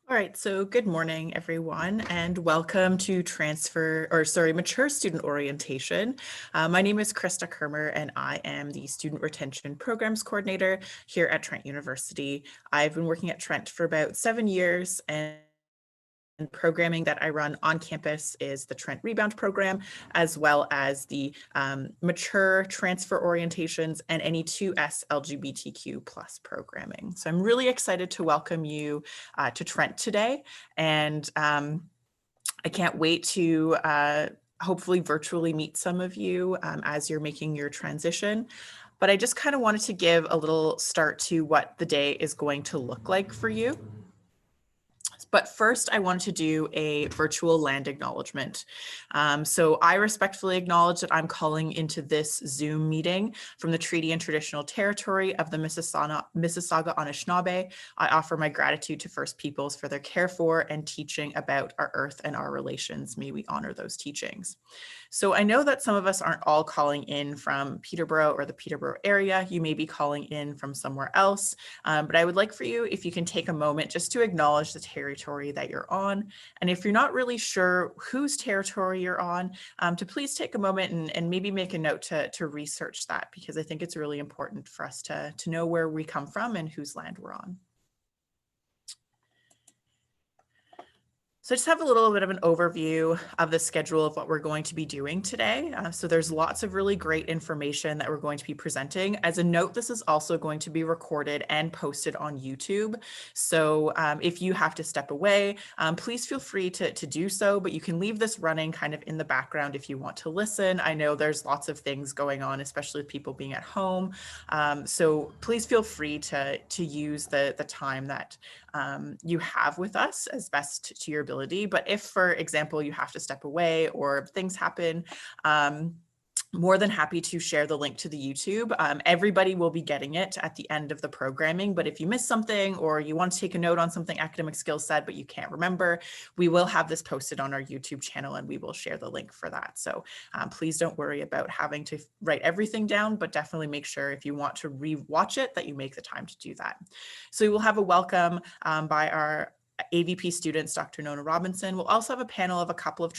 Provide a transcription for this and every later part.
All right, so good morning, everyone, and welcome to Mature Student Orientation. My name is Krista Kermer, and I am the Student Retention Programs Coordinator here at Trent University. I've been working at Trent for about 7 years, and programming that I run on campus is the Trent Rebound program, as well as the mature transfer orientations and any 2S LGBTQ plus programming. So I'm really excited to welcome you to Trent today. And I can't wait to hopefully virtually meet some of you as you're making your transition. But I just kind of wanted to give a little start to what the day is going to look like for you. But first, I wanted to do a virtual land acknowledgement. So I respectfully acknowledge that I'm calling into this Zoom meeting from the Treaty and Traditional Territory of the Mississauga Anishinaabe. I offer my gratitude to First Peoples for their care for and teaching about our earth and our relations. May we honor those teachings. So I know that some of us aren't all calling in from Peterborough or the Peterborough area. You may be calling in from somewhere else, but I would like for you, if you can take a moment just to acknowledge the territory that you're on. And if you're not really sure whose territory you're on, to please take a moment and maybe make a note to research that, because I think it's really important for us to know where we come from and whose land we're on. So I just have a little bit of an overview of the schedule of what we're going to be doing today. So there's lots of really great information that we're going to be presenting. As a note, this is also going to be recorded and posted on YouTube. So if you have to step away, please feel free to do so, but you can leave this running kind of in the background if you want to listen. I know there's lots of things going on, especially with people being at home. So please feel free to use the time that you have with us as best to your ability. But if, for example, you have to step away or things happen, more than happy to share the link to the YouTube. Everybody will be getting it at the end of the programming, but if you miss something or you want to take a note on something academic skills said, but you can't remember, we will have this posted on our YouTube channel and we will share the link for that. So please don't worry about having to write everything down, but definitely make sure if you want to re-watch it that you make the time to do that. So we will have a welcome by our AVP students, Dr. Nona Robinson. We'll also have a panel of a couple of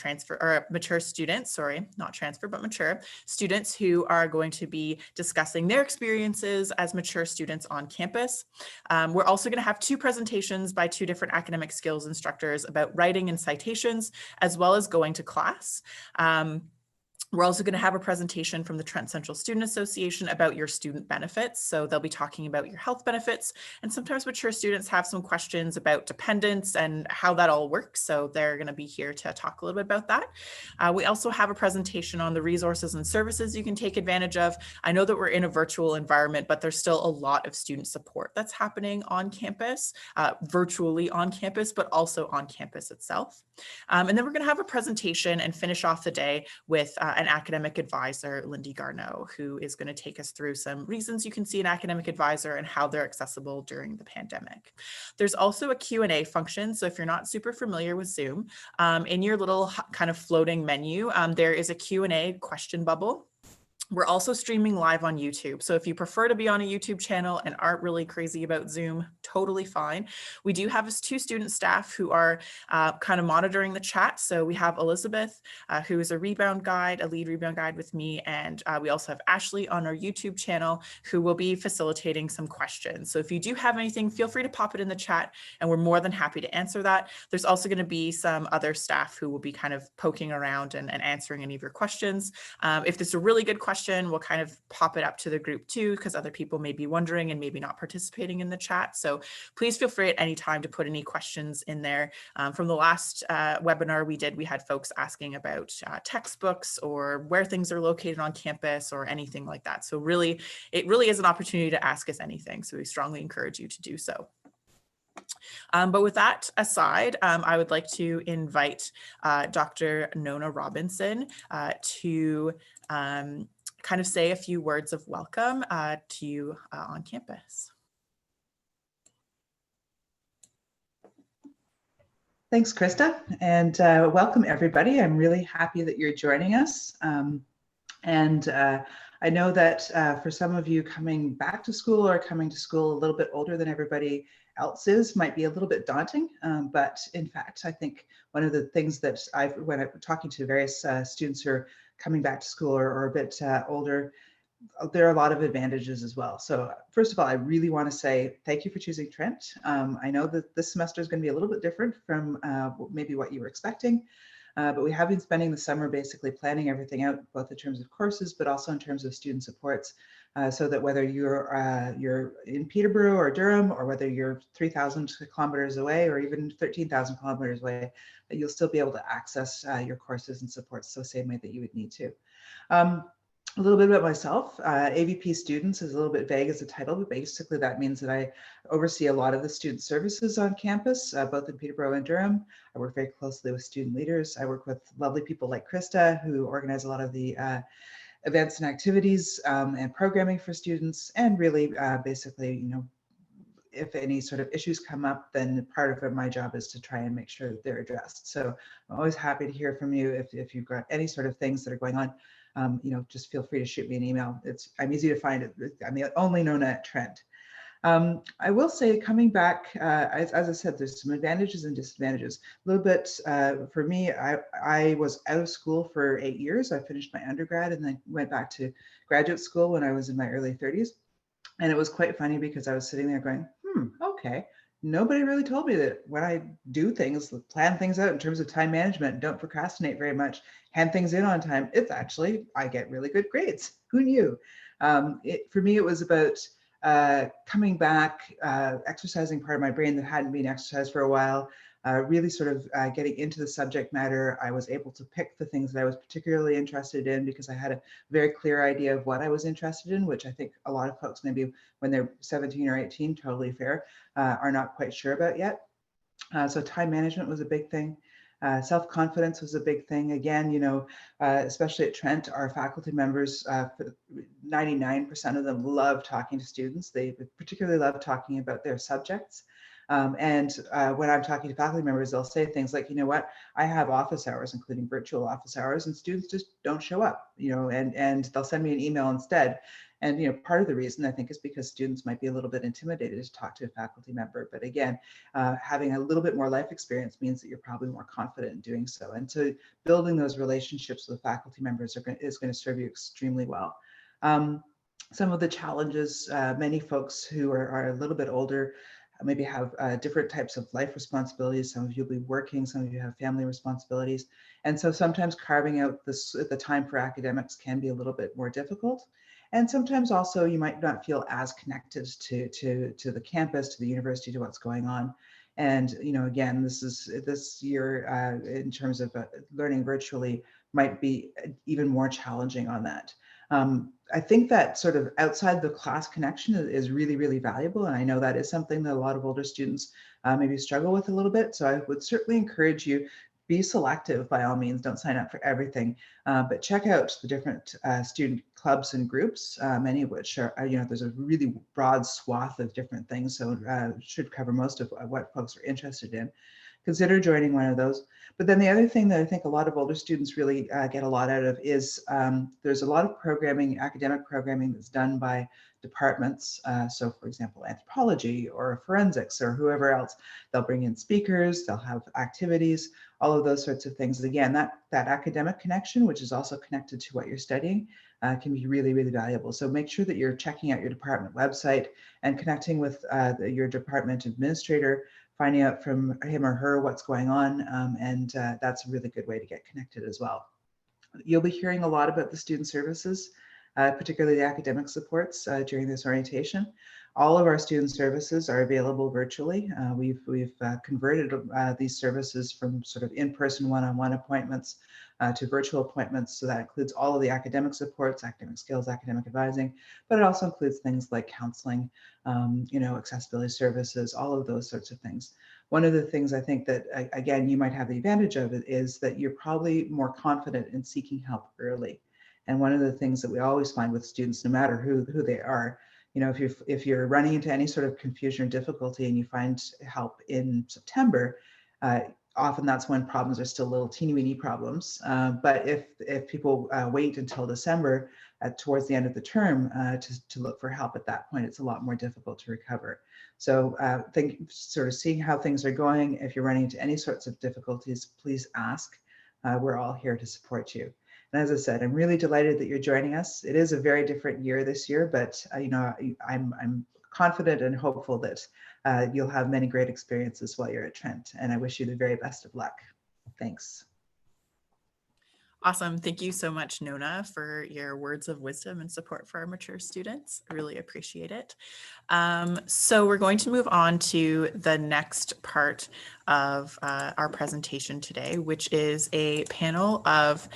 mature students, sorry, not transfer, but mature students who are going to be discussing their experiences as mature students on campus. We're also going to have 2 presentations by 2 different academic skills instructors about writing and citations, as well as going to class. We're also going to have a presentation from the Trent Central Student Association about your student benefits. So they'll be talking about your health benefits, and sometimes mature students have some questions about dependents and how that all works. So they're going to be here to talk a little bit about that. We also have a presentation on the resources and services you can take advantage of. I know that we're in a virtual environment, but there's still a lot of student support that's happening on campus, virtually on campus, but also on campus itself. And then we're going to have a presentation and finish off the day with an academic advisor, Lindy Garneau, who is going to take us through some reasons you can see an academic advisor and how they're accessible during the pandemic. There's also a Q&A function. So if you're not super familiar with Zoom, in your little kind of floating menu, there is a Q&A question bubble. We're also streaming live on YouTube. So if you prefer to be on a YouTube channel and aren't really crazy about Zoom, totally fine. We do have 2 student staff who are kind of monitoring the chat. So we have Elizabeth, who is a rebound guide, a lead rebound guide with me. And we also have Ashley on our YouTube channel who will be facilitating some questions. So if you do have anything, feel free to pop it in the chat and we're more than happy to answer that. There's also going to be some other staff who will be kind of poking around and answering any of your questions. If there's a really good question, we'll kind of pop it up to the group too, because other people may be wondering and maybe not participating in the chat. So please feel free at any time to put any questions in there. From the last webinar we had folks asking about textbooks or where things are located on campus or anything like that. So really, it really is an opportunity to ask us anything. So we strongly encourage you to do so. But with that aside, I would like to invite Dr. Nona Robinson to kind of say a few words of welcome to you on campus. Thanks, Krista, and welcome everybody. I'm really happy that you're joining us. I know that for some of you coming back to school or coming to school a little bit older than everybody else is might be a little bit daunting, but in fact, I think one of the things that when I'm talking to various students who are coming back to school or a bit older, there are a lot of advantages as well. So first of all, I really want to say thank you for choosing Trent. I know that this semester is going to be a little bit different from maybe what you were expecting, but we have been spending the summer basically planning everything out, both in terms of courses, but also in terms of student supports, so that whether you're in Peterborough or Durham, or whether you're 3,000 kilometers away or even 13,000 kilometers away, that you'll still be able to access your courses and supports the same way that you would need to. A little bit about myself. AVP Students is a little bit vague as a title, but basically that means that I oversee a lot of the student services on campus, both in Peterborough and Durham. I work very closely with student leaders. I work with lovely people like Krista, who organize a lot of the events and activities and programming for students. And really, basically, if any sort of issues come up, then part of my job is to try and make sure that they're addressed. So I'm always happy to hear from you if you've got any sort of things that are going on. Just feel free to shoot me an email. I'm easy to find. I'm the only known at Trent. I will say, coming back, as I said, there's some advantages and disadvantages. A little bit for me, I was out of school for 8 years. I finished my undergrad and then went back to graduate school when I was in my early 30s. And it was quite funny because I was sitting there going, okay, nobody really told me that when I do things, plan things out in terms of time management, don't procrastinate very much, hand things in on time, I get really good grades. Who knew? For me, it was about coming back, exercising part of my brain that hadn't been exercised for a while, really sort of getting into the subject matter. I was able to pick the things that I was particularly interested in because I had a very clear idea of what I was interested in, which I think a lot of folks, maybe when they're 17 or 18, totally fair, are not quite sure about yet. So time management was a big thing. Self-confidence was a big thing. Again, especially at Trent, our faculty members, 99% of them love talking to students. They particularly love talking about their subjects. And when I'm talking to faculty members, they'll say things like, you know what, I have office hours, including virtual office hours, and students just don't show up, and they'll send me an email instead. And part of the reason, I think, is because students might be a little bit intimidated to talk to a faculty member. But again, having a little bit more life experience means that you're probably more confident in doing so. And so building those relationships with faculty members is going to serve you extremely well. Some of the challenges, many folks who are a little bit older maybe have different types of life responsibilities. Some of you will be working, some of you have family responsibilities. And so sometimes carving out the time for academics can be a little bit more difficult. And sometimes also you might not feel as connected to the campus, to the university, to what's going on. And again, this year in terms of learning virtually might be even more challenging on that. I think that sort of outside the class connection is really, really valuable. And I know that is something that a lot of older students maybe struggle with a little bit. So I would certainly encourage you, be selective by all means, don't sign up for everything, but check out the different student clubs and groups, many of which are, there's a really broad swath of different things. So should cover most of what folks are interested in. Consider joining one of those. But then the other thing that I think a lot of older students really get a lot out of is there's a lot of programming, academic programming that's done by departments. So for example, anthropology or forensics or whoever else, they'll bring in speakers, they'll have activities, all of those sorts of things. Again, that academic connection, which is also connected to what you're studying, can be really, really valuable. So make sure that you're checking out your department website and connecting with your department administrator, finding out from him or her what's going on, and that's a really good way to get connected as well. You'll be hearing a lot about the student services, particularly the academic supports during this orientation. All of our student services are available virtually. We've converted these services from sort of in-person one-on-one appointments to virtual appointments. So that includes all of the academic supports, academic skills, academic advising, but it also includes things like counseling, accessibility services, all of those sorts of things. One of the things I think that, again, you might have the advantage of it is that you're probably more confident in seeking help early. And one of the things that we always find with students, no matter who they are, if you're running into any sort of confusion or difficulty and you find help in September, often that's when problems are still little teeny weeny problems. But if people wait until December, towards the end of the term to look for help at that point. It's a lot more difficult to recover. So sort of seeing how things are going. If you're running into any sorts of difficulties, please ask. We're all here to support you. And as I said, I'm really delighted that you're joining us. It is a very different year this year, but I'm confident and hopeful that you'll have many great experiences while you're at Trent. And I wish you the very best of luck. Thanks. Awesome. Thank you so much, Nona, for your words of wisdom and support for our mature students. I really appreciate it. So we're going to move on to the next part of our presentation today, which is a panel of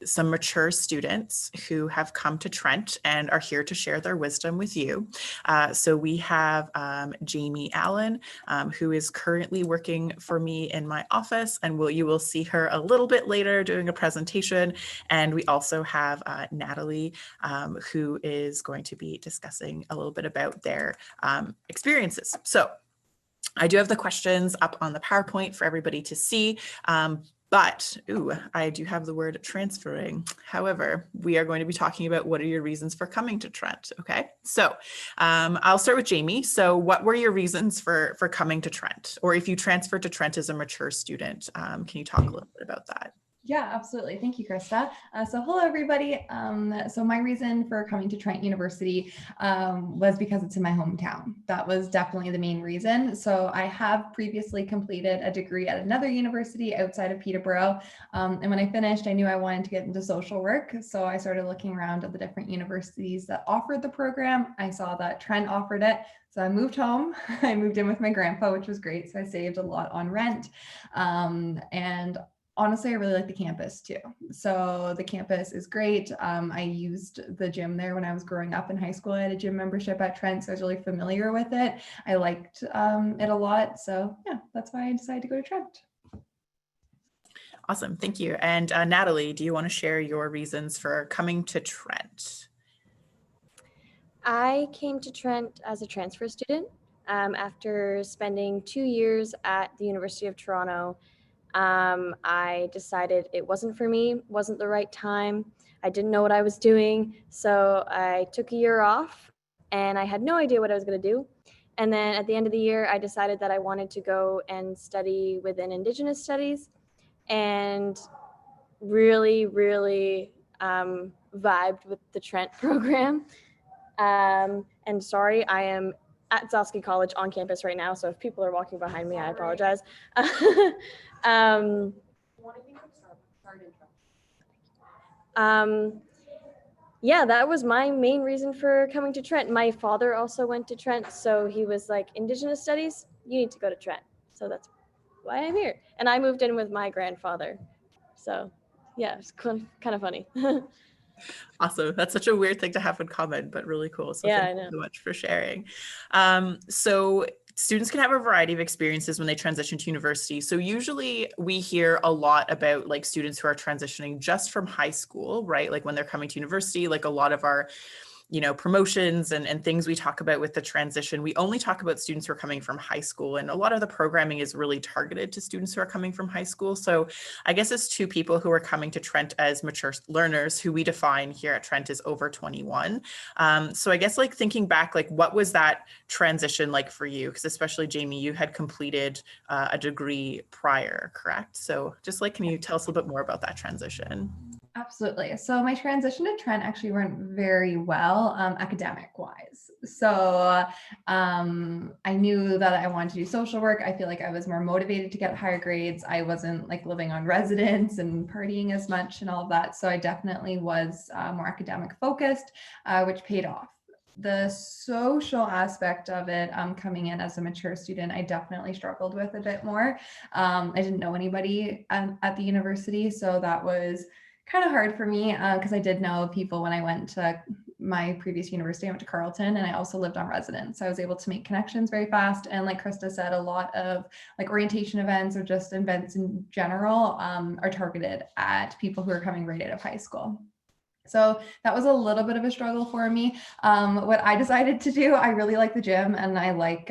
some mature students who have come to Trent and are here to share their wisdom with you. So we have Jamie Allen, who is currently working for me in my office, and you will see her a little bit later doing a presentation. And we also have Natalie, who is going to be discussing a little bit about their experiences. So I do have the questions up on the PowerPoint for everybody to see. But I do have the word transferring. However, we are going to be talking about what are your reasons for coming to Trent. Okay, so I'll start with Jamie. So what were your reasons for coming to Trent? Or if you transferred to Trent as a mature student, can you talk a little bit about that? Yeah, absolutely. Thank you, Krista. So hello, everybody. So my reason for coming to Trent University was because it's in my hometown. That was definitely the main reason. So I have previously completed a degree at another university outside of Peterborough. And when I finished, I knew I wanted to get into social work. So I started looking around at the different universities that offered the program. I saw that Trent offered it. So I moved home. I moved in with my grandpa, which was great. So I saved a lot on rent. And honestly, I really like the campus too. So the campus is great. I used the gym there when I was growing up in high school. I had a gym membership at Trent, so I was really familiar with it. I liked it a lot. So yeah, that's why I decided to go to Trent. Awesome, thank you. And Natalie, do you want to share your reasons for coming to Trent? I came to Trent as a transfer student after spending 2 years at the University of Toronto. I decided it wasn't for me, wasn't the right time. I didn't know what I was doing. So I took a year off and I had no idea what I was going to do. And then at the end of the year, I decided that I wanted to go and study within Indigenous studies and really, really vibed with the Trent program. And sorry, I am at Zosky College on campus right now. So if people are walking behind me, I apologize. Yeah, that was my main reason for coming to Trent. My father also went to Trent, so he was like, Indigenous studies, you need to go to Trent. So that's why I'm here. And I moved in with my grandfather. So yeah, it's kind of funny. Awesome. That's such a weird thing to have in common, but really cool. So Yeah, thank you so much for sharing. So students can have a variety of experiences when they transition to university. So usually we hear a lot about like students who are transitioning just from high school, right? Like when they're coming to university, like a lot of our promotions and things we talk about with the transition, we only talk about students who are coming from high school. And a lot of the programming is really targeted to students who are coming from high school. So I guess it's two people who are coming to Trent as mature learners, who we define here at Trent as over 21. So I guess like thinking back, like what was that transition like for you? Because especially Jamie, you had completed a degree prior, correct? So just like, can you tell us a little bit more about that transition? Absolutely. So my transition to Trent actually went very well academic wise. So I knew that I wanted to do social work. I feel like I was more motivated to get higher grades. I wasn't like living on residence and partying as much and all of that. So I definitely was more academic focused, which paid off. The social aspect of it, coming in as a mature student, I definitely struggled with a bit more. I didn't know anybody at the university, so that was kind of hard for me because I did know people when I went to my previous university. I went to Carleton and I also lived on residence. So I was able to make connections very fast. And like Krista said, a lot of like orientation events or just events in general are targeted at people who are coming right out of high school. So that was a little bit of a struggle for me. What I decided to do, I really like the gym and I like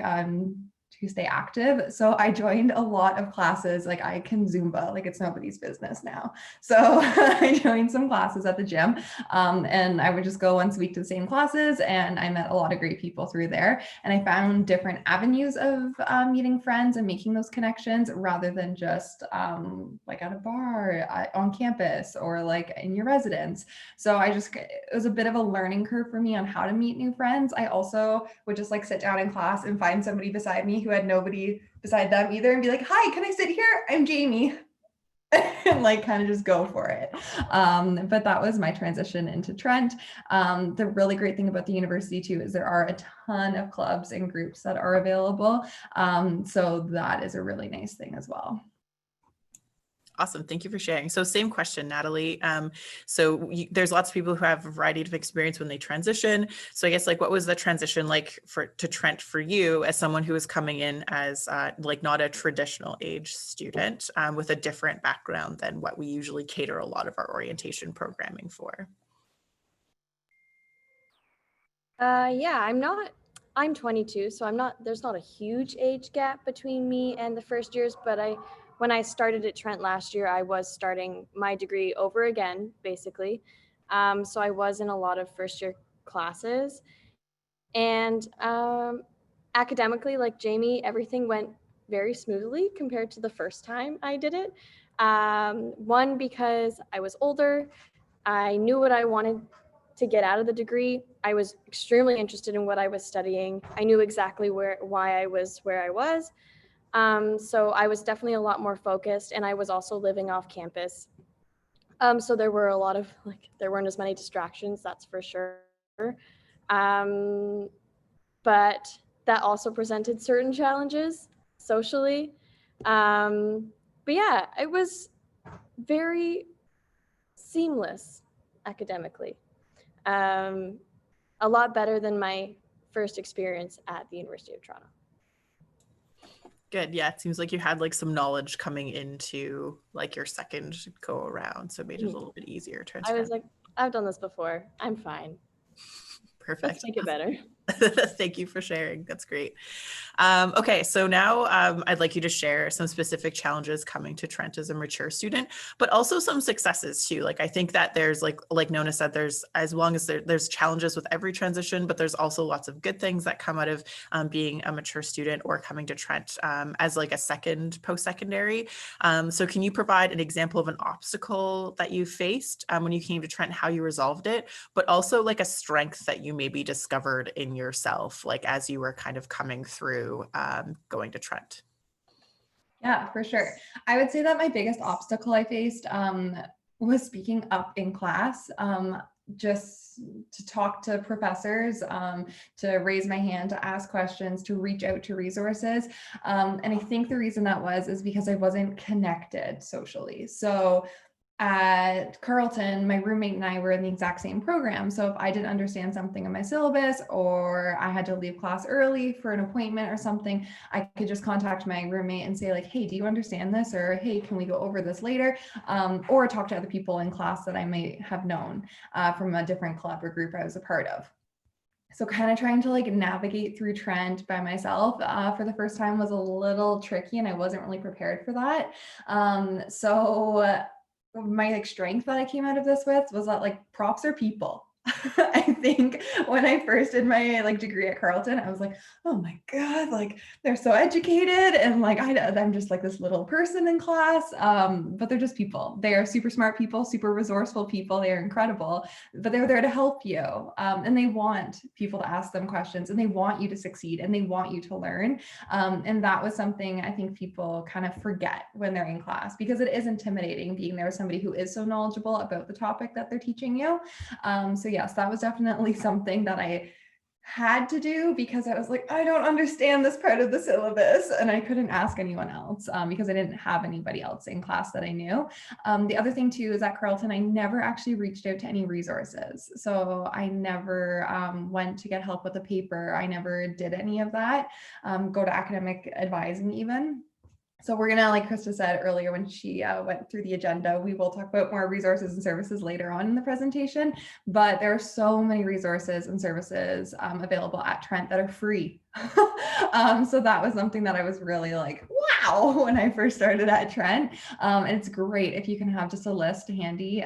to stay active. So I joined a lot of classes. Like I can Zumba, like it's nobody's business now. So I joined some classes at the gym, and I would just go once a week to the same classes, and I met a lot of great people through there. And I found different avenues of meeting friends and making those connections rather than just like at a bar on campus or like in your residence. So it was a bit of a learning curve for me on how to meet new friends. I also would just like sit down in class and find somebody beside me who had nobody beside them either and be like, hi, can I sit here? I'm Jamie. And like kind of just go for it. But that was my transition into Trent. The really great thing about the university too is there are a ton of clubs and groups that are available. So that is a really nice thing as well. Awesome. Thank you for sharing. So same question, Natalie. There's lots of people who have a variety of experience when they transition. So I guess like, what was the transition like to Trent for you as someone who is coming in as like not a traditional age student with a different background than what we usually cater a lot of our orientation programming for? I'm 22, so there's not a huge age gap between me and the first years, but when I started at Trent last year, I was starting my degree over again, basically. So I was in a lot of first year classes, and academically, like Jamie, everything went very smoothly compared to the first time I did it. One, because I was older, I knew what I wanted to get out of the degree. I was extremely interested in what I was studying. I knew exactly why I was where I was. So I was definitely a lot more focused, and I was also living off campus. So there weren't as many distractions, that's for sure. But that also presented certain challenges socially. But yeah, it was very seamless academically. A lot better than my first experience at the University of Toronto. Good. Yeah, it seems like you had like some knowledge coming into like your second go around, so it made it a little bit easier to transfer. I was like, I've done this before. I'm fine. Perfect. Let's make it better. Thank you for sharing. That's great. Okay, so now I'd like you to share some specific challenges coming to Trent as a mature student, but also some successes too. Like I think that there's like Nona said, there's as long as there's challenges with every transition, but there's also lots of good things that come out of being a mature student or coming to Trent as like a second post-secondary. So can you provide an example of an obstacle that you faced when you came to Trent, how you resolved it, but also like a strength that you maybe discovered in yourself, like as you were kind of coming through going to Trent? Yeah, for sure. I would say that my biggest obstacle I faced was speaking up in class, just to talk to professors, to raise my hand, to ask questions, to reach out to resources. And I think the reason that is because I wasn't connected socially. So at Carleton, my roommate and I were in the exact same program. So if I didn't understand something in my syllabus or I had to leave class early for an appointment or something, I could just contact my roommate and say like, hey, do you understand this? Or hey, can we go over this later? Or talk to other people in class that I might have known from a different club or group I was a part of. So kind of trying to like navigate through Trent by myself for the first time was a little tricky, and I wasn't really prepared for that. So my like strength that I came out of this with was that like props are people. I think when I first did my like degree at Carleton, I was like, oh my God, like they're so educated. And like, I'm just like this little person in class, but they're just people. They are super smart people, super resourceful people. They are incredible, but they're there to help you. And they want people to ask them questions, and they want you to succeed, and they want you to learn. And that was something I think people kind of forget when they're in class, because it is intimidating being there with somebody who is so knowledgeable about the topic that they're teaching you. So yes, that was definitely something that I had to do, because I was like, I don't understand this part of the syllabus, and I couldn't ask anyone else because I didn't have anybody else in class that I knew. The other thing too is at Carleton, I never actually reached out to any resources. So I never went to get help with a paper. I never did any of that, go to academic advising even. So we're gonna, like Krista said earlier when she went through the agenda, we will talk about more resources and services later on in the presentation, but there are so many resources and services available at Trent that are free. So that was something that I was really like, wow, when I first started at Trent. And it's great if you can have just a list handy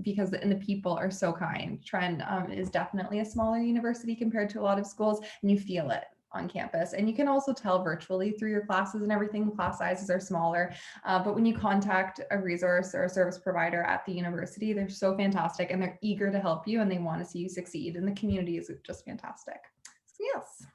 because the people are so kind. Trent is definitely a smaller university compared to a lot of schools, and you feel it on campus. And you can also tell virtually through your classes and everything, class sizes are smaller. But when you contact a resource or a service provider at the university, they're so fantastic and they're eager to help you and they want to see you succeed. And the community is just fantastic. So yes.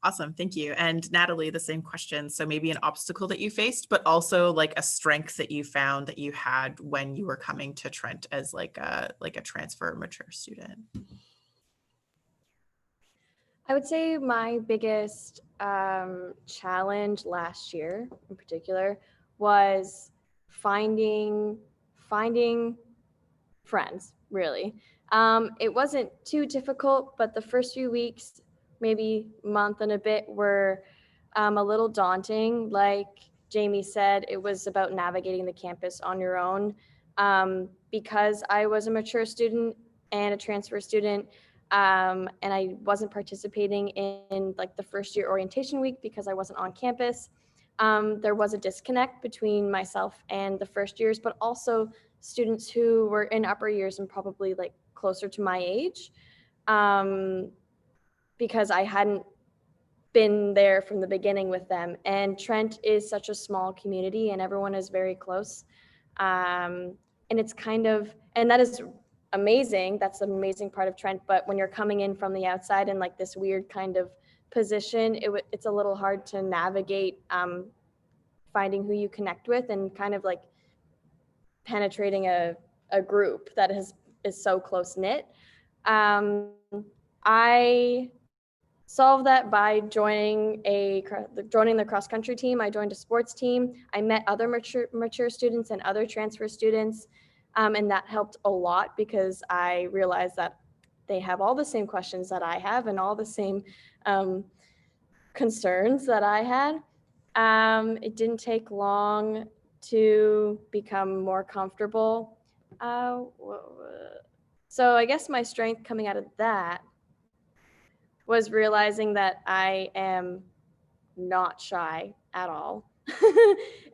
Awesome. Thank you. And Natalie, the same question. So maybe an obstacle that you faced, but also like a strength that you found that you had when you were coming to Trent as like a transfer mature student. I would say my biggest challenge last year in particular was finding friends, really. It wasn't too difficult, but the first few weeks, maybe month and a bit, were a little daunting. Like Jamie said, it was about navigating the campus on your own. Because I was a mature student and a transfer student, and I wasn't participating in like the first year orientation week because I wasn't on campus. There was a disconnect between myself and the first years, but also students who were in upper years and probably like closer to my age, because I hadn't been there from the beginning with them. And Trent is such a small community and everyone is very close. And it's kind of, and that is amazing. That's the amazing part of Trent. But when you're coming in from the outside in like this weird kind of position, it's a little hard to navigate finding who you connect with and kind of like penetrating a group that is so close knit. I solved that by joining the cross country team. I joined a sports team. I met other mature students and other transfer students. And that helped a lot because I realized that they have all the same questions that I have and all the same concerns that I had. It didn't take long to become more comfortable. So I guess my strength coming out of that was realizing that I am not shy at all.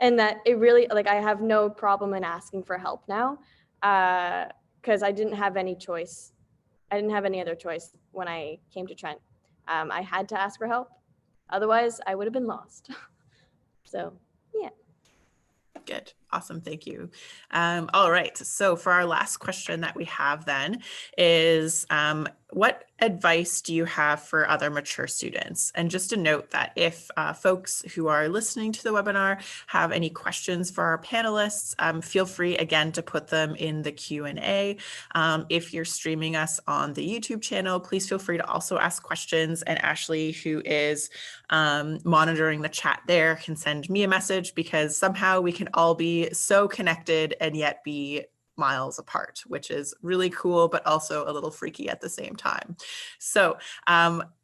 And that it really, like, I have no problem in asking for help now, because I didn't have any choice. I didn't have any other choice when I came to Trent. I had to ask for help. Otherwise, I would have been lost. So, yeah. Good. Awesome. Thank you. All right. So for our last question that we have then is, what advice do you have for other mature students? And just a note that if folks who are listening to the webinar have any questions for our panelists, feel free again to put them in the Q&A. If you're streaming us on the YouTube channel, please feel free to also ask questions. And Ashley, who is monitoring the chat there, can send me a message because somehow we can all be so connected and yet be miles apart, which is really cool, but also a little freaky at the same time. So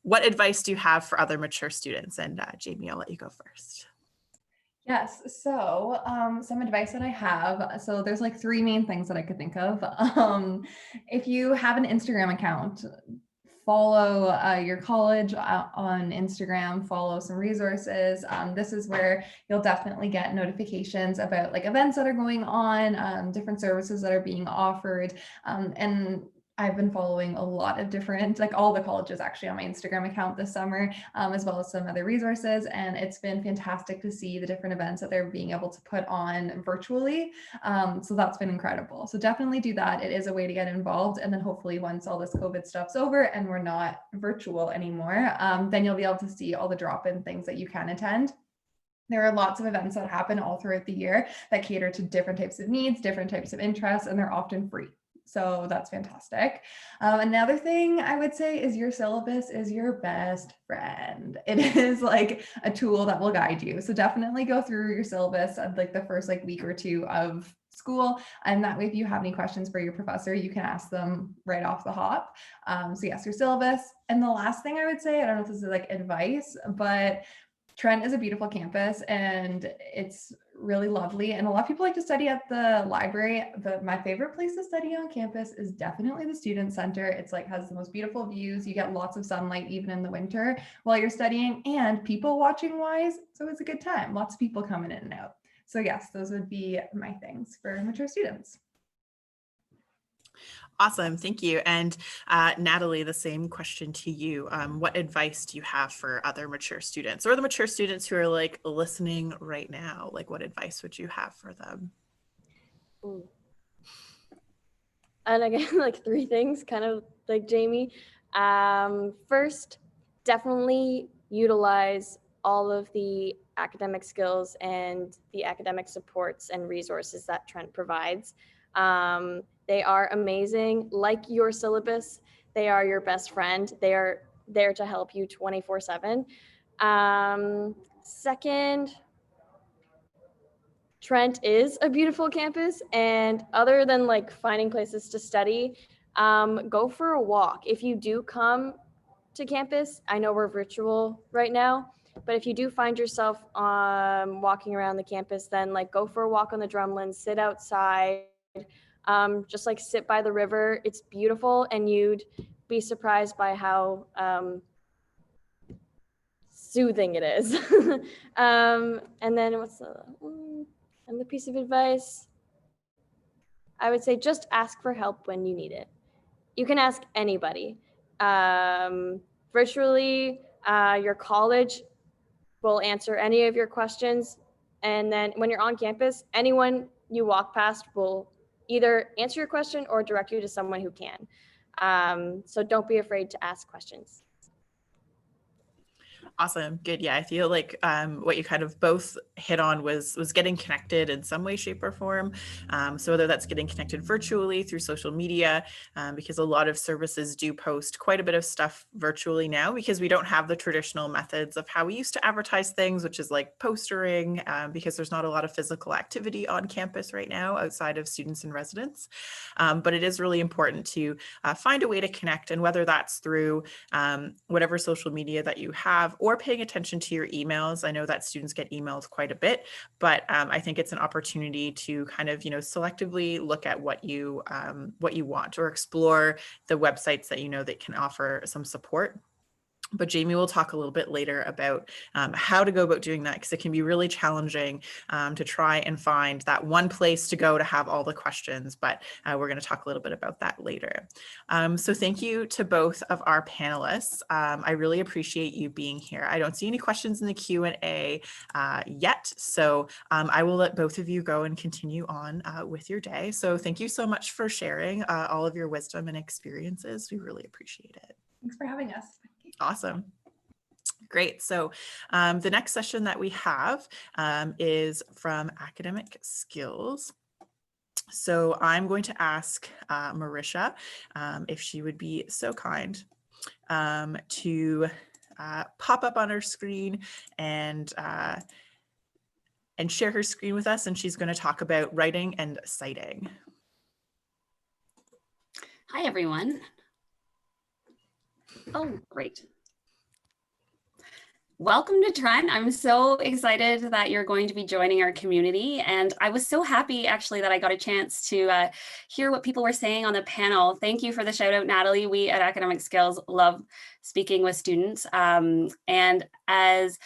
what advice do you have for other mature students? And Jamie, I'll let you go first. Yes, so some advice that I have. So there's like three main things that I could think of. If you have an Instagram account, follow your college on Instagram, follow some resources. This is where you'll definitely get notifications about like events that are going on, different services that are being offered. And I've been following a lot of different, like all the colleges actually on my Instagram account this summer, as well as some other resources. And it's been fantastic to see the different events that they're being able to put on virtually. So that's been incredible. So definitely do that. It is a way to get involved. And then hopefully once all this COVID stuff's over and we're not virtual anymore, then you'll be able to see all the drop-in things that you can attend. There are lots of events that happen all throughout the year that cater to different types of needs, different types of interests, and they're often free. So that's fantastic. Another thing I would say is your syllabus is your best friend. It is like a tool that will guide you. So definitely go through your syllabus at like the first like week or two of school. And that way, if you have any questions for your professor, you can ask them right off the hop. So yes, your syllabus. And the last thing I would say, I don't know if this is like advice, but Trent is a beautiful campus and it's really lovely. And a lot of people like to study at the library. My favorite place to study on campus is definitely the student center. It's like has the most beautiful views. You get lots of sunlight even in the winter while you're studying, and people watching wise. So it's a good time. Lots of people coming in and out. So yes, those would be my things for mature students. Awesome, thank you. And Natalie, the same question to you. What advice do you have for other mature students or the mature students who are like listening right now? Like what advice would you have for them? Ooh. And again, like 3 things, kind of like Jamie. First, definitely utilize all of the academic skills and the academic supports and resources that Trent provides. They are amazing. Like your syllabus, they are your best friend. They are there to help you 24/7. Second, Trent is a beautiful campus, and other than like finding places to study, go for a walk. If you do come to campus, I know we're virtual right now, but if you do find yourself walking around the campus, then like go for a walk on the drumlins, sit outside, just like sit by the river. It's beautiful, and you'd be surprised by how soothing it is. And then what's the piece of advice? I would say just ask for help when you need it. You can ask anybody. Virtually, your college will answer any of your questions. And then when you're on campus, anyone you walk past will either answer your question or direct you to someone who can. So don't be afraid to ask questions. Awesome. Good. Yeah. I feel like what you kind of both hit on was getting connected in some way, shape, or form. So whether that's getting connected virtually through social media, because a lot of services do post quite a bit of stuff virtually now because we don't have the traditional methods of how we used to advertise things, which is like postering, because there's not a lot of physical activity on campus right now outside of students and residents. But it is really important to find a way to connect, and whether that's through whatever social media that you have, or paying attention to your emails. I know that students get emailed quite a bit, but I think it's an opportunity to kind of, selectively look at what you want, or explore the websites that that can offer some support. But Jamie will talk a little bit later about how to go about doing that, because it can be really challenging to try and find that one place to go to have all the questions. But we're going to talk a little bit about that later. So thank you to both of our panelists. I really appreciate you being here. I don't see any questions in the Q&A yet, so I will let both of you go and continue on with your day. So thank you so much for sharing all of your wisdom and experiences. We really appreciate it. Thanks for having us. Awesome. Great. So the next session that we have is from Academic Skills. So I'm going to ask Marisha if she would be so kind to pop up on her screen and share her screen with us. And she's going to talk about writing and citing. Hi, everyone. Oh, great. Welcome to Trent. I'm so excited that you're going to be joining our community. And I was so happy actually that I got a chance to hear what people were saying on the panel. Thank you for the shout out, Natalie. We at Academic Skills love speaking with students. And as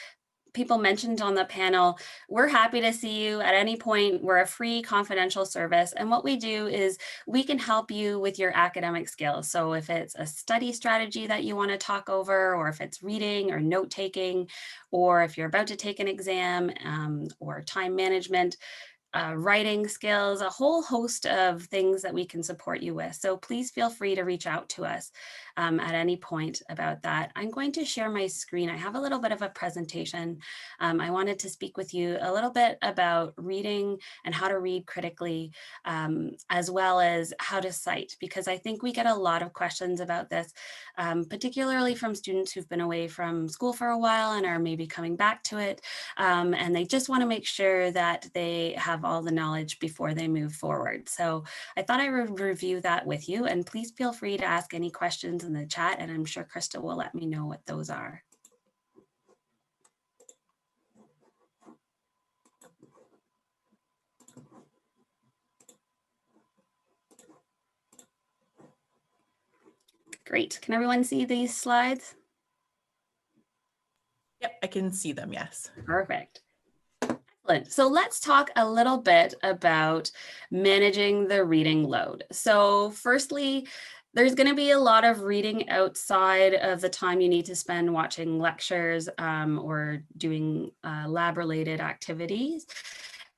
people mentioned on the panel, we're happy to see you at any point. We're a free confidential service. And what we do is we can help you with your academic skills. So if it's a study strategy that you want to talk over, or if it's reading or note taking, or if you're about to take an exam or time management, writing skills, a whole host of things that we can support you with. So please feel free to reach out to us at any point about that. I'm going to share my screen. I have a little bit of a presentation. I wanted to speak with you a little bit about reading and how to read critically, as well as how to cite, because I think we get a lot of questions about this, particularly from students who've been away from school for a while and are maybe coming back to it. And they just want to make sure that they have all the knowledge before they move forward. So I thought I would review that with you, and please feel free to ask any questions in the chat, and I'm sure Krista will let me know what those are. Great. Can everyone see these slides? Yep, I can see them, yes. Perfect. Excellent. So let's talk a little bit about managing the reading load. So firstly, there's going to be a lot of reading outside of the time you need to spend watching lectures or doing lab-related activities.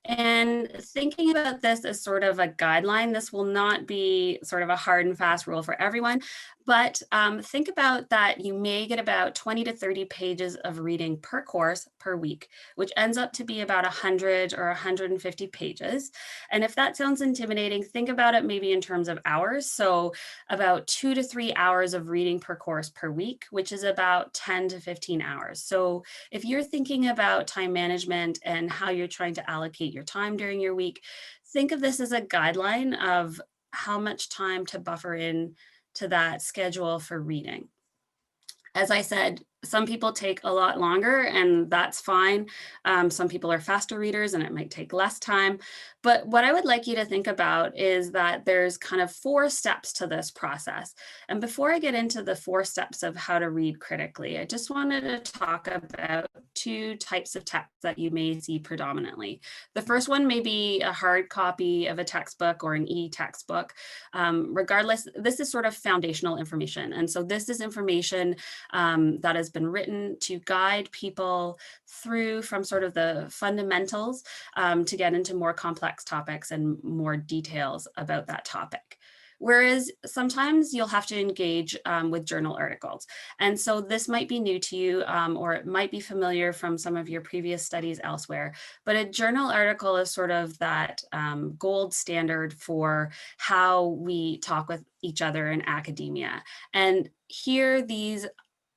And thinking about this as sort of a guideline, this will not be sort of a hard and fast rule for everyone, but think about that you may get about 20 to 30 pages of reading per course per week, which ends up to be about 100 or 150 pages. And if that sounds intimidating, think about it maybe in terms of hours. So about 2 to 3 hours of reading per course per week, which is about 10 to 15 hours. So if you're thinking about time management and how you're trying to allocate your time during your week, think of this as a guideline of how much time to buffer in to that schedule for reading. As I said, some people take a lot longer, and that's fine. Some people are faster readers and it might take less time. But what I would like you to think about is that there's kind of 4 steps to this process. And before I get into the 4 steps of how to read critically, I just wanted to talk about 2 types of text that you may see predominantly. The first one may be a hard copy of a textbook or an e-textbook. Regardless, this is sort of foundational information. And so this is information that has been written to guide people through from sort of the fundamentals to get into more complex topics and more details about that topic. Whereas sometimes you'll have to engage with journal articles. And so this might be new to you, or it might be familiar from some of your previous studies elsewhere, but a journal article is sort of that gold standard for how we talk with each other in academia. And here, these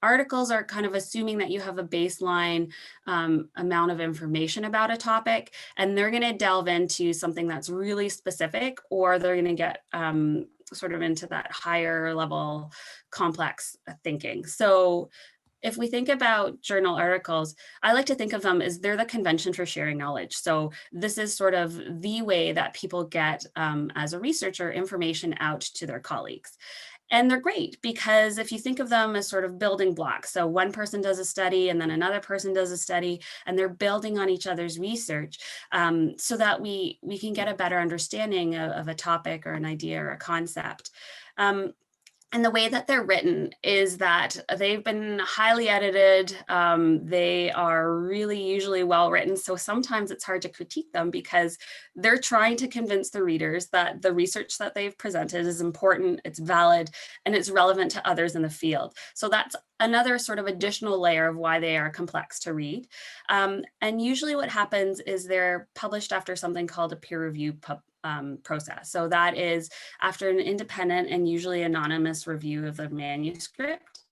articles are kind of assuming that you have a baseline amount of information about a topic, and they're going to delve into something that's really specific, or they're going to get sort of into that higher level complex thinking. So if we think about journal articles, I like to think of them as they're the convention for sharing knowledge. So this is sort of the way that people get, as a researcher, information out to their colleagues. And they're great because if you think of them as sort of building blocks, so one person does a study and then another person does a study, and they're building on each other's research so that we can get a better understanding of a topic or an idea or a concept. And the way that they're written is that they've been highly edited. They are really usually well written. So sometimes it's hard to critique them because they're trying to convince the readers that the research that they've presented is important, it's valid, and it's relevant to others in the field. So that's another sort of additional layer of why they are complex to read. And usually what happens is they're published after something called a peer review process. So that is after an independent and usually anonymous review of the manuscript.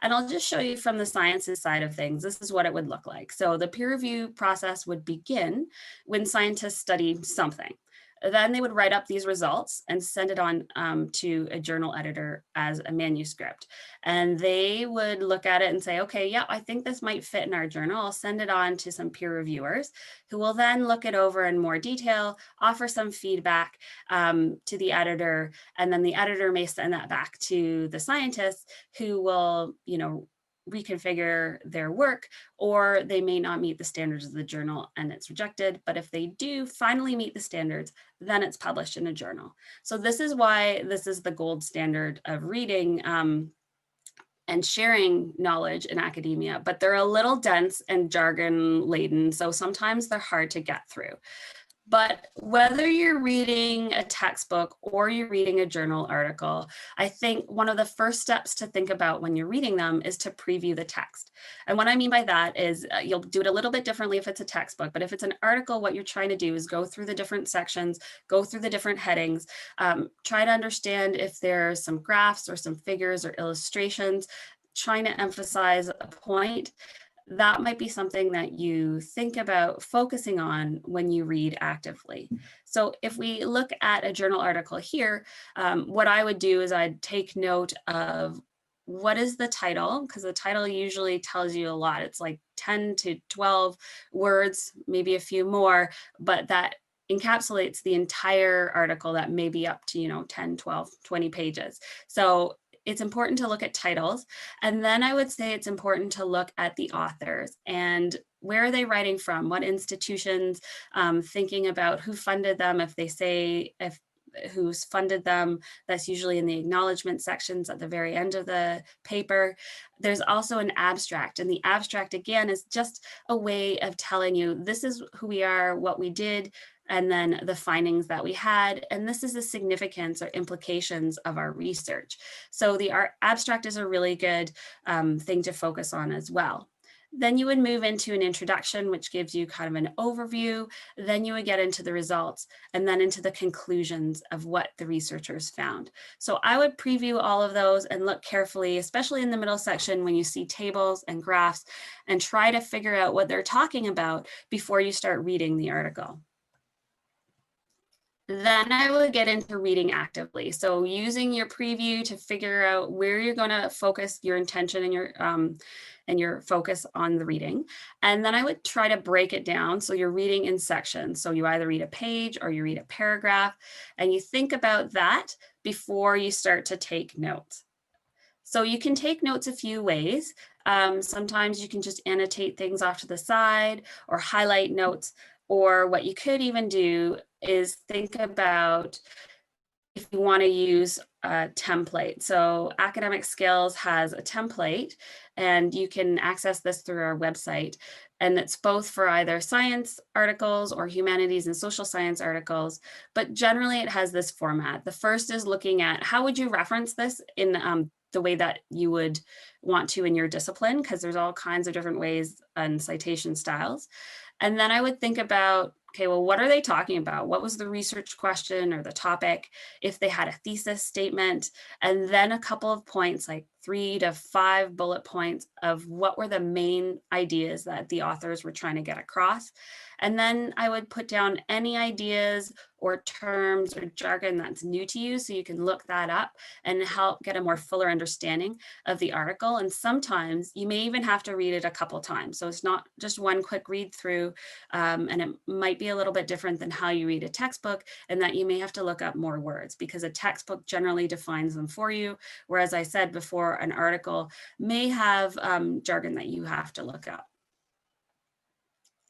And I'll just show you from the sciences side of things, this is what it would look like. So the peer review process would begin when scientists study something. Then they would write up these results and send it on to a journal editor as a manuscript. And they would look at it and say, okay, yeah, I think this might fit in our journal. I'll send it on to some peer reviewers who will then look it over in more detail, offer some feedback to the editor, and then the editor may send that back to the scientists who will, reconfigure their work, or they may not meet the standards of the journal and it's rejected. But if they do finally meet the standards, then it's published in a journal. So this is why this is the gold standard of reading and sharing knowledge in academia, but they're a little dense and jargon laden. So sometimes they're hard to get through. But whether you're reading a textbook or you're reading a journal article, I think one of the first steps to think about when you're reading them is to preview the text. And what I mean by that is you'll do it a little bit differently if it's a textbook, but if it's an article, what you're trying to do is go through the different sections, go through the different headings, try to understand if there's some graphs or some figures or illustrations, trying to emphasize a point. That might be something that you think about focusing on when you read actively. So if we look at a journal article here, what I would do is I'd take note of what is the title, because the title usually tells you a lot. It's like 10 to 12 words, maybe a few more, but that encapsulates the entire article that may be up to 10, 12, 20 pages. So it's important to look at titles. And then I would say it's important to look at the authors and where are they writing from, what institutions, thinking about who funded them. If they say who's funded them, that's usually in the acknowledgement sections at the very end of the paper. There's also an abstract, and the abstract again is just a way of telling you this is who we are, what we did, and then the findings that we had, and this is the significance or implications of our research. So the abstract is a really good thing to focus on as well. Then you would move into an introduction, which gives you kind of an overview. Then you would get into the results and then into the conclusions of what the researchers found. So I would preview all of those and look carefully, especially in the middle section when you see tables and graphs, and try to figure out what they're talking about before you start reading the article. Then I would get into reading actively. So using your preview to figure out where you're going to focus your intention and your focus on the reading. And then I would try to break it down. So you're reading in sections. So you either read a page or you read a paragraph, and you think about that before you start to take notes. So you can take notes a few ways. Sometimes you can just annotate things off to the side or highlight notes. Or what you could even do is think about if you want to use a template. So Academic Skills has a template, and you can access this through our website. And it's both for either science articles or humanities and social science articles, but generally it has this format. The first is looking at how would you reference this in the way that you would want to in your discipline, because there's all kinds of different ways and citation styles. And then I would think about, okay, well, what are they talking about? What was the research question or the topic? If they had a thesis statement, and then a couple of points, like 3 to 5 bullet points of what were the main ideas that the authors were trying to get across. And then I would put down any ideas or terms or jargon that's new to you, so you can look that up and help get a more fuller understanding of the article. And sometimes you may even have to read it a couple times. So it's not just one quick read through, and it might be a little bit different than how you read a textbook, and that you may have to look up more words because a textbook generally defines them for you. Whereas I said before, an article may have jargon that you have to look up.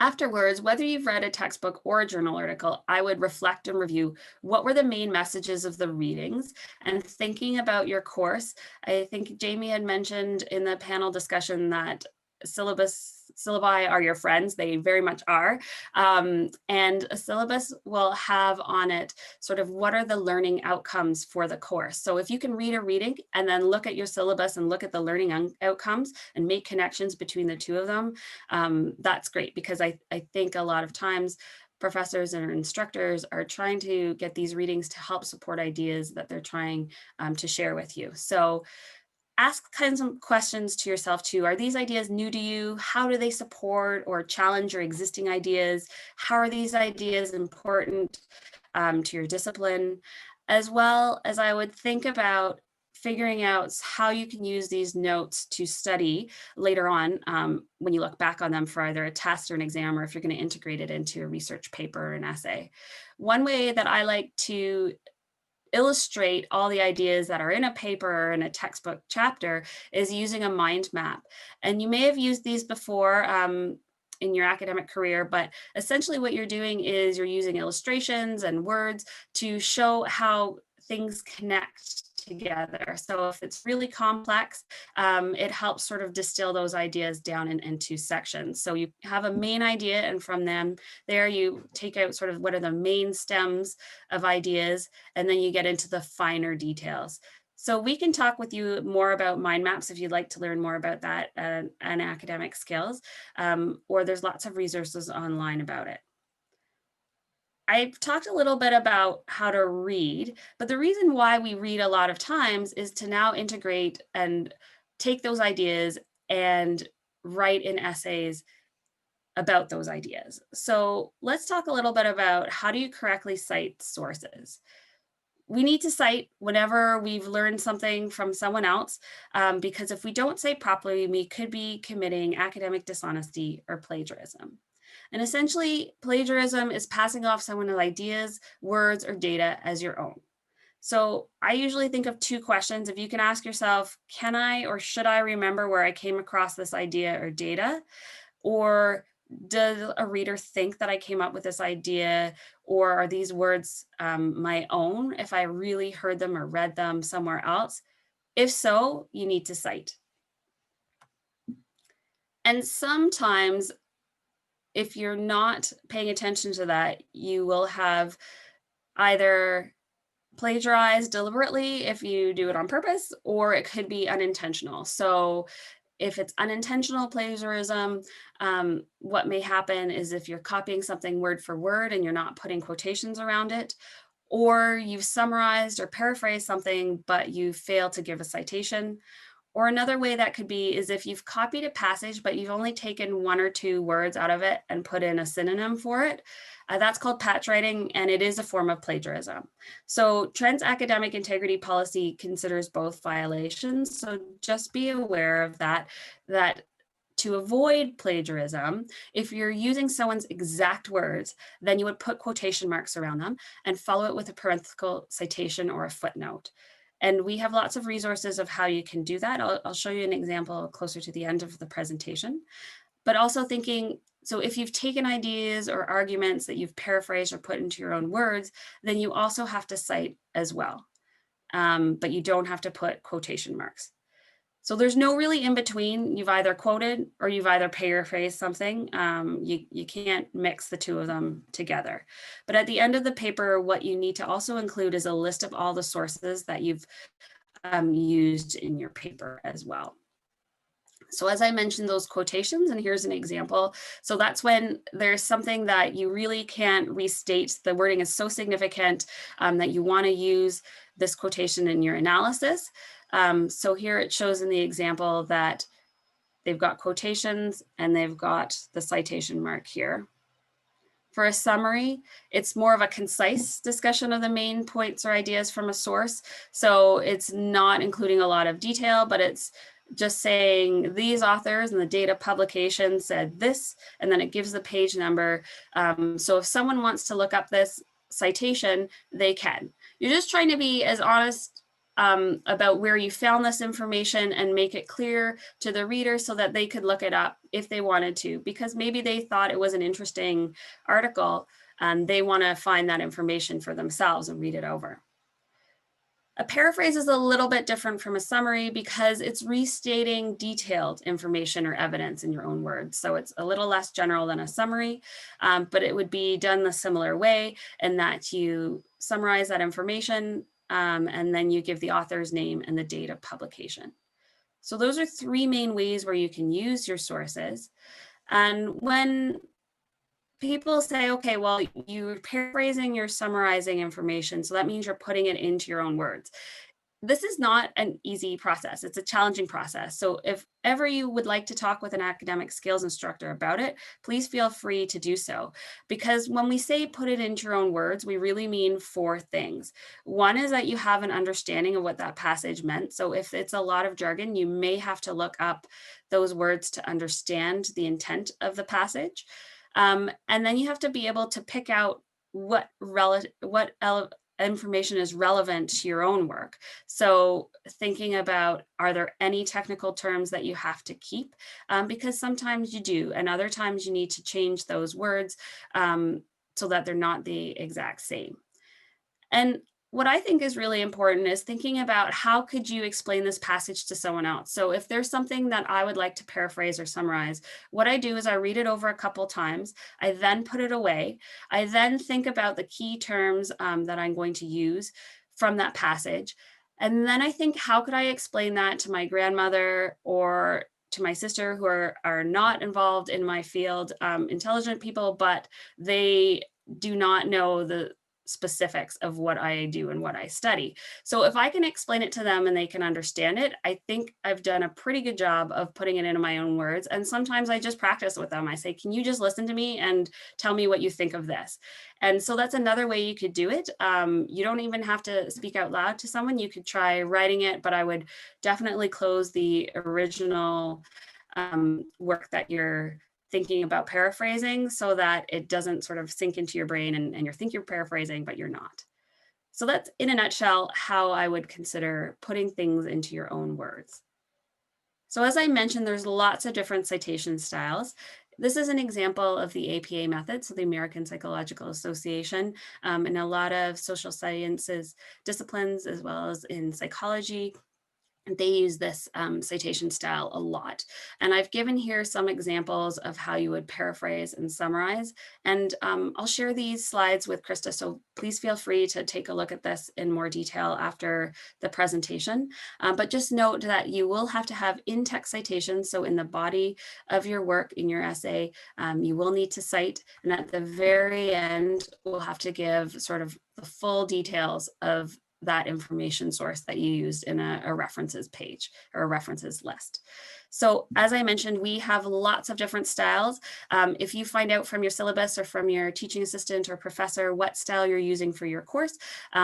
Afterwards, whether you've read a textbook or a journal article, I would reflect and review what were the main messages of the readings, and thinking about your course. I think Jamie had mentioned in the panel discussion that syllabi are your friends. They very much are. And a syllabus will have on it sort of what are the learning outcomes for the course. So if you can read a reading and then look at your syllabus and look at the learning outcomes and make connections between the two of them, that's great, because I think a lot of times professors and instructors are trying to get these readings to help support ideas that they're trying to share with you. So ask kinds of questions to yourself too. Are these ideas new to you? How do they support or challenge your existing ideas? How are these ideas important to your discipline? As well as I would think about figuring out how you can use these notes to study later on when you look back on them for either a test or an exam, or if you're going to integrate it into a research paper or an essay. One way that I like to illustrate all the ideas that are in a paper or in a textbook chapter is using a mind map. And you may have used these before in your academic career, but essentially what you're doing is you're using illustrations and words to show how things connect together. So if it's really complex, it helps sort of distill those ideas down into sections. So you have a main idea, and from them there you take out sort of what are the main stems of ideas, and then you get into the finer details. So we can talk with you more about mind maps if you'd like to learn more about that and Academic Skills, or there's lots of resources online about it. I've talked a little bit about how to read, but the reason why we read a lot of times is to now integrate and take those ideas and write in essays about those ideas. So let's talk a little bit about how do you correctly cite sources. We need to cite whenever we've learned something from someone else, because if we don't cite properly, we could be committing academic dishonesty or plagiarism. And essentially, plagiarism is passing off someone's ideas, words, or data as your own. So I usually think of two questions. If you can ask yourself, can I or should I remember where I came across this idea or data? Or does a reader think that I came up with this idea, or are these words my own if I really heard them or read them somewhere else? If so, you need to cite. And sometimes if you're not paying attention to that, you will have either plagiarized deliberately if you do it on purpose, or it could be unintentional. So if it's unintentional plagiarism, what may happen is if you're copying something word for word and you're not putting quotations around it, or you've summarized or paraphrased something, but you fail to give a citation. Or another way that could be is if you've copied a passage, but you've only taken one or two words out of it and put in a synonym for it. That's called patch writing, and it is a form of plagiarism. So Trent's academic integrity policy considers both violations. So just be aware of that to avoid plagiarism, if you're using someone's exact words, then you would put quotation marks around them and follow it with a parenthetical citation or a footnote. And we have lots of resources of how you can do that. I'll show you an example closer to the end of the presentation. But also thinking, so if you've taken ideas or arguments that you've paraphrased or put into your own words, then you also have to cite as well. But you don't have to put quotation marks. So there's no really in between. You've either quoted or you've either paraphrased something. You can't mix the two of them together. But at the end of the paper, what you need to also include is a list of all the sources that you've used in your paper as well. So as I mentioned, those quotations, and here's an example. So that's when there's something that you really can't restate. The wording is so significant that you want to use this quotation in your analysis. So here it shows in the example that they've got quotations and they've got the citation mark here. For a summary, it's more of a concise discussion of the main points or ideas from a source. So it's not including a lot of detail, but it's just saying these authors and the date of publication said this, and then it gives the page number. So if someone wants to look up this citation, they can. You're just trying to be as honest about where you found this information and make it clear to the reader so that they could look it up if they wanted to, because maybe they thought it was an interesting article and they want to find that information for themselves and read it over. A paraphrase is a little bit different from a summary because it's restating detailed information or evidence in your own words. So it's a little less general than a summary, but it would be done the similar way in that you summarize that information and then you give the author's name and the date of publication. So those are three main ways where you can use your sources. And when people say, okay, well, you're paraphrasing, you're summarizing information, so that means you're putting it into your own words. This is not an easy process. It's a challenging process. So if ever you would like to talk with an academic skills instructor about it, please feel free to do so. Because when we say put it into your own words, we really mean four things. One is that you have an understanding of what that passage meant. So if it's a lot of jargon, you may have to look up those words to understand the intent of the passage. And then you have to be able to pick out what information is relevant to your own work. So thinking about, are there any technical terms that you have to keep? Because sometimes you do, and other times you need to change those words so that they're not the exact same. And what I think is really important is thinking about how could you explain this passage to someone else. So if there's something that I would like to paraphrase or summarize, what I do is I read it over a couple times. I then put it away. I then think about the key terms that I'm going to use from that passage. And then I think, how could I explain that to my grandmother or to my sister who are not involved in my field, intelligent people, but they do not know the specifics of what I do and what I study. So if I can explain it to them and they can understand it, I think I've done a pretty good job of putting it into my own words. And sometimes I just practice with them. I say, can you just listen to me and tell me what you think of this? And so that's another way you could do it. You don't even have to speak out loud to someone. You could try writing it, but I would definitely close the original work that you're thinking about paraphrasing so that it doesn't sort of sink into your brain and you think you're paraphrasing, but you're not. So that's in a nutshell how I would consider putting things into your own words. So as I mentioned, there's lots of different citation styles. This is an example of the APA method, so the American Psychological Association, in a lot of social sciences disciplines, as well as in psychology. They use this citation style a lot. And I've given here some examples of how you would paraphrase and summarize. And I'll share these slides with Krista, so please feel free to take a look at this in more detail after the presentation. But just note that you will have to have in-text citations. So in the body of your work, in your essay, you will need to cite. And at the very end, we'll have to give sort of the full details of that information source that you used in a references page or a references list. So as I mentioned, we have lots of different styles. If you find out from your syllabus or from your teaching assistant or professor what style you're using for your course,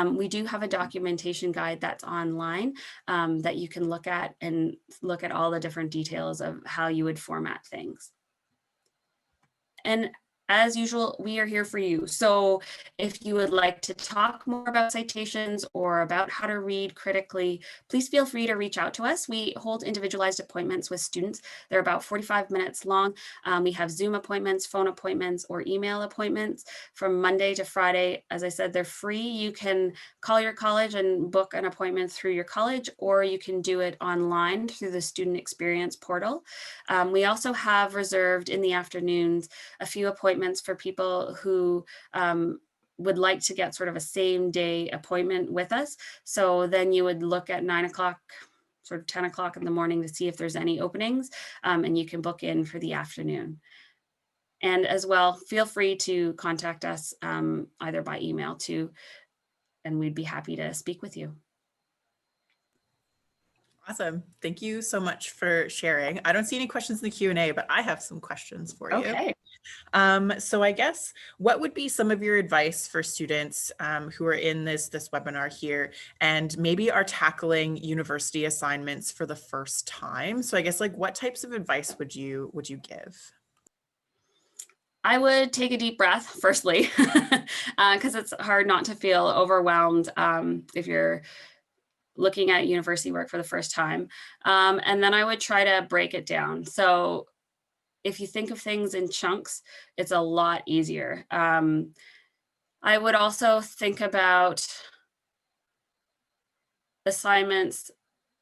we do have a documentation guide that's online that you can look at and look at all the different details of how you would format things. And as usual, we are here for you. So if you would like to talk more about citations or about how to read critically, please feel free to reach out to us. We hold individualized appointments with students. They're about 45 minutes long. We have Zoom appointments, phone appointments, or email appointments from Monday to Friday. As I said, they're free. You can call your college and book an appointment through your college, or you can do it online through the Student Experience portal. We also have reserved in the afternoons a few appointments for people who would like to get sort of a same day appointment with us. So then you would look at 9 o'clock, sort of 10 o'clock in the morning to see if there's any openings, and you can book in for the afternoon. And as well, feel free to contact us either by email too, and we'd be happy to speak with you. Awesome. Thank you so much for sharing. I don't see any questions in the Q&A, but I have some questions for you. Okay. So I guess what would be some of your advice for students who are in this webinar here and maybe are tackling university assignments for the first time? So I guess like what types of advice would you give? I would take a deep breath, firstly, because it's hard not to feel overwhelmed if you're looking at university work for the first time. And then I would try to break it down. So if you think of things in chunks, it's a lot easier. I would also think about assignments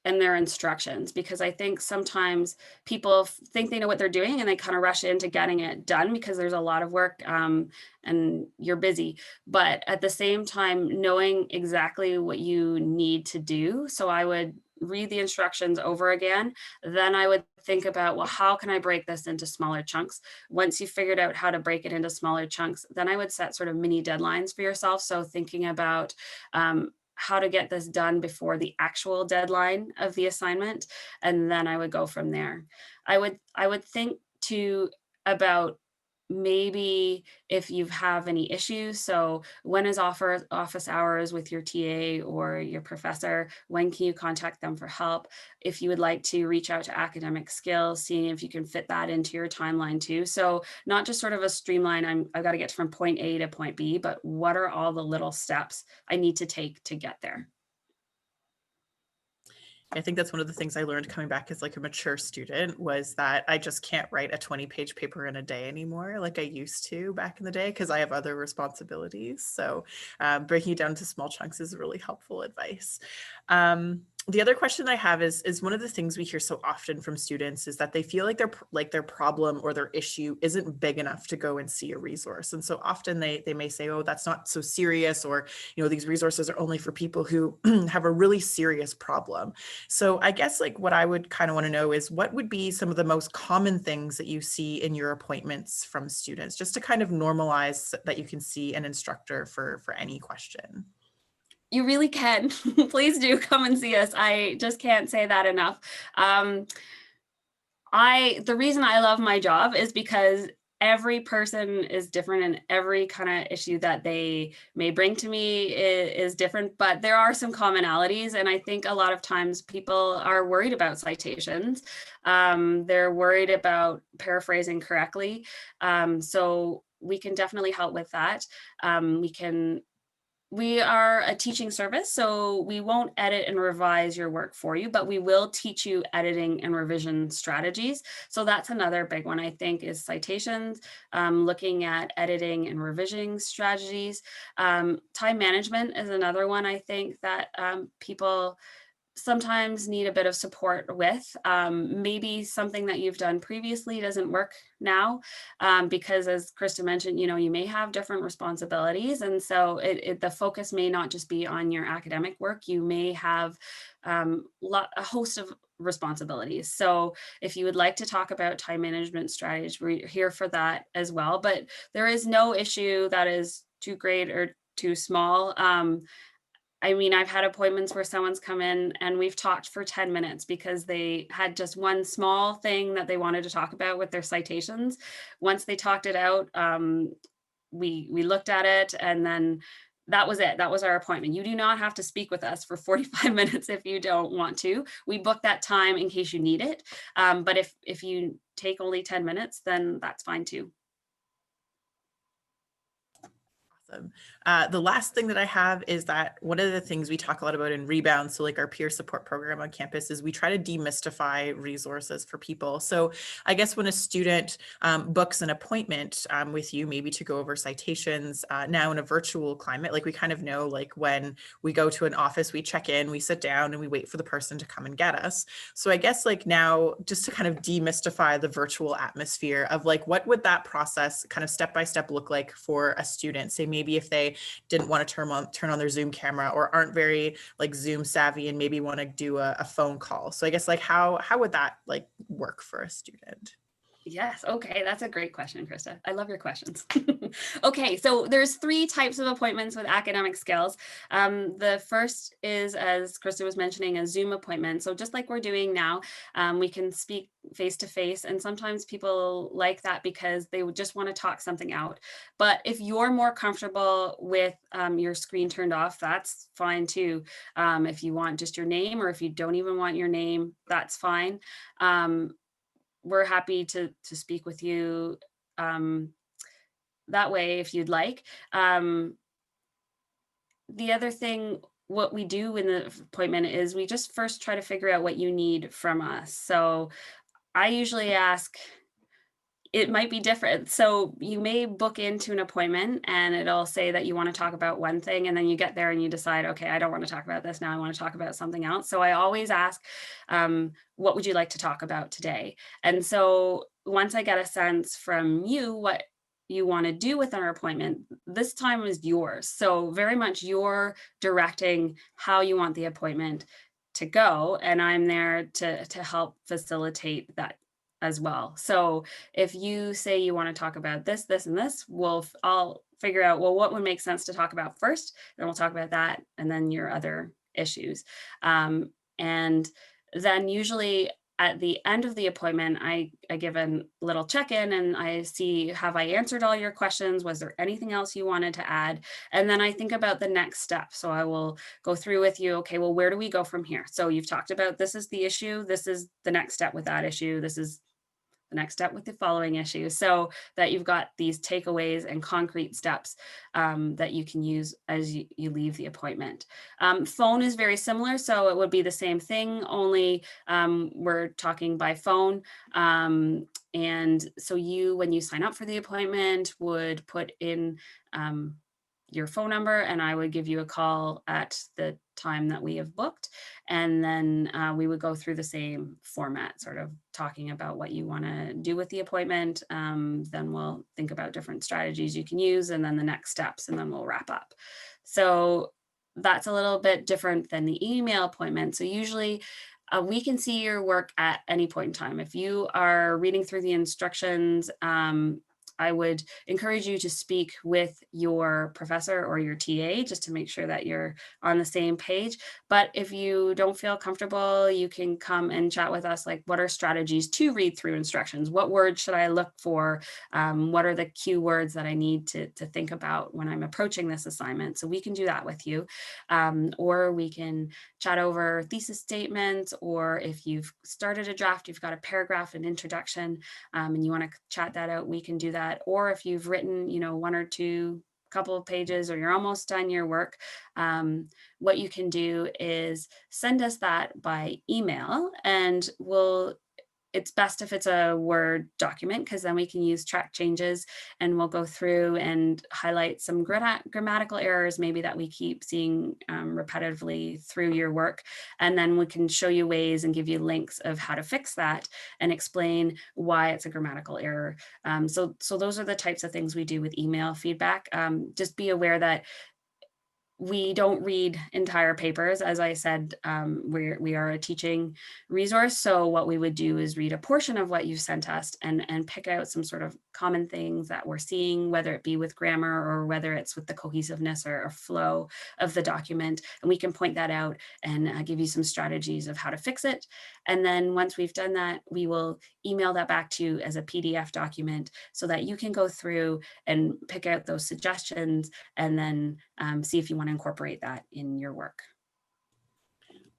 and their instructions, because I think sometimes people think they know what they're doing and they kind of rush into getting it done because there's a lot of work and you're busy. But at the same time, knowing exactly what you need to do. So I would read the instructions over again. Then I would think about, well, how can I break this into smaller chunks? Once you figured out how to break it into smaller chunks, then I would set sort of mini deadlines for yourself. So thinking about how to get this done before the actual deadline of the assignment. And then I would go from there. I would think too about maybe if you have any issues. So when is office hours with your TA or your professor? When can you contact them for help? If you would like to reach out to Academic Skills, seeing if you can fit that into your timeline too. So not just sort of a streamline, I've got to get from point A to point B, but what are all the little steps I need to take to get there? I think that's one of the things I learned coming back as like a mature student was that I just can't write a 20-page paper in a day anymore like I used to back in the day because I have other responsibilities. So breaking it down into small chunks is really helpful advice. The other question I have is one of the things we hear so often from students is that they feel like their problem or their issue isn't big enough to go and see a resource. And so often they may say, oh, that's not so serious, or, you know, these resources are only for people who have a really serious problem. So I guess like what I would kind of want to know is what would be some of the most common things that you see in your appointments from students, just to kind of normalize that you can see an instructor for any question. You really can. Please do come and see us. I just can't say that enough. The reason I love my job is because every person is different and every kind of issue that they may bring to me is different, but there are some commonalities. And I think a lot of times people are worried about citations. They're worried about paraphrasing correctly. So we can definitely help with that. We can We are a teaching service, so we won't edit and revise your work for you, but we will teach you editing and revision strategies. So that's another big one, I think, is citations, looking at editing and revision strategies. Time management is another one, I think, that people sometimes need a bit of support with. Maybe something that you've done previously doesn't work now, because as Krista mentioned, you may have different responsibilities. And so the focus may not just be on your academic work. You may have a host of responsibilities. So if you would like to talk about time management strategies, we're here for that as well. But there is no issue that is too great or too small. I mean, I've had appointments where someone's come in and we've talked for 10 minutes because they had just one small thing that they wanted to talk about with their citations. Once they talked it out, we looked at it, and then that was it. That was our appointment. You do not have to speak with us for 45 minutes if you don't want to. We book that time in case you need it. But if you take only 10 minutes, then that's fine too. Awesome. The last thing that I have is that one of the things we talk a lot about in Rebound, so like our peer support program on campus, is we try to demystify resources for people. So I guess when a student books an appointment with you, maybe to go over citations, now in a virtual climate, like we kind of know, like when we go to an office, we check in, we sit down, and we wait for the person to come and get us. So I guess like now, just to kind of demystify the virtual atmosphere of like, what would that process kind of step by step look like for a student? Say maybe if they didn't want to turn on their Zoom camera, or aren't very like Zoom savvy and maybe want to do a phone call. So I guess like how would that like work for a student? Yes. Okay. That's a great question, Krista. I love your questions. Okay. So there's 3 types of appointments with academic skills. The first is, as Krista was mentioning, a Zoom appointment. So just like we're doing now, we can speak face to face, and sometimes people like that because they would just want to talk something out. But if you're more comfortable with your screen turned off, that's fine too. If you want just your name, or if you don't even want your name, that's fine. We're happy to speak with you that way if you'd like. The other thing, what we do in the appointment is we just first try to figure out what you need from us. So I usually ask, it might be different. So you may book into an appointment and it'll say that you want to talk about one thing, and then you get there and you decide, okay, I don't want to talk about this now, I want to talk about something else. So I always ask, what would you like to talk about today? And so once I get a sense from you what you want to do with our appointment, this time is yours. So very much you're directing how you want the appointment to go, and I'm there to help facilitate that as well. So if you say you want to talk about this, this, and this, I'll figure out, well, what would make sense to talk about first, then we'll talk about that, and then your other issues. And then usually at the end of the appointment, I give a little check-in and I see, have I answered all your questions? Was there anything else you wanted to add? And then I think about the next step. So I will go through with you, okay, well, where do we go from here? So you've talked about, this is the issue, this is the next step with that issue, this is the next step with the following issue, so that you've got these takeaways and concrete steps that you can use as you leave the appointment. Phone is very similar, so it would be the same thing, only we're talking by phone. And so you, when you sign up for the appointment, would put in your phone number, and I would give you a call at the time that we have booked. And then we would go through the same format, sort of talking about what you want to do with the appointment. Then we'll think about different strategies you can use, and then the next steps, and then we'll wrap up. So that's a little bit different than the email appointment. So usually we can see your work at any point in time. If you are reading through the instructions, I would encourage you to speak with your professor or your TA just to make sure that you're on the same page. But if you don't feel comfortable, you can come and chat with us, like, what are strategies to read through instructions? What words should I look for? What are the cue words that I need to think about when I'm approaching this assignment? So we can do that with you. Or we can chat over thesis statements, or if you've started a draft, you've got a paragraph, an introduction, and you want to chat that out, we can do that. Or if you've written, 1 or 2 couple of pages or you're almost done your work, what you can do is send us that by email, and it's best if it's a Word document, because then we can use track changes and we'll go through and highlight some grammatical errors maybe that we keep seeing repetitively through your work. And then we can show you ways and give you links of how to fix that and explain why it's a grammatical error. So those are the types of things we do with email feedback. Just be aware that we don't read entire papers. As I said, we are a teaching resource. So what we would do is read a portion of what you sent us and pick out some sort of common things that we're seeing, whether it be with grammar or whether it's with the cohesiveness or flow of the document. And we can point that out and give you some strategies of how to fix it. And then once we've done that, we will email that back to you as a PDF document so that you can go through and pick out those suggestions and then see if you want to incorporate that in your work.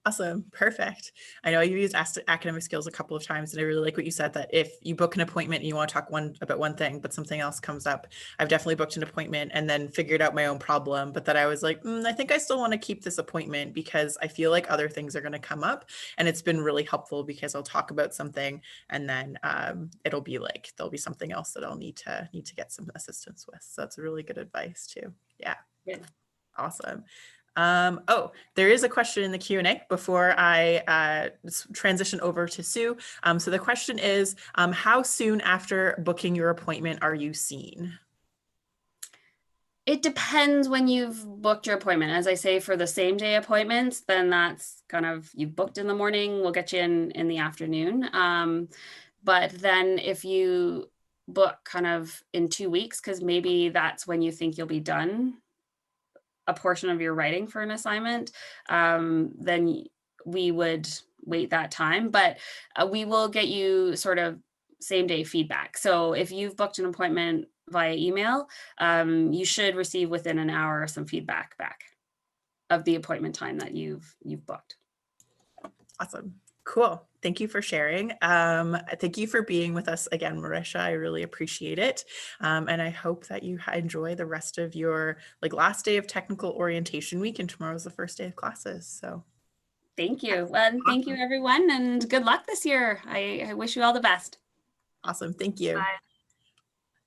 Awesome. Perfect. I know you used academic skills a couple of times, and I really like what you said, that if you book an appointment and you want to talk about one thing, but something else comes up. I've definitely booked an appointment and then figured out my own problem, but that I was like, I think I still want to keep this appointment because I feel like other things are going to come up. And it's been really helpful because I'll talk about something and then it'll be like, there'll be something else that I'll need to get some assistance with. So that's really good advice too. Yeah. Awesome. There is a question in the Q&A before I transition over to Sue. So the question is, how soon after booking your appointment are you seen? It depends when you've booked your appointment. As I say, for the same day appointments, then that's kind of, you've booked in the morning, we'll get you in the afternoon. But then if you book kind of in 2 weeks, because maybe that's when you think you'll be done a portion of your writing for an assignment, then we would wait that time, but we will get you sort of same day feedback. So if you've booked an appointment via email, you should receive within an hour some feedback back of the appointment time that you've booked. Awesome. Cool. Thank you for sharing. Thank you for being with us again, Marisha. I really appreciate it. And I hope that you enjoy the rest of your last day of technical orientation week, and tomorrow's the first day of classes. So thank you. Well, thank you everyone, and good luck this year. I wish you all the best. Awesome. Thank you. Bye.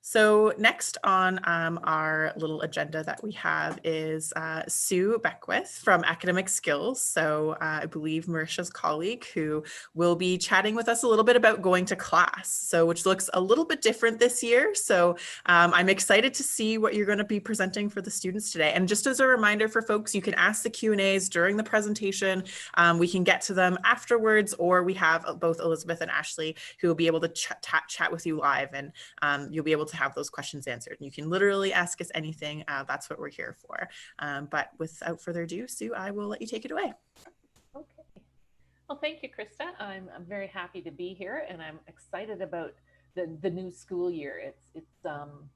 So next on our little agenda that we have is Sue Beckwith from Academic Skills. So I believe Marisha's colleague, who will be chatting with us a little bit about going to class, so which looks a little bit different this year. So I'm excited to see what you're going to be presenting for the students today. And just as a reminder for folks, you can ask the Q&As during the presentation. We can get to them afterwards, or we have both Elizabeth and Ashley who will be able to chat with you live, and you'll be able to have those questions answered. You can literally ask us anything. That's what we're here for. But without further ado, Sue, I will let you take it away. Okay. Well, thank you, Krista. I'm very happy to be here, and I'm excited about the new school year. It's going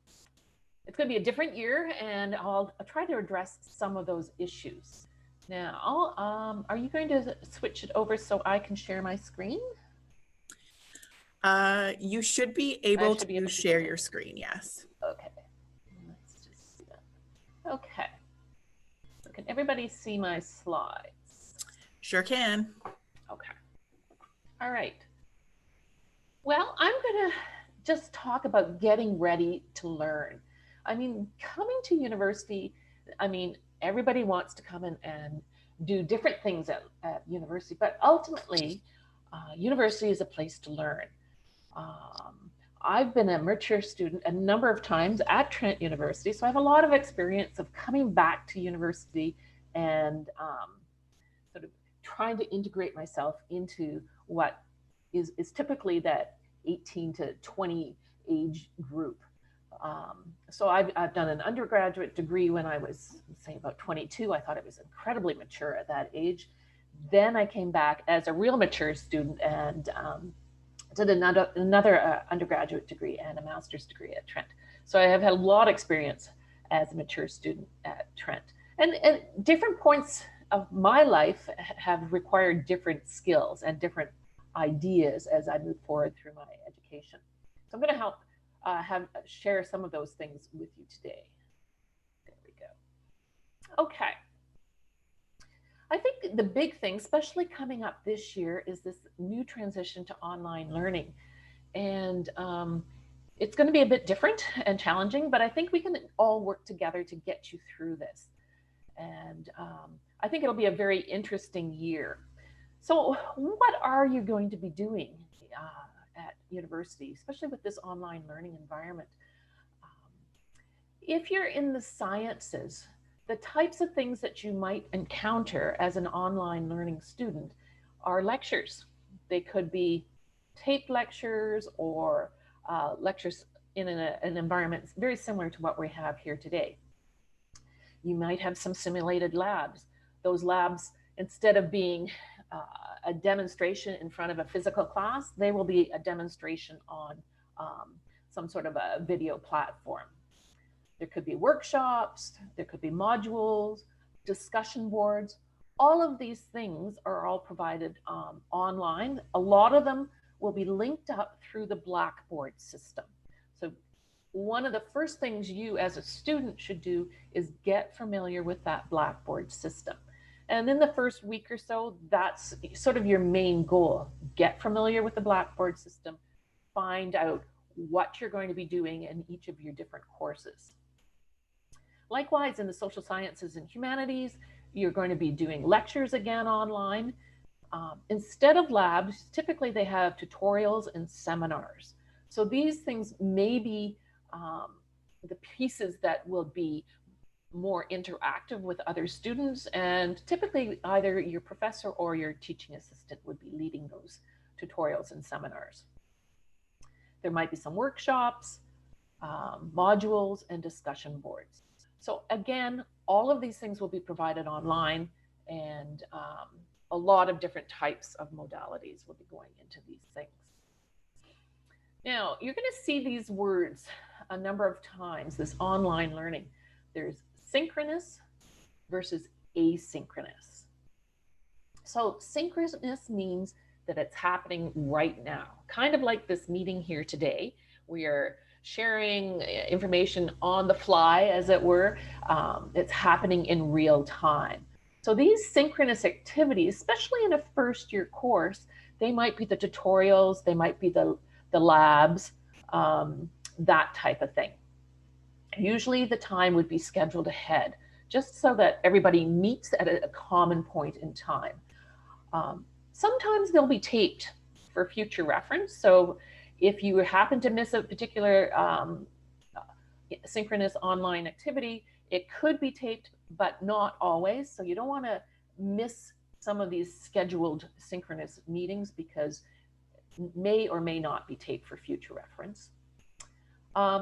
to be a different year, and I'll try to address some of those issues. Now, are you going to switch it over so I can share my screen? You should be able to share your screen, yes. Okay, let's just see that. Okay, so can everybody see my slides? Sure can. Okay, all right. Well, I'm gonna just talk about getting ready to learn. I mean, coming to university, I mean, everybody wants to come in and do different things at university, but ultimately, university is a place to learn. I've been a mature student a number of times at Trent University, so I have a lot of experience of coming back to university and sort of trying to integrate myself into what is typically that 18 to 20 age group. So I've done an undergraduate degree when I was, say, about 22. I thought it was incredibly mature at that age. Then I came back as a real mature student and did another undergraduate degree and a master's degree at Trent. So I have had a lot of experience as a mature student at Trent. And different points of my life have required different skills and different ideas as I move forward through my education. So I'm going to help share some of those things with you today. Okay. I think the big thing, especially coming up this year, is this new transition to online learning. And it's going to be a bit different and challenging, but I think we can all work together to get you through this. And I think it'll be a very interesting year. So what are you going to be doing at university, especially with this online learning environment? If you're in the sciences, the types of things that you might encounter as an online learning student are lectures. They could be taped lectures or lectures in an environment very similar to what we have here today. You might have some simulated labs. Those labs, instead of being a demonstration in front of a physical class, they will be a demonstration on some sort of a video platform. There could be workshops, there could be modules, discussion boards. All of these things are all provided online. A lot of them will be linked up through the Blackboard system. So one of the first things you as a student should do is get familiar with that Blackboard system. And in the first week or so, that's sort of your main goal. Get familiar with the Blackboard system, find out what you're going to be doing in each of your different courses. Likewise, in the social sciences and humanities, you're going to be doing lectures again online. Instead of labs, typically they have tutorials and seminars. So these things may be the pieces that will be more interactive with other students, and typically either your professor or your teaching assistant would be leading those tutorials and seminars. There might be some workshops, modules, and discussion boards. So again, all of these things will be provided online, and a lot of different types of modalities will be going into these things. Now, you're going to see these words a number of times, this online learning. There's synchronous versus asynchronous. So synchronous means that it's happening right now, kind of like this meeting here today. We are sharing information on the fly, as it were. It's happening in real time. So these synchronous activities, especially in a first year course, they might be the tutorials, they might be the labs, that type of thing. Usually the time would be scheduled ahead, just so that everybody meets at a common point in time. Sometimes they'll be taped for future reference. So if you happen to miss a particular synchronous online activity, it could be taped, but not always. So you don't want to miss some of these scheduled synchronous meetings because may or may not be taped for future reference.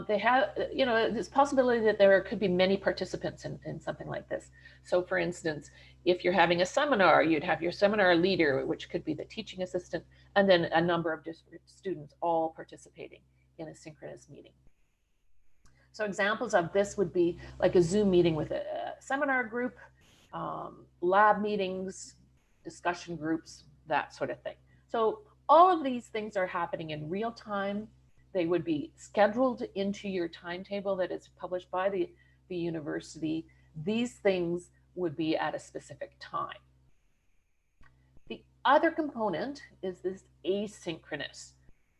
They have, this possibility that there could be many participants in something like this. So for instance, if you're having a seminar, you'd have your seminar leader, which could be the teaching assistant, and then a number of different students all participating in a synchronous meeting. So examples of this would be like a Zoom meeting with a seminar group, lab meetings, discussion groups, that sort of thing. So all of these things are happening in real time. They would be scheduled into your timetable that is published by the university. These things would be at a specific time. The other component is this asynchronous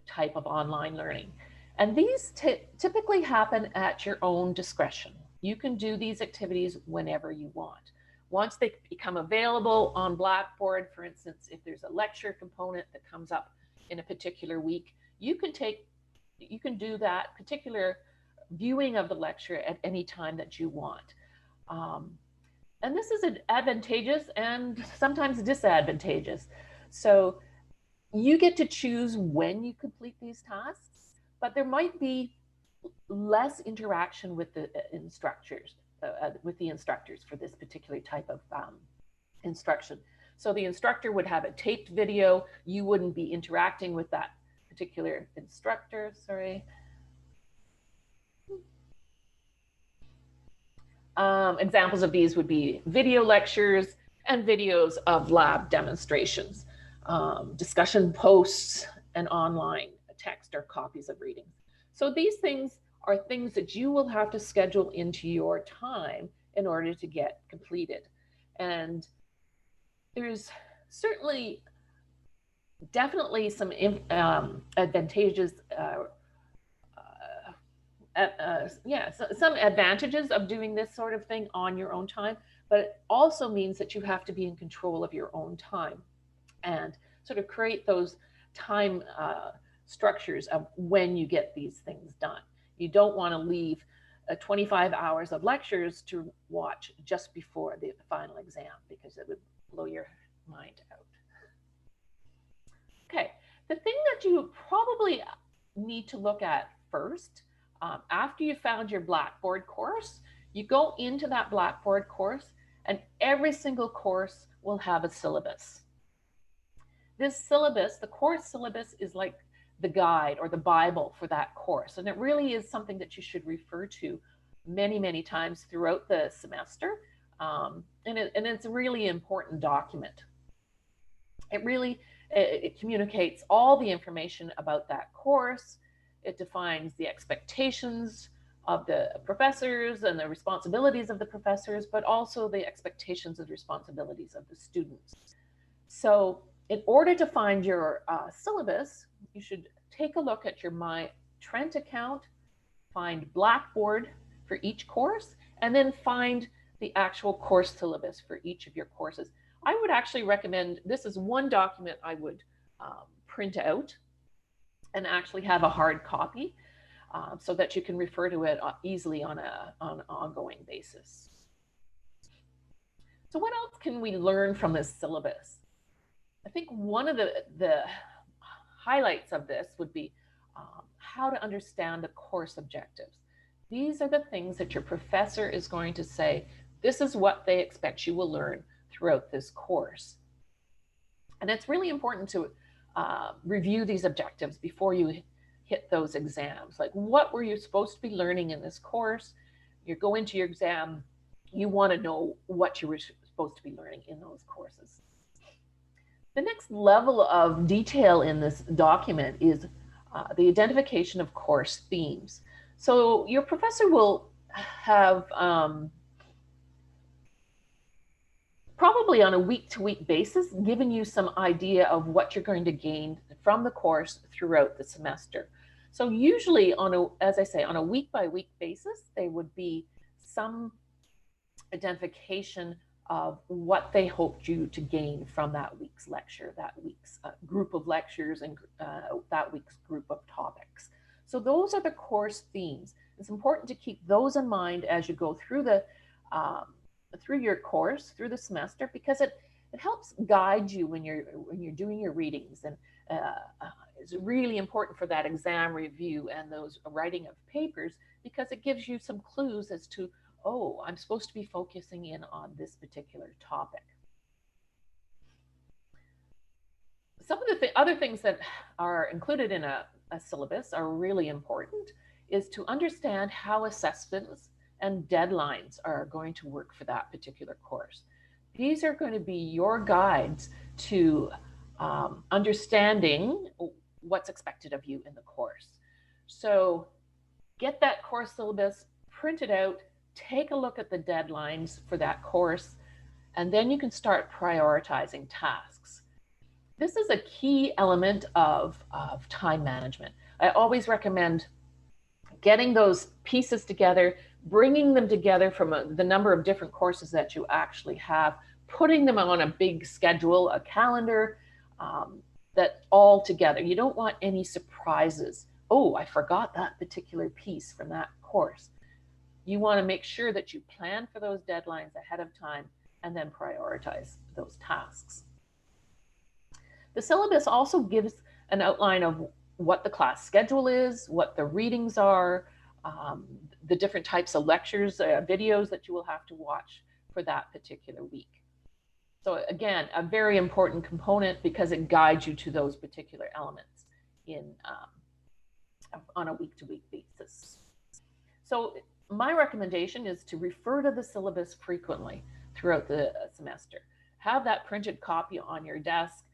type of online learning. And these typically happen at your own discretion. You can do these activities whenever you want. Once they become available on Blackboard, for instance, if there's a lecture component that comes up in a particular week, you can do that particular viewing of the lecture at any time that you want. And this is advantageous and sometimes disadvantageous. So you get to choose when you complete these tasks, but there might be less interaction with the instructors, for this particular type of instruction. So the instructor would have a taped video. You wouldn't be interacting with that particular instructor, sorry. Examples of these would be video lectures and videos of lab demonstrations, discussion posts, and online text or copies of readings. So these things are things that you will have to schedule into your time in order to get completed. And there's certainly definitely some advantageous some advantages of doing this sort of thing on your own time, but it also means that you have to be in control of your own time and sort of create those time structures of when you get these things done. You don't want to leave 25 hours of lectures to watch just before the final exam, because it would blow your mind out. Okay, the thing that you probably need to look at first, after you found your Blackboard course, you go into that Blackboard course and every single course will have a syllabus. This syllabus, the course syllabus, is like the guide or the Bible for that course. And it really is something that you should refer to many, many times throughout the semester. And it's a really important document. It communicates all the information about that course. It defines the expectations of the professors and the responsibilities of the professors, but also the expectations and responsibilities of the students. So in order to find your syllabus, you should take a look at your My Trent account, find Blackboard for each course, and then find the actual course syllabus for each of your courses. I would actually recommend, this is one document I would print out and actually have a hard copy so that you can refer to it easily on an ongoing basis. So what else can we learn from this syllabus? I think one of the highlights of this would be how to understand the course objectives. These are the things that your professor is going to say, this is what they expect you will learn throughout this course. And it's really important to review these objectives before you hit those exams. Like, what were you supposed to be learning in this course? You go into your exam, you want to know what you were supposed to be learning in those courses. The next level of detail in this document is the identification of course themes. So your professor will have probably on a week-to-week basis given you some idea of what you're going to gain from the course throughout the semester. So usually as I say, on a week-by-week basis, there would be some identification of what they hoped you to gain from that week's lecture, that week's group of lectures, and that week's group of topics. So those are the course themes. It's important to keep those in mind as you go through through your course, through the semester, because it helps guide you when you're doing your readings, and it's really important for that exam review and those writing of papers, because it gives you some clues as to, oh, I'm supposed to be focusing in on this particular topic. Some of the other things that are included in a syllabus are really important, is to understand how assessments and deadlines are going to work for that particular course. These are going to be your guides to understanding what's expected of you in the course. So get that course syllabus, print it out, take a look at the deadlines for that course, and then you can start prioritizing tasks. This is a key element of time management. I always recommend getting those pieces together, bringing them together from the number of different courses that you actually have, putting them on a big schedule, a calendar, that all together. You don't want any surprises. Oh, I forgot that particular piece from that course. You want to make sure that you plan for those deadlines ahead of time and then prioritize those tasks. The syllabus also gives an outline of what the class schedule is, what the readings are, the different types of lectures, videos that you will have to watch for that particular week. So again, a very important component because it guides you to those particular elements on a week-to-week basis. So my recommendation is to refer to the syllabus frequently throughout the semester. Have that printed copy on your desk,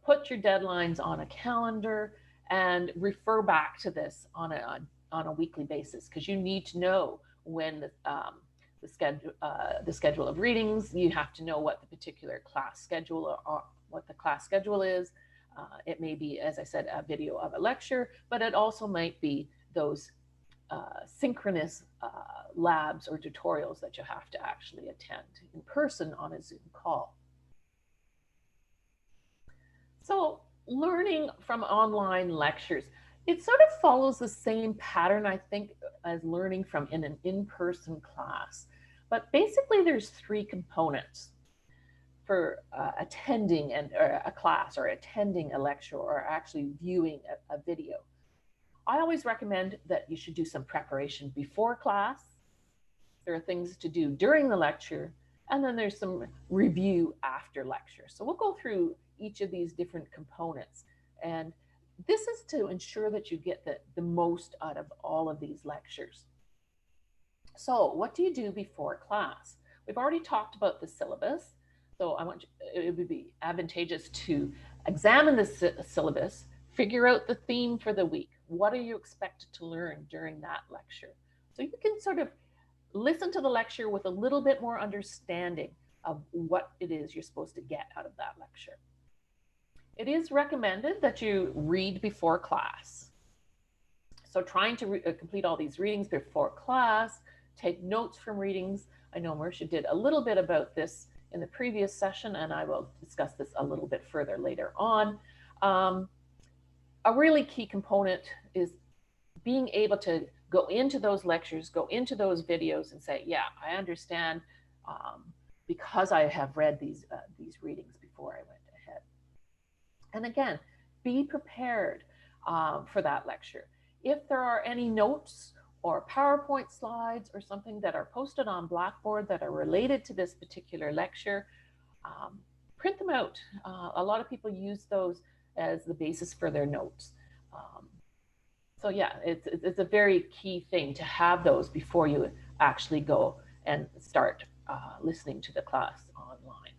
put your deadlines on a calendar, and refer back to this on a weekly basis, because you need to know when the schedule of readings. You have to know what the particular class schedule or what the class schedule is. It may be, as I said, a video of a lecture, but it also might be those synchronous labs or tutorials that you have to actually attend in person on a Zoom call. So learning from online lectures, it sort of follows the same pattern, I think, as learning from an in-person class. But basically there's 3 components for attending a class or attending a lecture or actually viewing a video. I always recommend that you should do some preparation before class. There are things to do during the lecture, and then there's some review after lecture. So we'll go through each of these different components. And this is to ensure that you get the most out of all of these lectures. So what do you do before class? We've already talked about the syllabus. So it would be advantageous to examine the syllabus, figure out the theme for the week. What are you expected to learn during that lecture? So you can sort of listen to the lecture with a little bit more understanding of what it is you're supposed to get out of that lecture. It is recommended that you read before class. So trying to complete all these readings before class, take notes from readings. I know Marcia did a little bit about this in the previous session, and I will discuss this a little bit further later on. A really key component is being able to go into those lectures, go into those videos and say, yeah, I understand because I have read these readings before I went ahead. And again, be prepared for that lecture. If there are any notes or PowerPoint slides or something that are posted on Blackboard that are related to this particular lecture, print them out. A lot of people use those as the basis for their notes. So yeah, it's a very key thing to have those before you actually go and start listening to the class online.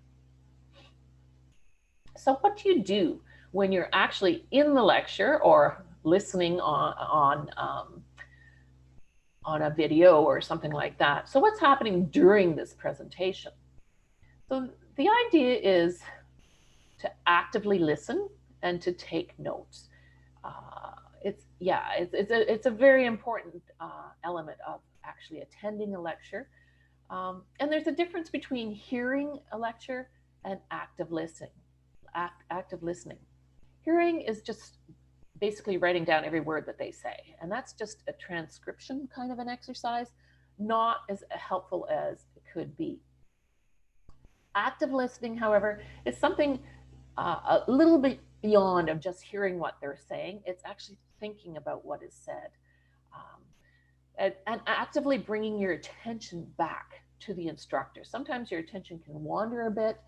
So what do you do when you're actually in the lecture or listening on a video or something like that? So what's happening during this presentation? So the idea is to actively listen and to take notes. It's a very important element of actually attending a lecture. And there's a difference between hearing a lecture and active listening. Active listening. Hearing is just basically writing down every word that they say. And that's just a transcription kind of an exercise, not as helpful as it could be. Active listening, however, is something a little bit beyond of just hearing what they're saying. It's actually thinking about what is said and actively bringing your attention back to the instructor. Sometimes your attention can wander a bit,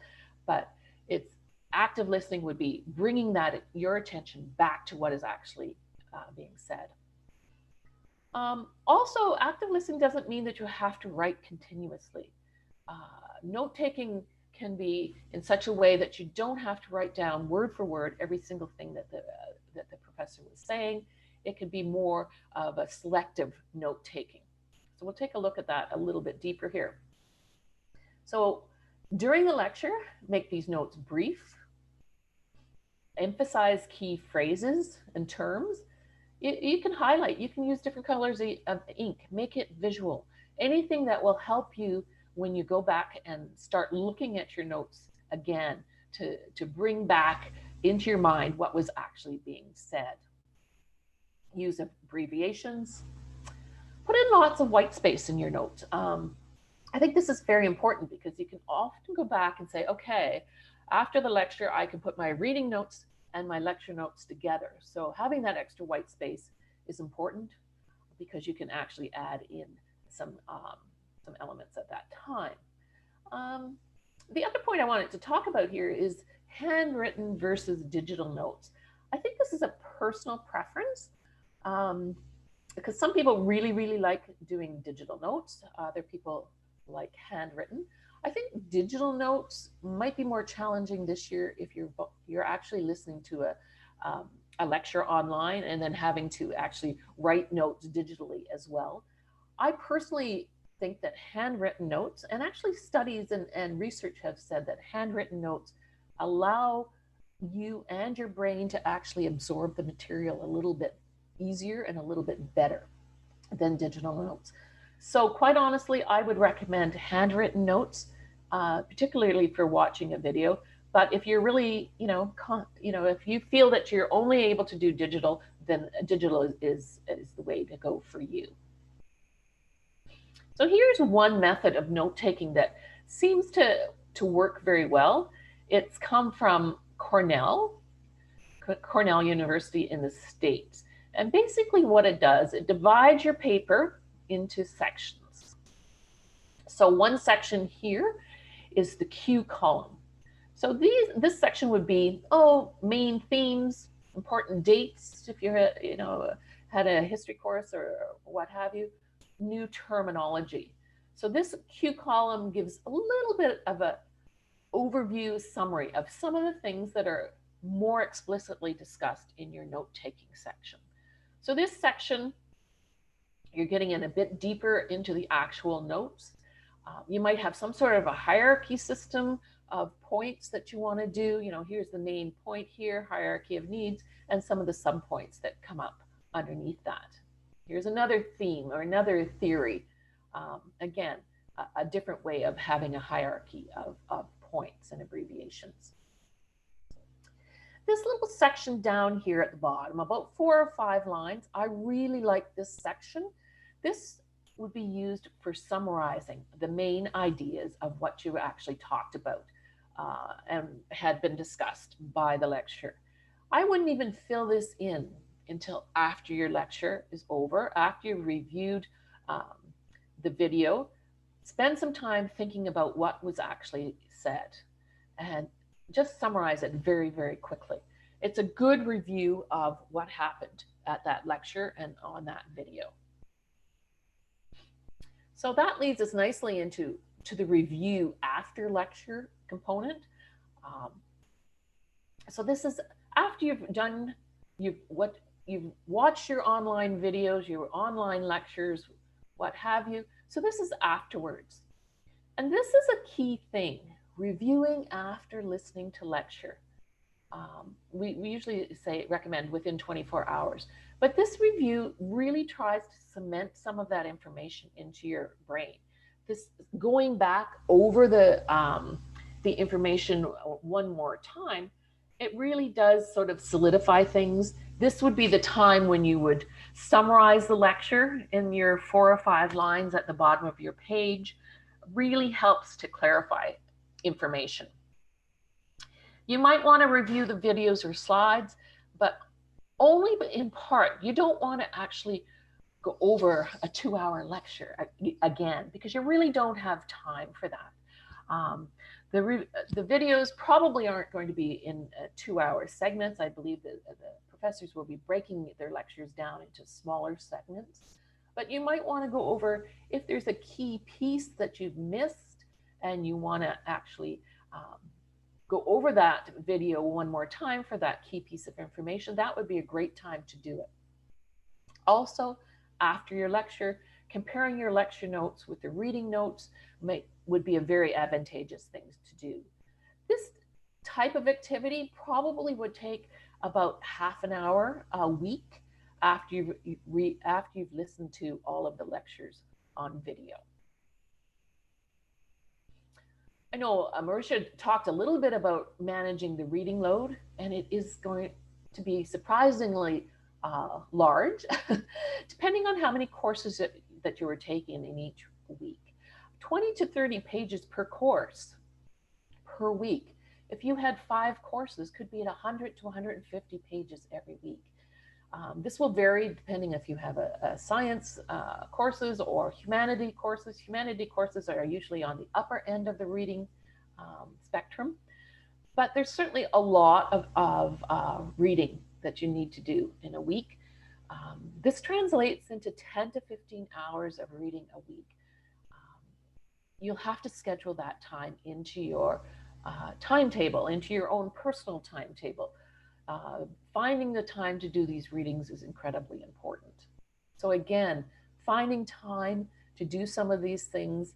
but it's active listening would be bringing your attention back to what is actually being said. Also, active listening doesn't mean that you have to write continuously. Note-taking can be in such a way that you don't have to write down word for word every single thing that the professor was saying. It could be more of a selective note-taking. So we'll take a look at that a little bit deeper here. So during the lecture, make these notes brief, emphasize key phrases and terms. You can highlight, you can use different colors of ink, make it visual. Anything that will help you when you go back and start looking at your notes again to bring back into your mind what was actually being said. Use abbreviations. Put in lots of white space in your notes. I think this is very important because you can often go back and say, okay, after the lecture, I can put my reading notes and my lecture notes together. So having that extra white space is important because you can actually add in some elements at that time. The other point I wanted to talk about here is handwritten versus digital notes. I think this is a personal preference because some people really, really like doing digital notes. Other people like handwritten. I think digital notes might be more challenging this year if you're actually listening to a lecture online and then having to actually write notes digitally as well. I personally think that handwritten notes, and actually studies and research have said that handwritten notes allow you and your brain to actually absorb the material a little bit easier and a little bit better than digital notes. So quite honestly, I would recommend handwritten notes, particularly for watching a video. But if you're really, if you feel that you're only able to do digital, then digital is the way to go for you. So here's one method of note taking that seems to work very well. It's come from Cornell University in the States. And basically what it does, it divides your paper into sections. So one section here is the Q column. So this section would be, main themes, important dates, if you had a history course or what have you, new terminology. So this Q column gives a little bit of an overview summary of some of the things that are more explicitly discussed in your note-taking section. So this section, you're getting in a bit deeper into the actual notes. You might have some sort of a hierarchy system of points that you want to do. Here's the main point here, hierarchy of needs, and some of the subpoints that come up underneath that. Here's another theme or another theory. Again, a different way of having a hierarchy of points and abbreviations. This little section down here at the bottom, about 4 or 5 lines, I really like this section. This would be used for summarizing the main ideas of what you actually talked about and had been discussed by the lecture. I wouldn't even fill this in until after your lecture is over, after you've reviewed the video. Spend some time thinking about what was actually said and just summarize it very, very quickly. It's a good review of what happened at that lecture and on that video. So that leads us nicely into the review after lecture component. So this is after you've done you've watched your online videos, your online lectures, what have you. So this is afterwards. And this is a key thing, reviewing after listening to lecture. We usually recommend within 24 hours, but this review really tries to cement some of that information into your brain. This going back over the information one more time, it really does sort of solidify things. This would be the time when you would summarize the lecture in your 4 or 5 lines at the bottom of your page. Really helps to clarify information. You might want to review the videos or slides, but only in part. You don't want to actually go over a 2-hour lecture again, because you really don't have time for that. The videos probably aren't going to be in 2-hour segments. I believe that the professors will be breaking their lectures down into smaller segments. But you might want to go over if there's a key piece that you've missed and you want to actually go over that video one more time for that key piece of information. That would be a great time to do it. Also, after your lecture, comparing your lecture notes with the reading notes would be a very advantageous thing to do. This type of activity probably would take about half an hour a week after you've listened to all of the lectures on video. I know Marisha talked a little bit about managing the reading load, and it is going to be surprisingly large, depending on how many courses that you were taking in each week. 20 to 30 pages per course per week. If you had 5 courses, could be at 100 to 150 pages every week. This will vary depending if you have a science courses or humanity courses. Humanity courses are usually on the upper end of the reading spectrum, but there's certainly a lot of reading that you need to do in a week. This translates into 10 to 15 hours of reading a week. You'll have to schedule that time into your timetable, into your own personal timetable. Finding the time to do these readings is incredibly important. So again, finding time to do some of these things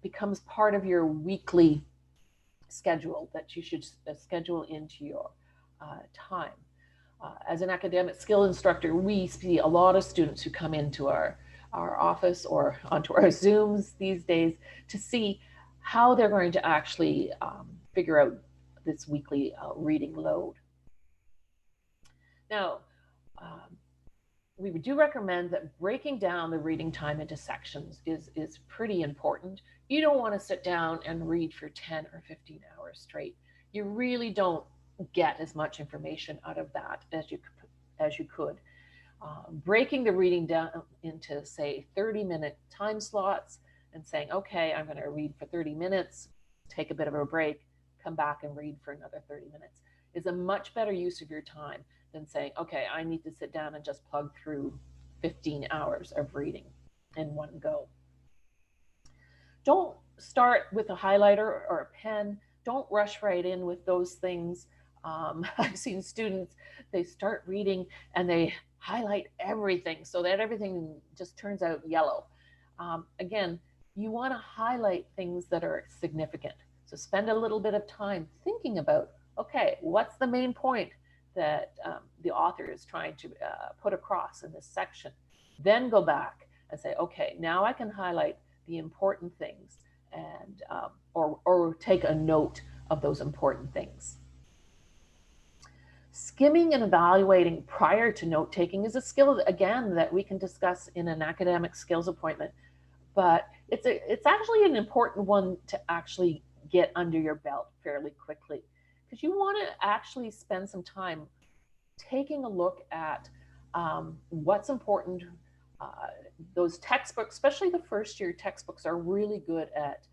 becomes part of your weekly schedule that you should schedule into your time. As an academic skill instructor, we see a lot of students who come into our office or onto our Zooms these days to see how they're going to actually figure out this weekly reading load. Now, we do recommend that breaking down the reading time into sections is pretty important. You don't want to sit down and read for 10 or 15 hours straight. You really don't get as much information out of that as you could. Breaking the reading down into, say, 30-minute time slots and saying, okay, I'm going to read for 30 minutes, take a bit of a break, come back and read for another 30 minutes is a much better use of your time than saying, okay, I need to sit down and just plug through 15 hours of reading in one go. Don't start with a highlighter or a pen. Don't rush right in with those things. I've seen students, they start reading and they highlight everything so that everything just turns out yellow. Again, you want to highlight things that are significant. So spend a little bit of time thinking about, okay, what's the main point that the author is trying to put across in this section? Then go back and say, okay, now I can highlight the important things and or take a note of those important things. Skimming and evaluating prior to note taking is a skill, again, that we can discuss in an academic skills appointment, but it's actually an important one to actually get under your belt fairly quickly, because you want to actually spend some time taking a look at what's important. Those textbooks, especially the first year textbooks, are really good at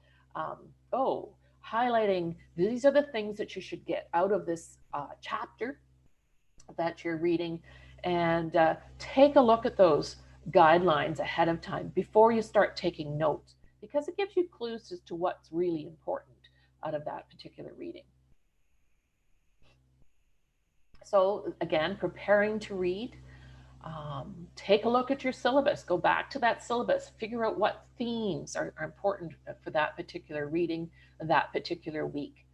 highlighting these are the things that you should get out of this chapter that you're reading, and take a look at those guidelines ahead of time before you start taking notes, because it gives you clues as to what's really important out of that particular reading. So again, preparing to read, take a look at your syllabus, go back to that syllabus, figure out what themes are important for that particular reading, that particular week.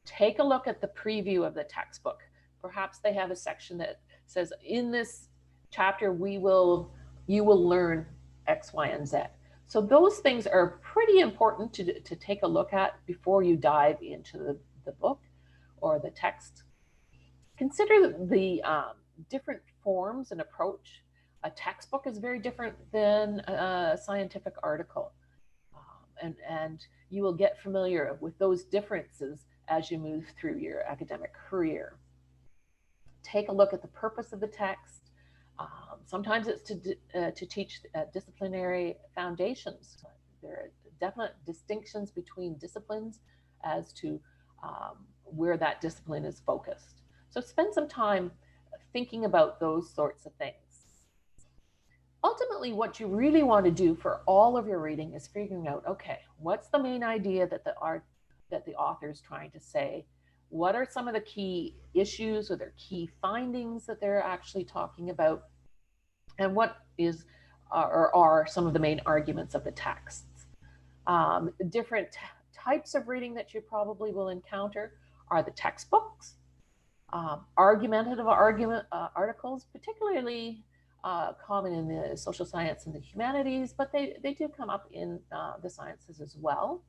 Take a look at the preview of the textbook. Perhaps they have a section that says, in this chapter, you will learn X, Y, and Z. So those things are pretty important to take a look at before you dive into the book or the text. Consider the different forms and approach. A textbook is very different than a scientific article. And you will get familiar with those differences as you move through your academic career. Take a look at the purpose of the text. Sometimes it's to teach disciplinary foundations. There are definite distinctions between disciplines as to where that discipline is focused. So spend some time thinking about those sorts of things. Ultimately, what you really want to do for all of your reading is figuring out, okay, what's the main idea that the author is trying to say? What are some of the key issues or their key findings that they're actually talking about? And what is or are some of the main arguments of the texts? Different types of reading that you probably will encounter are the textbooks, argumentative articles, particularly common in the social science and the humanities, but they do come up in the sciences as well.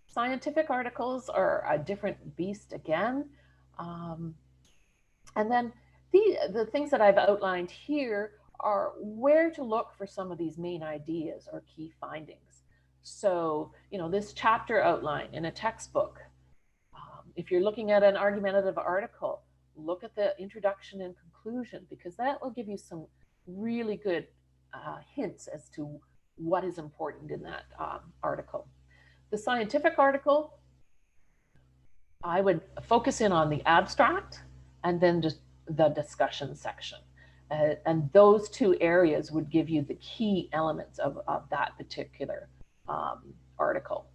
Scientific articles are a different beast again. And then the things that I've outlined here are where to look for some of these main ideas or key findings. So, this chapter outline in a textbook, if you're looking at an argumentative article, look at the introduction and conclusion, because that will give you some really good hints as to what is important in that article. The scientific article, I would focus in on the abstract and then just the discussion section. And those two areas would give you the key elements of that particular article.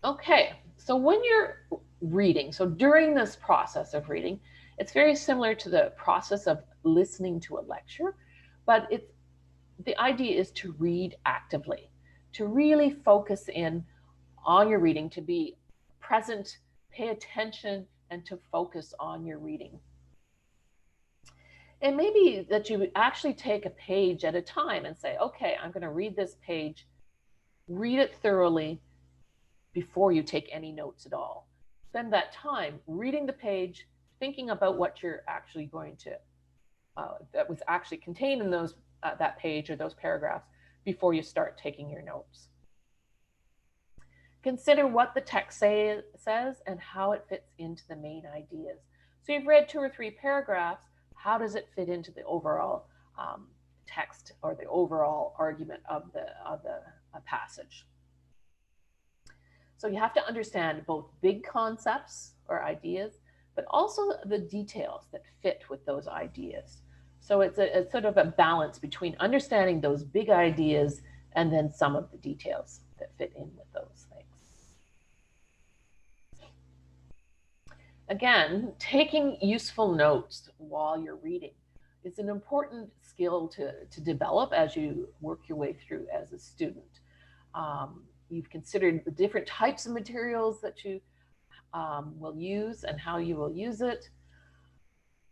Okay, so when you're reading, so during this process of reading, it's very similar to the process of listening to a lecture, but it's the idea is to read actively, to really focus in on your reading, to be present, pay attention, and to focus on your reading. And maybe that you would actually take a page at a time and say, okay, I'm going to read this page, read it thoroughly before you take any notes at all. Spend that time reading the page, thinking about what you're actually going to, that was actually contained in those that page or those paragraphs before you start taking your notes. Consider what the text says and how it fits into the main ideas. So you've read 2 or 3 paragraphs. How does it fit into the overall text or the overall argument of the passage? So you have to understand both big concepts or ideas, but also the details that fit with those ideas. So it's a sort of a balance between understanding those big ideas and then some of the details that fit in with those things. Again, taking useful notes while you're reading is an important skill to develop as you work your way through as a student. You've considered the different types of materials that you will use and how you will use it.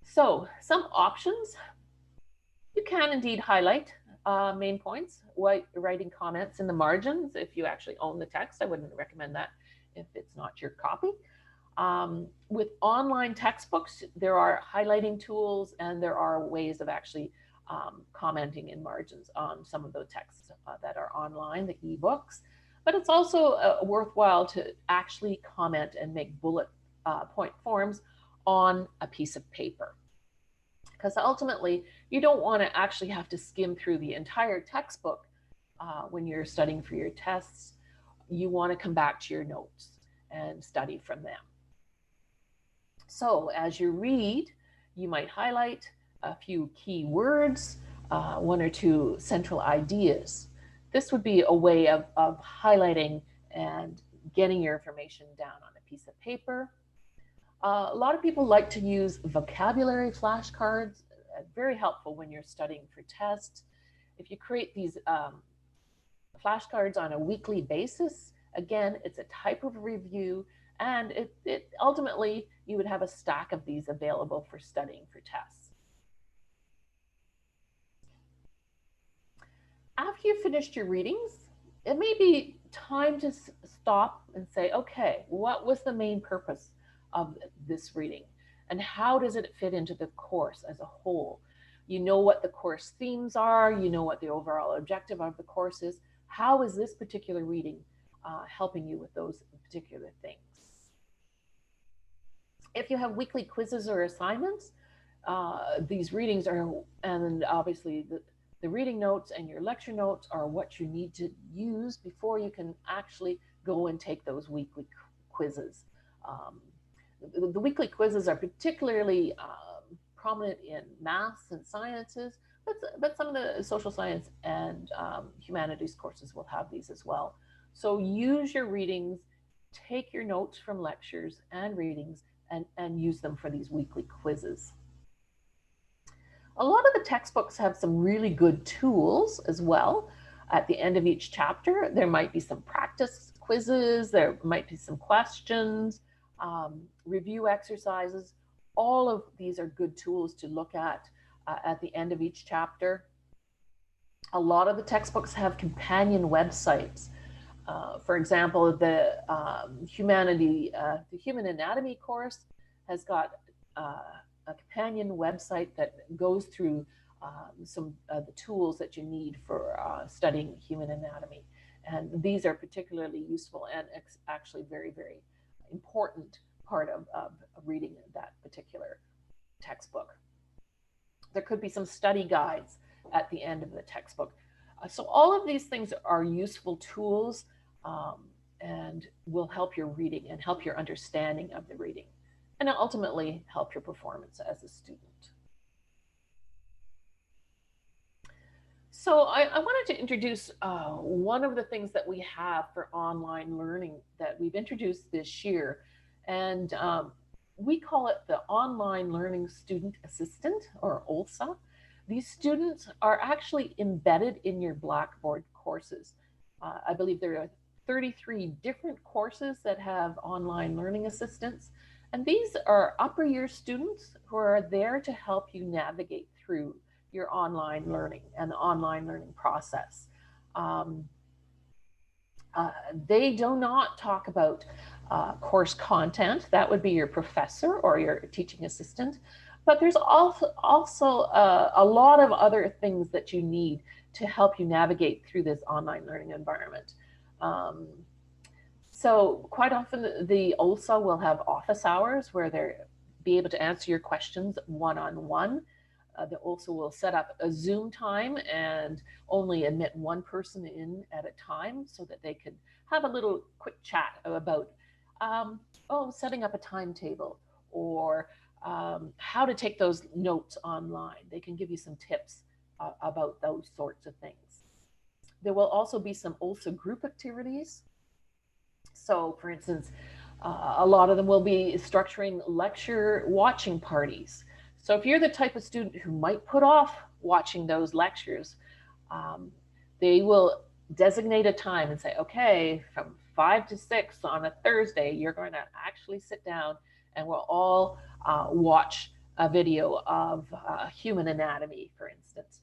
So some options: you can indeed highlight main points, writing comments in the margins. If you actually own the text, I wouldn't recommend that if it's not your copy. With online textbooks, there are highlighting tools and there are ways of actually commenting in margins on some of those texts that are online, the ebooks. But it's also worthwhile to actually comment and make bullet point forms on a piece of paper. Because ultimately, you don't want to actually have to skim through the entire textbook when you're studying for your tests. You want to come back to your notes and study from them. So as you read, you might highlight a few key words, 1 or 2 central ideas. This would be a way of highlighting and getting your information down on a piece of paper. A lot of people like to use vocabulary flashcards, very helpful when you're studying for tests. If you create these flashcards on a weekly basis, again, it's a type of review, and it ultimately, you would have a stack of these available for studying for tests. After you've finished your readings, it may be time to stop and say, okay, what was the main purpose of this reading? And how does it fit into the course as a whole? You know what the course themes are, you know what the overall objective of the course is. How is this particular reading helping you with those particular things? If you have weekly quizzes or assignments, these readings are, and obviously the reading notes and your lecture notes are what you need to use before you can actually go and take those weekly quizzes. The weekly quizzes are particularly prominent in maths and sciences, but some of the social science and humanities courses will have these as well. So use your readings, take your notes from lectures and readings, and use them for these weekly quizzes. A lot of the textbooks have some really good tools as well. At the end of each chapter, there might be some practice quizzes, there might be some questions, review exercises. All of these are good tools to look at the end of each chapter. A lot of the textbooks have companion websites. For example, the Human Anatomy course has got a companion website that goes through some of the tools that you need for studying human anatomy. And these are particularly useful and actually very, very important part of reading that particular textbook. There could be some study guides at the end of the textbook. So all of these things are useful tools and will help your reading and help your understanding of the reading, and ultimately help your performance as a student. So I wanted to introduce one of the things that we have for online learning that we've introduced this year, and we call it the Online Learning Student Assistant, or OLSA. These students are actually embedded in your Blackboard courses. I believe there are 33 different courses that have online learning assistants. And these are upper year students who are there to help you navigate through your online learning and the online learning process. They do not talk about course content. That would be your professor or your teaching assistant. But there's also a lot of other things that you need to help you navigate through this online learning environment. So quite often the OLSA will have office hours where they'll be able to answer your questions one-on-one. The OLSA will set up a Zoom time and only admit one person in at a time so that they can have a little quick chat about setting up a timetable or how to take those notes online. They can give you some tips about those sorts of things. There will also be some OLSA group activities. So for instance, a lot of them will be structuring lecture watching parties. So if you're the type of student who might put off watching those lectures, they will designate a time and say, okay, from 5 to 6 on a Thursday, you're going to actually sit down and we'll all watch a video of human anatomy, for instance.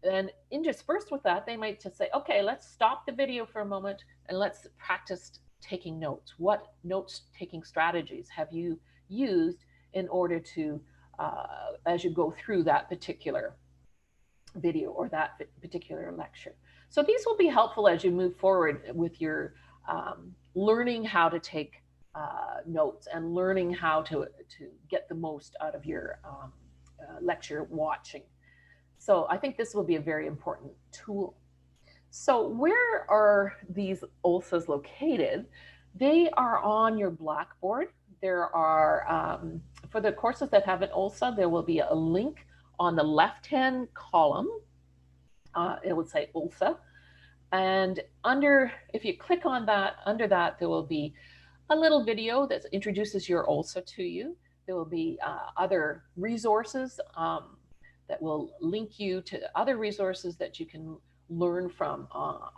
And interspersed with that, they might just say, okay, let's stop the video for a moment and let's practice taking notes. What notes-taking strategies have you used in order to, as you go through that particular video or that particular lecture? So these will be helpful as you move forward with your learning how to take notes and learning how to get the most out of your lecture watching. So I think this will be a very important tool. So where are these OLSAs located? They are on your Blackboard. There are, for the courses that have an OLSA, there will be a link on the left-hand column. It would say OLSA. And if you click on that, under that, there will be a little video that introduces your OLSA to you. There will be other resources that will link you to other resources that you can learn from,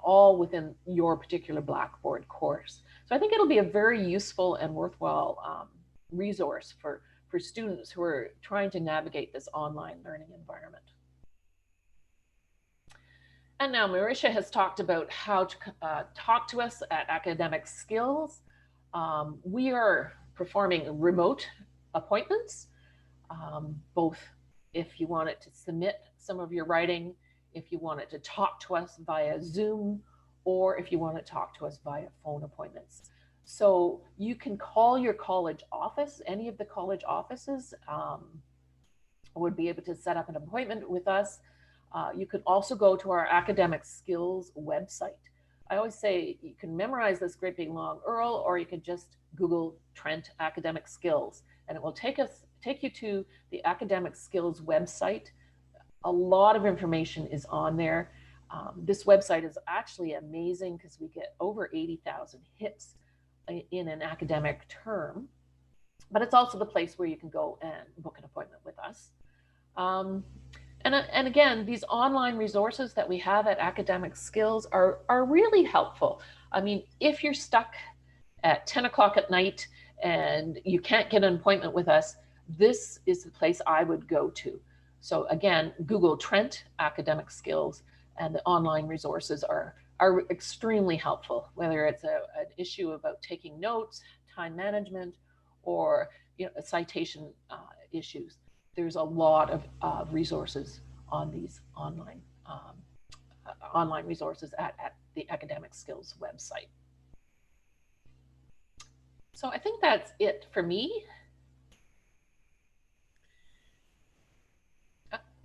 all within your particular Blackboard course. So I think it'll be a very useful and worthwhile resource for students who are trying to navigate this online learning environment. And now Marisha has talked about how to talk to us at Academic Skills. We are performing remote appointments, both if you wanted to submit some of your writing, if you wanted to talk to us via Zoom, or if you want to talk to us via phone appointments. So you can call your college office. Any of the college offices would be able to set up an appointment with us. You could also go to our Academic Skills website. I always say you can memorize this great big long URL, or you can just Google Trent Academic Skills, and it will take you to the Academic Skills website. A lot of information is on there. This website is actually amazing because we get over 80,000 hits in an academic term, but it's also the place where you can go and book an appointment with us. And again, these online resources that we have at Academic Skills are really helpful. I mean, if you're stuck at 10 o'clock at night and you can't get an appointment with us, this is the place I would go to. So again, Google Trent Academic Skills, and the online resources are extremely helpful, whether it's an issue about taking notes, time management, or citation issues. There's a lot of resources on these online resources at the Academic Skills website. So I think that's it for me.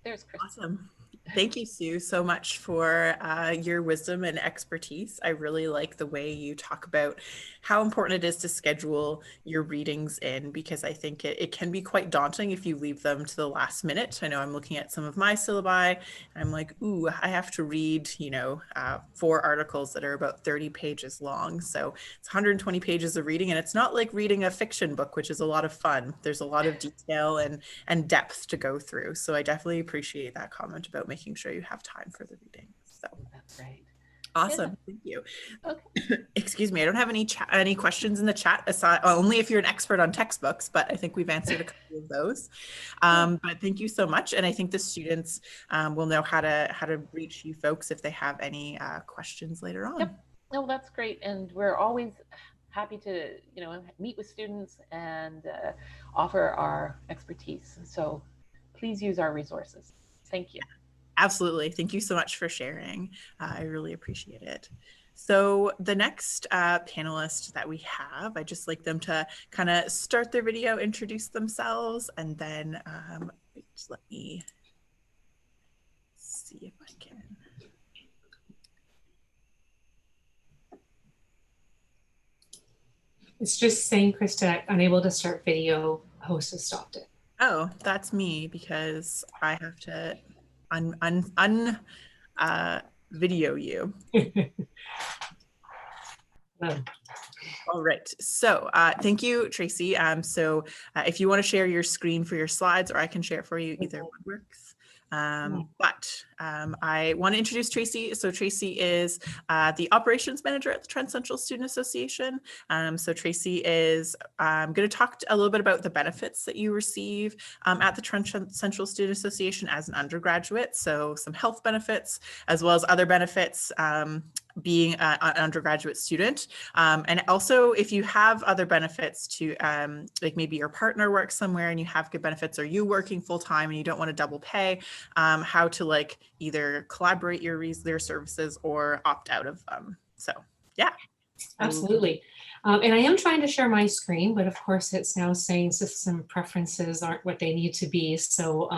There's Chris. Awesome. Thank you, Sue, so much for your wisdom and expertise. I really like the way you talk about how important it is to schedule your readings in, because I think it can be quite daunting if you leave them to the last minute. I know I'm looking at some of my syllabi, and I'm like, ooh, I have to read, 4 articles that are about 30 pages long. So it's 120 pages of reading, and it's not like reading a fiction book, which is a lot of fun. There's a lot of detail and depth to go through. So I definitely appreciate that comment about making sure you have time for the reading. So That's right. awesome. Thank you. Okay. Excuse me. I don't have any questions in the chat aside, only if you're an expert on textbooks, but I think we've answered a couple of those. But thank you so much. And I think the students will know how to reach you folks if they have any questions later on. Yep. No, that's great. And we're always happy to, meet with students and offer our expertise. So please use our resources. Thank you. Absolutely. Thank you so much for sharing. I really appreciate it. So the next panelist that we have, I'd just like them to kind of start their video, introduce themselves, and then just let me see if I can. It's just saying, Krista, unable to start video, host has stopped it. Oh, that's me, because I have to video you. Oh. All right. So thank you, Tracy. So if you want to share your screen for your slides, or I can share it for you, either one works. But I want to introduce Tracy. So Tracy is the operations manager at the Trent Central Student Association. So Tracy is going to talk a little bit about the benefits that you receive at the Trent Central Student Association as an undergraduate. So some health benefits, as well as other benefits being an undergraduate student. And also, if you have other benefits to, like maybe your partner works somewhere and you have good benefits, or you working full time and you don't want to double pay, how to like either collaborate their services or opt out of them. So yeah. Absolutely. And I am trying to share my screen, but of course it's now saying system preferences aren't what they need to be. So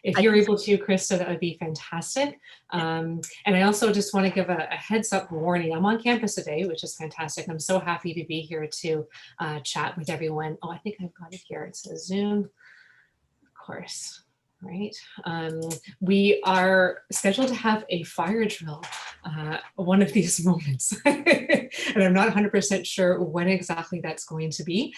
if you're able to, Krista, that would be fantastic. And I also just want to give a heads up warning. I'm on campus today, which is fantastic. I'm so happy to be here to chat with everyone. Oh, I think I've got it here. It says Zoom, of course. Right. We are scheduled to have a fire drill one of these moments, and I'm not 100% sure when exactly that's going to be.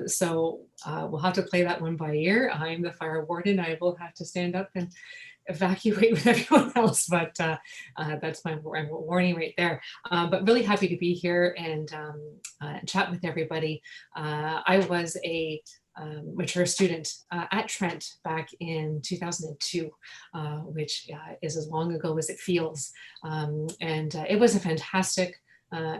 So we'll have to play that one by ear. I'm the fire warden. I will have to stand up and evacuate with everyone else, but that's my warning right there. But really happy to be here and chat with everybody. I was a mature student at Trent back in 2002, which is as long ago as it feels. And it was a fantastic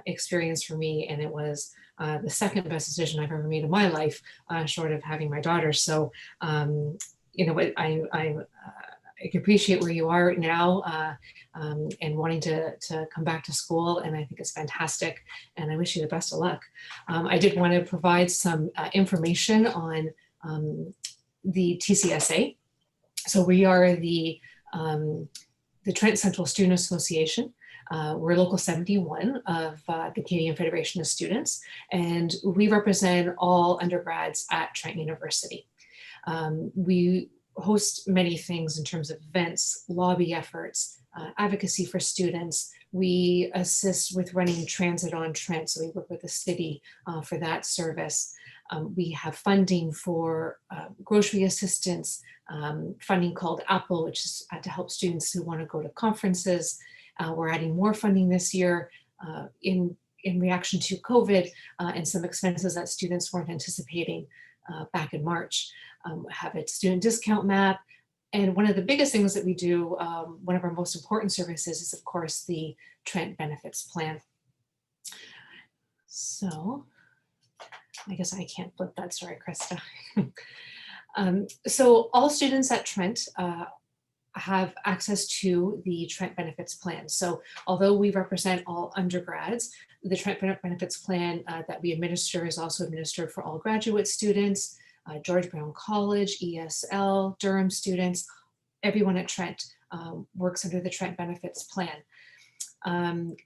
experience for me. And it was the second best decision I've ever made in my life, short of having my daughter. So, you know, I can appreciate where you are now and wanting to come back to school. And I think it's fantastic. And I wish you the best of luck. I did want to provide some information on the TCSA. So we are the Trent Central Student Association. We're Local 71 of the Canadian Federation of Students, and we represent all undergrads at Trent University. We host many things in terms of events, lobby efforts, advocacy for students. We assist with running transit on Trent, so we work with the city for that service. We have funding for grocery assistance, funding called Apple, which is to help students who want to go to conferences. We're adding more funding this year in reaction to COVID and some expenses that students weren't anticipating back in March. Have a student discount map. And one of the biggest things that we do, one of our most important services is, of course, the Trent Benefits Plan. So I guess I can't flip that, sorry, Krista. So all students at Trent have access to the Trent Benefits Plan. So although we represent all undergrads, the Trent Benefits Plan that we administer is also administered for all graduate students, George Brown College, ESL, Durham students, everyone at Trent works under the Trent Benefits Plan.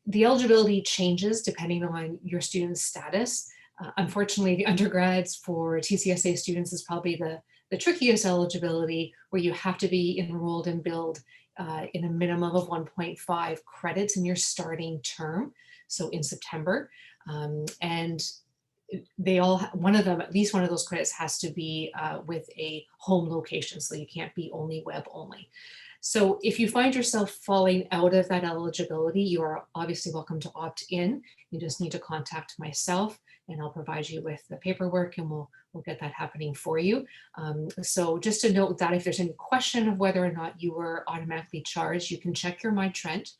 The eligibility changes depending on your student's status. Unfortunately, the undergrads for TCSA students is probably the trickiest eligibility, where you have to be enrolled and billed in a minimum of 1.5 credits in your starting term, so in September. And they all, one of them, at least one of those credits has to be with a home location, so you can't be only web only. So if you find yourself falling out of that eligibility, you are obviously welcome to opt in. You just need to contact myself and I'll provide you with the paperwork, and we'll get that happening for you. So just to note that if there's any question of whether or not you were automatically charged, you can check your MyTrent.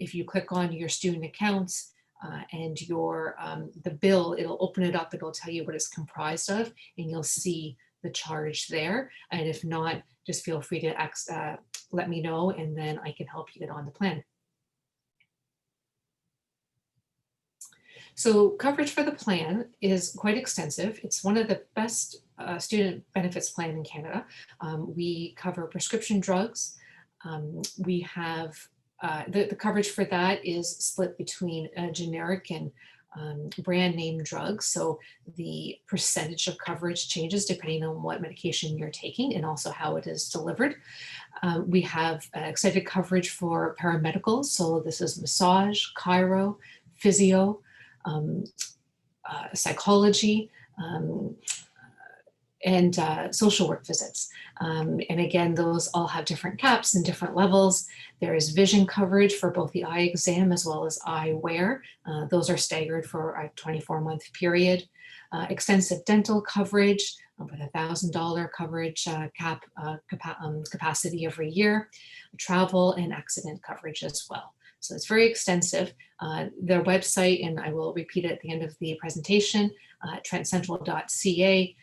If you click on your student accounts and your the bill, it'll open it up, it'll tell you what it's comprised of, and you'll see the charge there. And if not, just feel free to let me know, and then I can help you get on the plan. So coverage for the plan is quite extensive. It's one of the best student benefits plan in Canada. We cover prescription drugs. We have the coverage for that is split between generic and brand name drugs. So the percentage of coverage changes depending on what medication you're taking and also how it is delivered. We have extended coverage for paramedicals. So this is massage, chiro, physio, psychology, and social work visits. And again, those all have different caps and different levels. There is vision coverage for both the eye exam as well as eyewear. Those are staggered for a 24-month period. Extensive dental coverage with $1,000 coverage capacity every year. Travel and accident coverage as well. So it's very extensive. Their website, and I will repeat it at the end of the presentation, trentcentral.ca.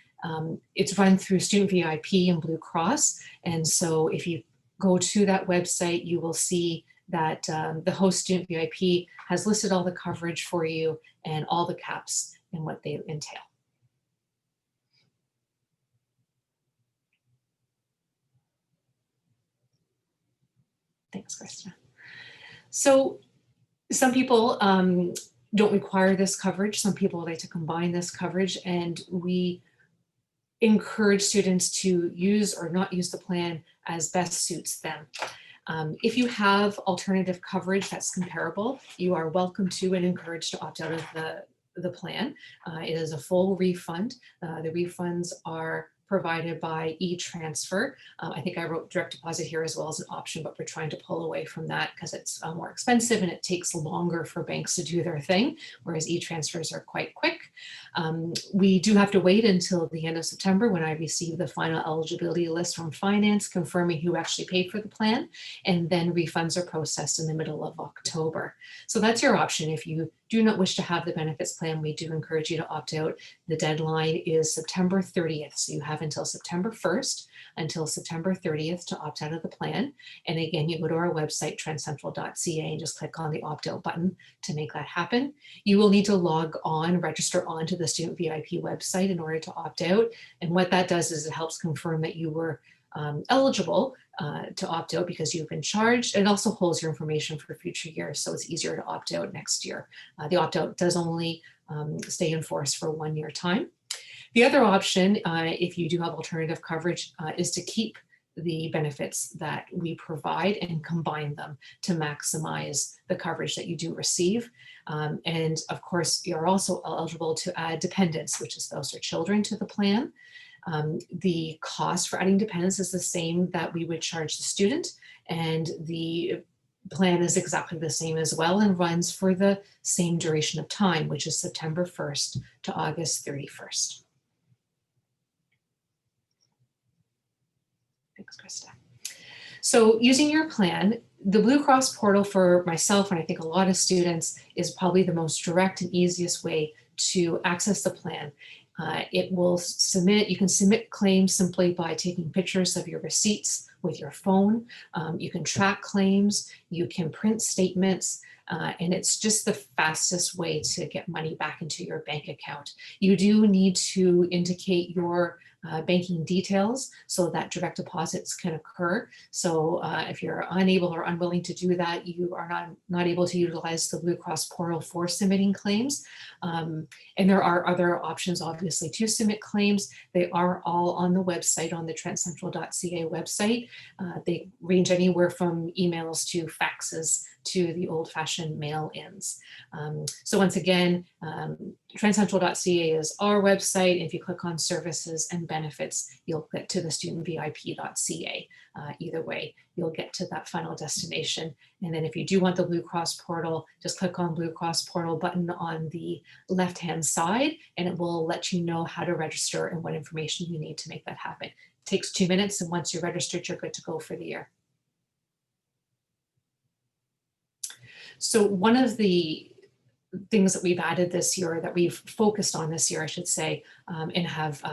It's run through Student VIP and Blue Cross. And so if you go to that website, you will see that the host Student VIP has listed all the coverage for you and all the caps and what they entail. Thanks, Krista. So some people don't require this coverage. Some people like to combine this coverage, and we encourage students to use or not use the plan as best suits them. If you have alternative coverage that's comparable, you are welcome to and encouraged to opt out of the plan. It is a full refund. The refunds are provided by e-transfer. I think I wrote direct deposit here as well as an option, but we're trying to pull away from that because it's more expensive and it takes longer for banks to do their thing, whereas e-transfers are quite quick. We do have to wait until the end of September when I receive the final eligibility list from finance confirming who actually paid for the plan, and then refunds are processed in the middle of October. So that's your option. If you do not wish to have the benefits plan, we do encourage you to opt out. The deadline is September 30th. So you have until September 1st until September 30th to opt out of the plan. And again, you go to our website, trentcentral.ca, and just click on the opt out button to make that happen. You will need to log on, register onto the Student VIP website in order to opt out. And what that does is it helps confirm that you were eligible to opt out because you've been charged. It also holds your information for future years, so it's easier to opt out next year. The opt-out does only stay in force for 1 year time. The other option, if you do have alternative coverage, is to keep the benefits that we provide and combine them to maximize the coverage that you do receive. And of course, you're also eligible to add dependents, which is those are children, to the plan. The cost for adding dependents is the same that we would charge the student, and the plan is exactly the same as well and runs for the same duration of time, which is September 1st to August 31st. Thanks, Krista. So using your plan, the Blue Cross portal for myself, and I think a lot of students, is probably the most direct and easiest way to access the plan. It will submit, you can submit claims simply by taking pictures of your receipts with your phone. You can track claims, you can print statements. And it's just the fastest way to get money back into your bank account. You do need to indicate your banking details so that direct deposits can occur. So if you're unable or unwilling to do that, you are not able to utilize the Blue Cross portal for submitting claims. And there are other options, obviously, to submit claims. They are all on the website, on the trentcentral.ca website. They range anywhere from emails to faxes to the old-fashioned mail-ins. So once again, trentcentral.ca is our website. If you click on services and benefits, you'll get to the studentvip.ca. Either way, you'll get to that final destination. And then if you do want the Blue Cross portal, just click on Blue Cross portal button on the left-hand side, and it will let you know how to register and what information you need to make that happen. It takes 2 minutes, and once you're registered, you're good to go for the year. So one of the things that we've added this year, that we've focused on this year, I should say, and have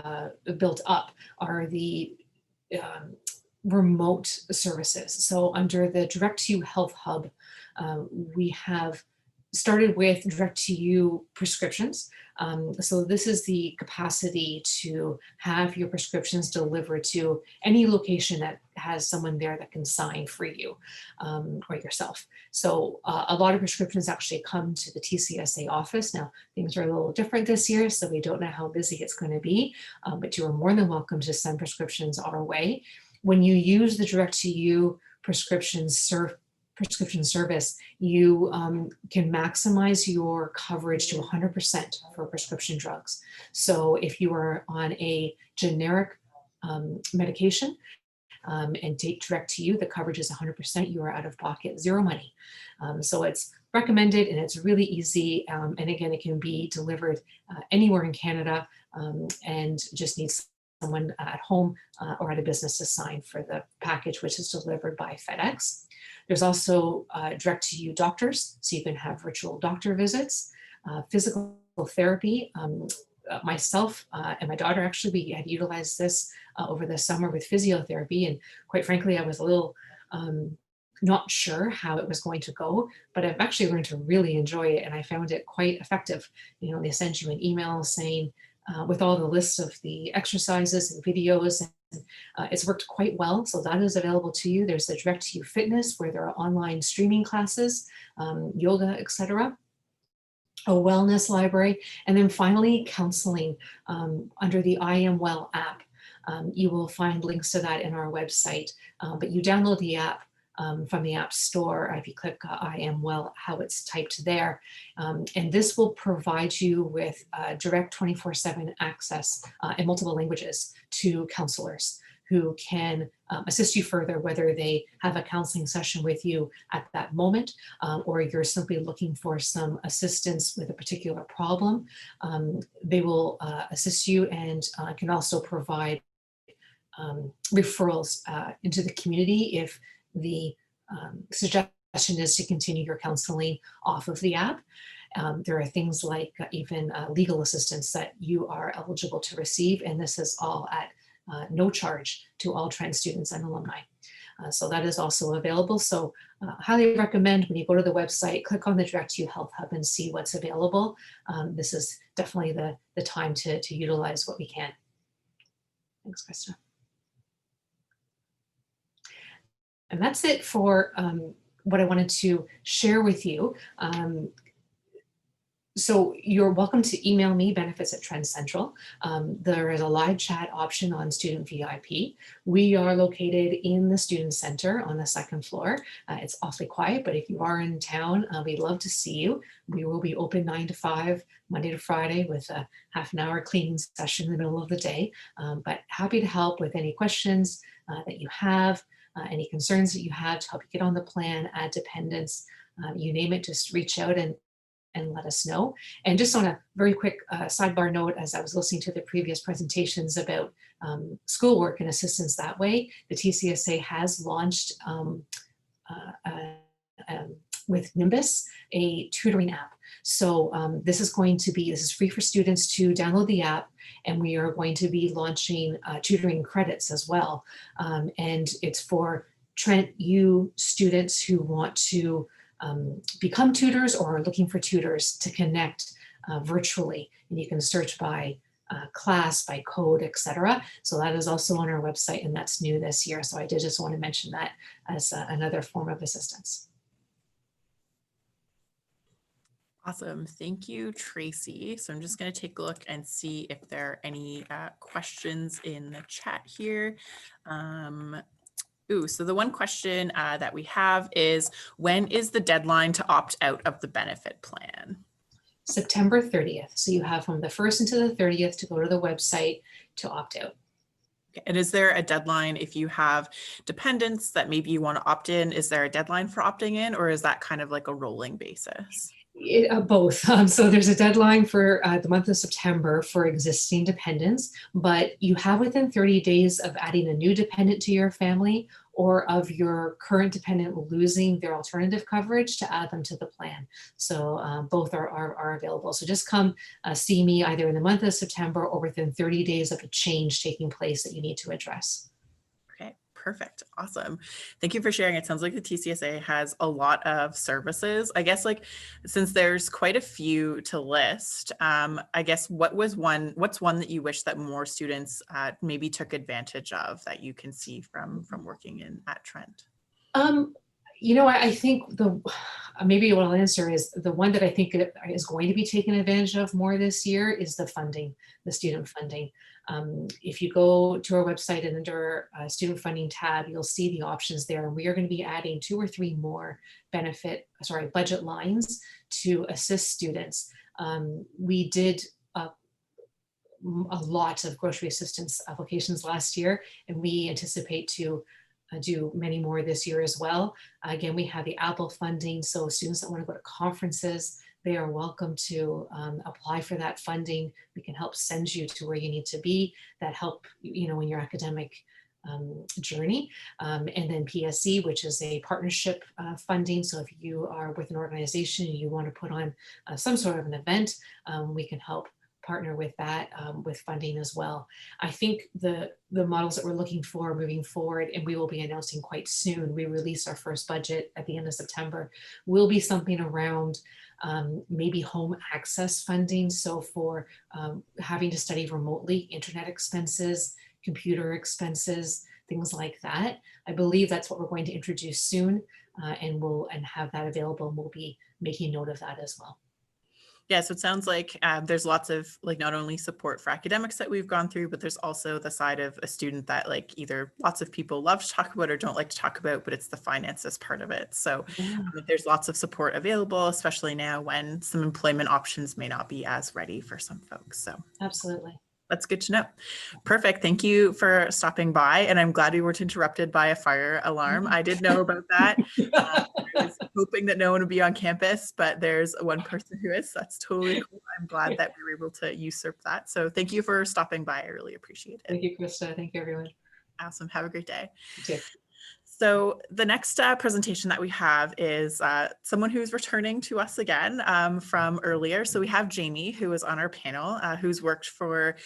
built up, are the remote services. So under the Direct to You Health Hub, we have started with direct to you prescriptions. So this is the capacity to have your prescriptions delivered to any location that has someone there that can sign for you or yourself. So a lot of prescriptions actually come to the TCSA office. Now, things are a little different this year, so we don't know how busy it's going to be, but you are more than welcome to send prescriptions our way. When you use the direct to you prescription service, you can maximize your coverage to 100% for prescription drugs. So if you are on a generic medication and take direct to you, the coverage is 100%. You are out of pocket, zero money. So it's recommended, and it's really easy. And again, it can be delivered anywhere in Canada, and just needs someone at home or at a business to sign for the package, which is delivered by FedEx. There's also direct to you doctors, so you can have virtual doctor visits, physical therapy. Myself and my daughter, actually, we had utilized this over the summer with physiotherapy, and quite frankly, I was a little not sure how it was going to go, but I've actually learned to really enjoy it, and I found it quite effective. You know, they send you an email saying, with all the lists of the exercises and videos, and it's worked quite well. So that is available to you. There's the Direct to You Fitness, where there are online streaming classes, yoga, etc. A wellness library, and then finally counseling under the I Am Well app. You will find links to that in our website, but you download the app from the App Store. If you click I Am Well, how it's typed there. And this will provide you with direct 24/7 access in multiple languages to counselors who can assist you further, whether they have a counseling session with you at that moment, or you're simply looking for some assistance with a particular problem. They will assist you, and can also provide referrals into the community if the suggestion is to continue your counseling off of the app. There are things like even legal assistance that you are eligible to receive, and this is all at no charge to all Trent students and alumni. So that is also available. So highly recommend, when you go to the website, click on the Direct to You Health Hub and see what's available. This is definitely the time to utilize what we can. Thanks, Krista. And that's it for what I wanted to share with you. So you're welcome to email me, benefits@TrentCentral. There is a live chat option on Student VIP. We are located in the Student Center on the 2nd floor. It's awfully quiet, but if you are in town, we'd love to see you. We will be open 9 to 5, Monday to Friday, with a half-an-hour cleaning session in the middle of the day. But happy to help with any questions that you have. Any concerns that you have to help you get on the plan, add dependents, you name it, just reach out and let us know. And just on a very quick sidebar note, as I was listening to the previous presentations about schoolwork and assistance that way, the TCSA has launched with Nimbus a tutoring app. So this is free for students to download the app, and we are going to be launching tutoring credits as well. And it's for Trent U students who want to become tutors or are looking for tutors to connect virtually. And you can search by class, by code, etc. So that is also on our website, and that's new this year. So I did just want to mention that as another form of assistance. Awesome. Thank you, Tracy. So I'm just going to take a look and see if there are any questions in the chat here. So the one question that we have is, when is the deadline to opt out of the benefit plan? September 30th. So you have from the 1st until the 30th to go to the website to opt out. And is there a deadline if you have dependents that maybe you want to opt in? Is there a deadline for opting in, or is that kind of like a rolling basis? Both. So there's a deadline for the month of September for existing dependents, but you have within 30 days of adding a new dependent to your family or of your current dependent losing their alternative coverage to add them to the plan. So both are available. So just come see me either in the month of September or within 30 days of a change taking place that you need to address. Okay, perfect. Awesome. Thank you for sharing. It sounds like the TCSA has a lot of services. I guess, like, since there's quite a few to list, I guess what's one that you wish that more students maybe took advantage of that you can see from working at Trent? You know, I think maybe what I'll answer is the one that I think is going to be taken advantage of more this year is the funding, the student funding. If you go to our website and under student funding tab, you'll see the options there. And we are going to be adding 2 or 3 more budget lines to assist students. We did a lot of grocery assistance applications last year, and we anticipate to do many more this year as well. Again, we have the Apple funding, so students that want to go to conferences, they are welcome to apply for that funding. We can help send you to where you need to be, that help, you know, in your academic journey. And then PSE, which is a partnership funding. So if you are with an organization and you want to put on some sort of an event, we can help partner with that with funding as well. I think the models that we're looking for moving forward, and we will be announcing quite soon, we release our first budget at the end of September, will be something around maybe home access funding. So for having to study remotely, internet expenses, computer expenses, things like that. I believe that's what we're going to introduce soon, and have that available, and we'll be making note of that as well. Yeah, so it sounds like there's lots of, like, not only support for academics that we've gone through, but there's also the side of a student that, like, either lots of people love to talk about or don't like to talk about, but it's the finances part of it. So there's lots of support available, especially now when some employment options may not be as ready for some folks. So Absolutely. That's good to know. Perfect. Thank you for stopping by. And I'm glad we weren't interrupted by a fire alarm. I did know about that. I was hoping that no one would be on campus, but there's one person who is. So that's totally cool. I'm glad that we were able to usurp that. So thank you for stopping by. I really appreciate it. Thank you, Krista. Thank you, everyone. Awesome. Have a great day. You too. So the next presentation that we have is someone who's returning to us again from earlier. So we have Jamie, who is on our panel, who's worked for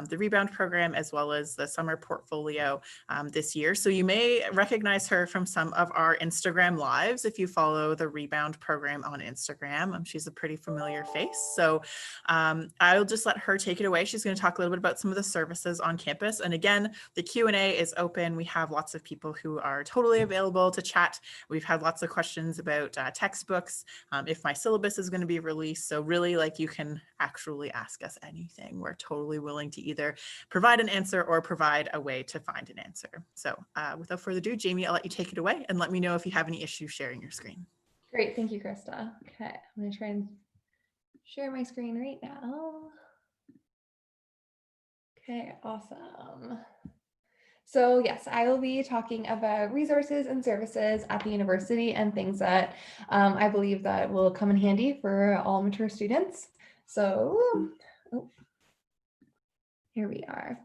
the Rebound program as well as the summer portfolio this year. So you may recognize her from some of our Instagram lives if you follow the Rebound program on Instagram. She's a pretty familiar face. So I'll just let her take it away. She's going to talk a little bit about some of the services on campus. And again, the Q&A is open. We have lots of people who are totally available to chat. We've had lots of questions about textbooks, if my syllabus is going to be released. So really, like, you can actually ask us anything. We're totally willing to either provide an answer or provide a way to find an answer. So without further ado, Jamie, I'll let you take it away and let me know if you have any issues sharing your screen. Great, thank you, Krista. Okay, I'm gonna try and share my screen right now. Okay, awesome. So yes, I will be talking about resources and services at the university and things that I believe that will come in handy for all mature students. So here we are.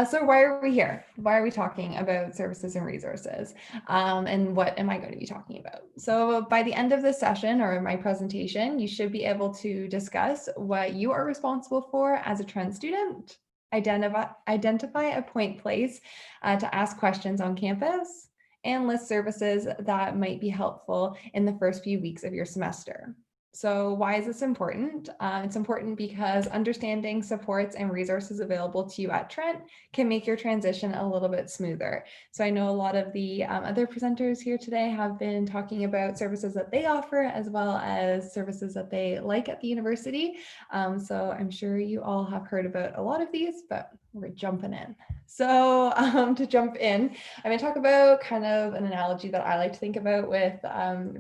So why are we here? Why are we talking about services and resources? And what am I going to be talking about? So by the end of this session or my presentation, you should be able to discuss what you are responsible for as a Trent student, identify a point place to ask questions on campus, and list services that might be helpful in the first few weeks of your semester. So why is this important? It's important because understanding supports and resources available to you at Trent can make your transition a little bit smoother. So I know a lot of the other presenters here today have been talking about services that they offer, as well as services that they like at the university. So I'm sure you all have heard about a lot of these, but we're jumping in. So to jump in, I'm going to talk about kind of an analogy that I like to think about with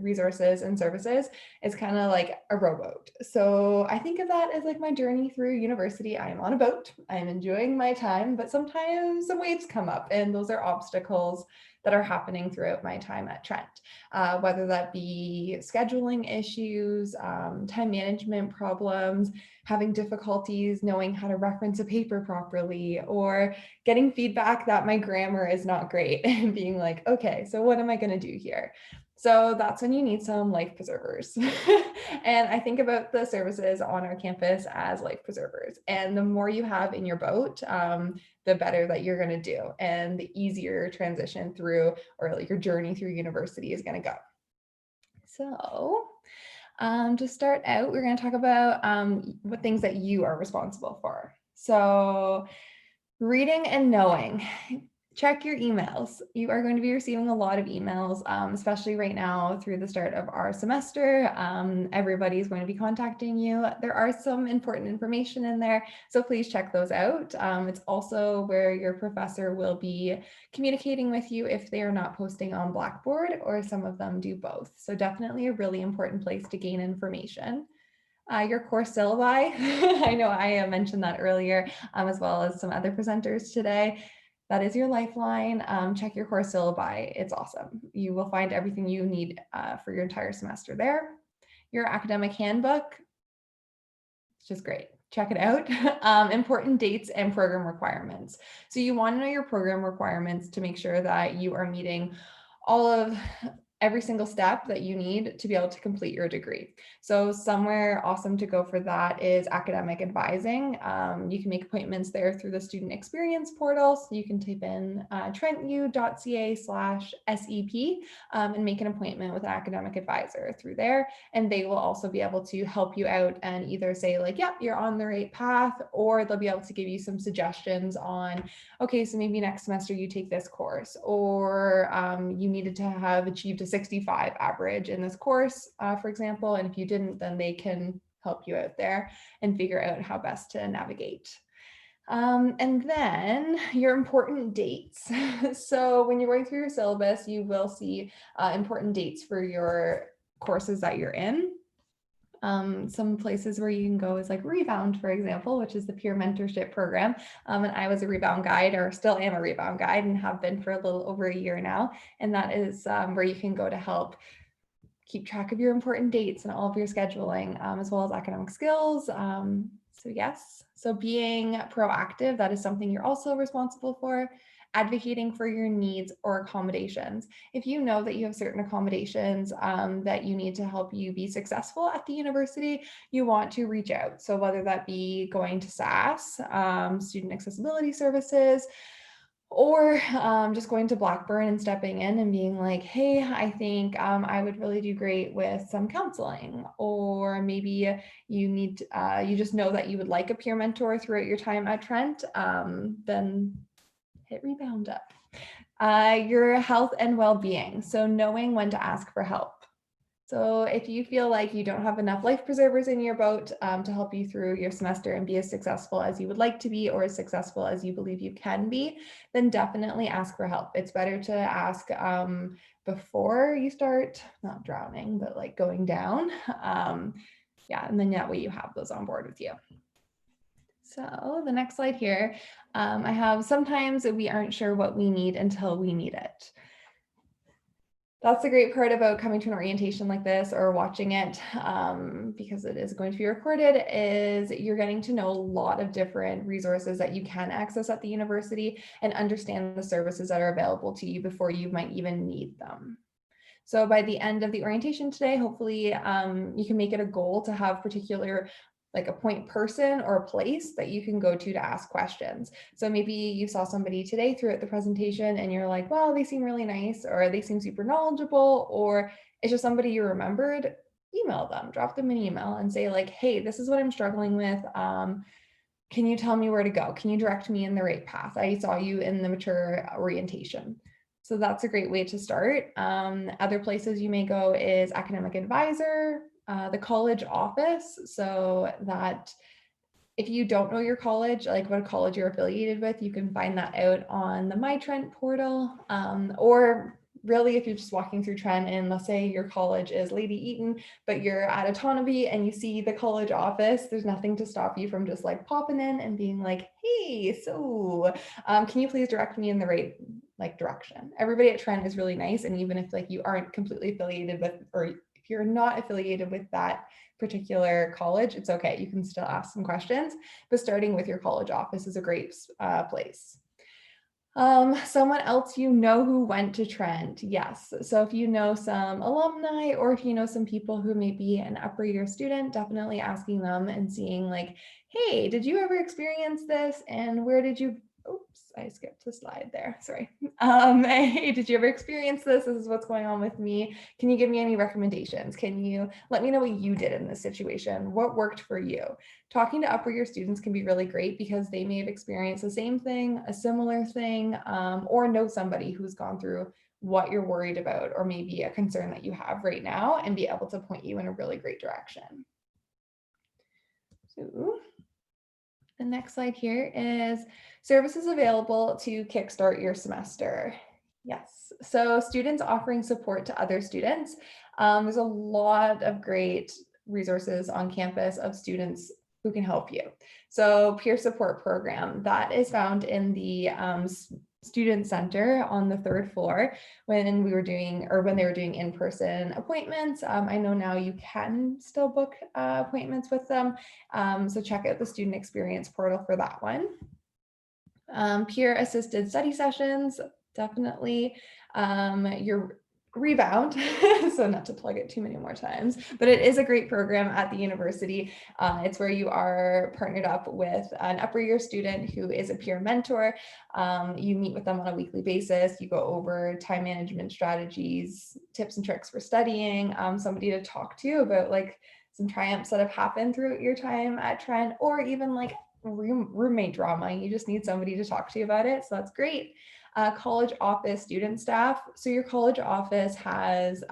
resources and services. It's kind of like a rowboat. So I think of that as like my journey through university. I am on a boat. I'm enjoying my time, but sometimes some waves come up, and those are obstacles that are happening throughout my time at Trent, whether that be scheduling issues, time management problems, having difficulties knowing how to reference a paper properly, or getting feedback that my grammar is not great and being like, okay, so what am I going to do here? So that's when you need some life preservers. And I think about the services on our campus as life preservers. And the more you have in your boat, the better that you're going to do, and the easier transition through, or like your journey through university is going to go. So to start out, we're going to talk about what things that you are responsible for. So reading and knowing. Check your emails. You are going to be receiving a lot of emails, especially right now through the start of our semester. Everybody's going to be contacting you. There are some important information in there, so please check those out. It's also where your professor will be communicating with you if they are not posting on Blackboard, or some of them do both. So definitely a really important place to gain information. Your course syllabi, I know I mentioned that earlier, as well as some other presenters today. That is your lifeline. Check your course syllabi. It's awesome. You will find everything you need for your entire semester there. Your academic handbook, it's just great. Check it out. Important dates and program requirements. So you want to know your program requirements to make sure that you are meeting all of every single step that you need to be able to complete your degree. So somewhere awesome to go for that is academic advising. You can make appointments there through the student experience portal. So you can type in trentu.ca/SEP and make an appointment with an academic advisor through there. And they will also be able to help you out and either say like, yep, you're on the right path, or they'll be able to give you some suggestions on, okay, so maybe next semester you take this course, or you needed to have achieved a 65 average in this course, for example, and if you didn't, then they can help you out there and figure out how best to navigate. And then your important dates. So when you're going through your syllabus, you will see important dates for your courses that you're in. Some places where you can go is like Rebound, for example, which is the peer mentorship program. And I was a Rebound guide, or still am a Rebound guide, and have been for a little over a year now. And that is where you can go to help keep track of your important dates and all of your scheduling, as well as academic skills. So yes, so being proactive, that is something you're also responsible for. Advocating for your needs or accommodations. If you know that you have certain accommodations that you need to help you be successful at the university, you want to reach out. So whether that be going to SAS, Student Accessibility Services, or just going to Blackburn and stepping in and being like, hey, I think I would really do great with some counseling. Or maybe you need, you just know that you would like a peer mentor throughout your time at Trent, then hit Rebound up. Your health and well-being. So knowing when to ask for help. So if you feel like you don't have enough life preservers in your boat to help you through your semester and be as successful as you would like to be, or as successful as you believe you can be, then definitely ask for help. It's better to ask before you start, not drowning, but like going down. Yeah, and then that way you have those on board with you. So the next slide here, I have sometimes we aren't sure what we need until we need it. That's the great part about coming to an orientation like this or watching it, because it is going to be recorded, is you're getting to know a lot of different resources that you can access at the university and understand the services that are available to you before you might even need them. So by the end of the orientation today, hopefully you can make it a goal to have particular like a point person or a place that you can go to ask questions. So maybe you saw somebody today throughout the presentation and you're like, well, they seem really nice, or they seem super knowledgeable, or it's just somebody you remembered. Email them, drop them an email and say like, hey, this is what I'm struggling with. Can you tell me where to go? Can you direct me in the right path? I saw you in the mature orientation. So that's a great way to start. Other places you may go is academic advisor, the college office, so that if you don't know your college, like what college you're affiliated with, you can find that out on the MyTrent portal, or really if you're just walking through Trent and let's say your college is Lady Eaton, but you're at Otonabee and you see the college office, there's nothing to stop you from just like popping in and being like, hey, so can you please direct me in the right like direction? Everybody at Trent is really nice. And even if like you aren't completely affiliated with, or if you're not affiliated with that particular college, it's okay. You can still ask some questions, but starting with your college office is a great place. Someone else you know who went to Trent, yes. So if you know some alumni or if you know some people who may be an upper year student, definitely asking them and seeing like, hey, did you ever experience this? And where did you, oops, I skipped the slide there, sorry. Hey, did you ever experience this? This is what's going on with me. Can you give me any recommendations? Can you let me know what you did in this situation? What worked for you? Talking to upper year students can be really great because they may have experienced the same thing, a similar thing, or know somebody who's gone through what you're worried about, or maybe a concern that you have right now, and be able to point you in a really great direction. So the next slide here is services available to kickstart your semester. Yes, so students offering support to other students. There's a lot of great resources on campus of students who can help you. So peer support program that is found in the student center on the 3rd floor when we were doing, or when they were doing in-person appointments. I know now you can still book appointments with them. So check out the student experience portal for that one. Peer assisted study sessions, definitely. Your Rebound, so not to plug it too many more times, but it is a great program at the university. It's where you are partnered up with an upper year student who is a peer mentor. You meet with them on a weekly basis. You go over time management strategies, tips and tricks for studying, somebody to talk to about like some triumphs that have happened throughout your time at Trent, or even like roommate drama. You just need somebody to talk to you about it. So that's great. College office student staff. So your college office has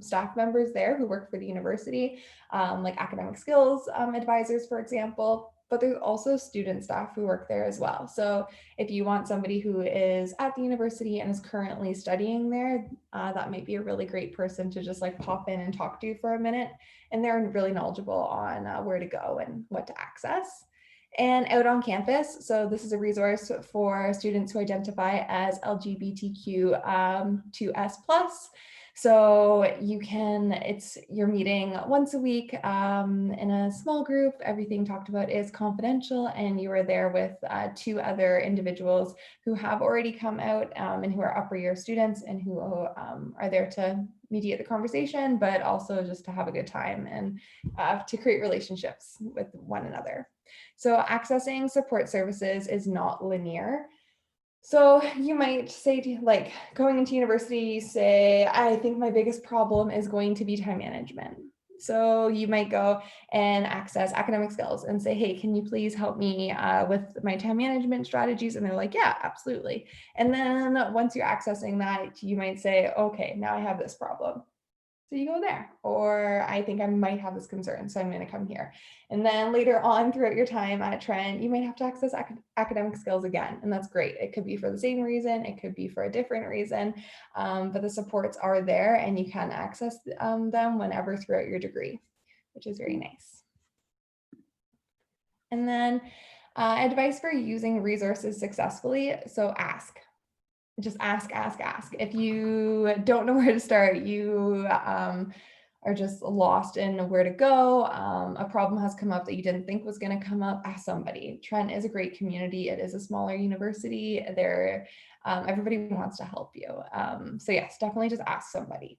staff members there who work for the university, like academic skills advisors, for example, but there's also student staff who work there as well. So if you want somebody who is at the university and is currently studying there, that might be a really great person to just like pop in and talk to for a minute. And they're really knowledgeable on where to go and what to access. And out on campus, so this is a resource for students who identify as LGBTQ2S+. So you're meeting once a week in a small group. Everything talked about is confidential, and you are there with 2 other individuals who have already come out and who are upper year students and who are there to mediate the conversation, but also just to have a good time and to create relationships with one another. So accessing support services is not linear. So you might say, like, going into university, you say, I think my biggest problem is going to be time management. So you might go and access academic skills and say, hey, can you please help me with my time management strategies? And they're like, yeah, absolutely. And then once you're accessing that, you might say, okay, now I have this problem. So you go there, or I think I might have this concern, so I'm going to come here. And then later on throughout your time at Trent, you might have to access academic skills again, and that's great. It could be for the same reason, it could be for a different reason, but the supports are there and you can access them whenever throughout your degree, which is very nice. And then advice for using resources successfully. So just ask. If you don't know where to start, you are just lost in where to go, a problem has come up that you didn't think was going to come up, ask somebody. Trent is a great community. It is a smaller university. Everybody wants to help you. So yes, definitely just ask somebody.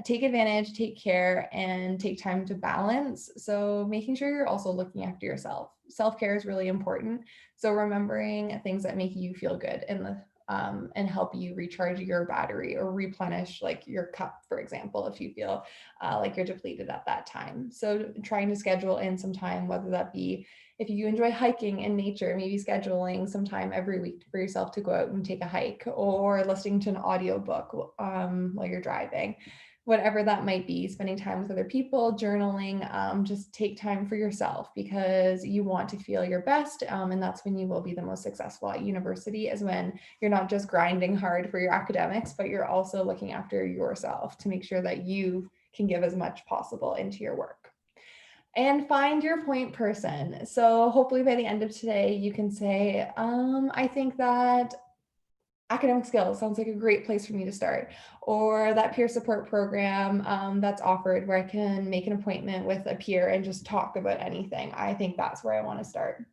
take advantage, take care, and take time to balance. So making sure you're also looking after yourself. Self-care is really important. So remembering things that make you feel good and help you recharge your battery or replenish like your cup, for example, if you feel like you're depleted at that time. So trying to schedule in some time, whether that be if you enjoy hiking in nature, maybe scheduling some time every week for yourself to go out and take a hike, or listening to an audiobook while you're driving. Whatever that might be, spending time with other people, journaling, just take time for yourself because you want to feel your best. And that's when you will be the most successful at university, is when you're not just grinding hard for your academics, but you're also looking after yourself to make sure that you can give as much possible into your work. And find your point person. So hopefully by the end of today, you can say, I think that academic skills sounds like a great place for me to start, or that peer support program that's offered where I can make an appointment with a peer and just talk about anything. I think that's where I want to start.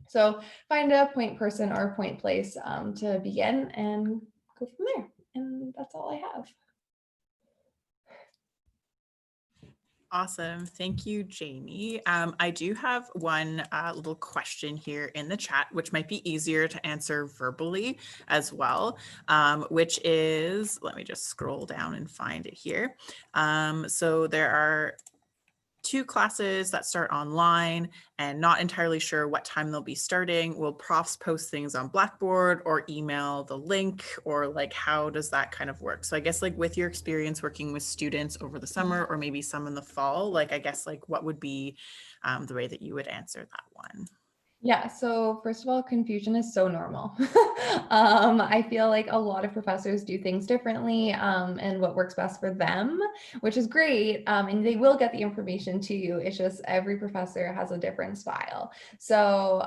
So find a point person or a point place to begin and go from there. And that's all I have. Awesome. Thank you, Jamie. I do have one little question here in the chat, which might be easier to answer verbally as well, which is, let me just scroll down and find it here. So there are 2 classes that start online and not entirely sure what time they'll be starting. Will profs post things on Blackboard or email the link, or like how does that kind of work? So I guess like with your experience working with students over the summer or maybe some in the fall, like I guess like what would be the way that you would answer that one? Yeah, so first of all, confusion is so normal. I feel like a lot of professors do things differently and what works best for them, which is great. And they will get the information to you. It's just every professor has a different style. So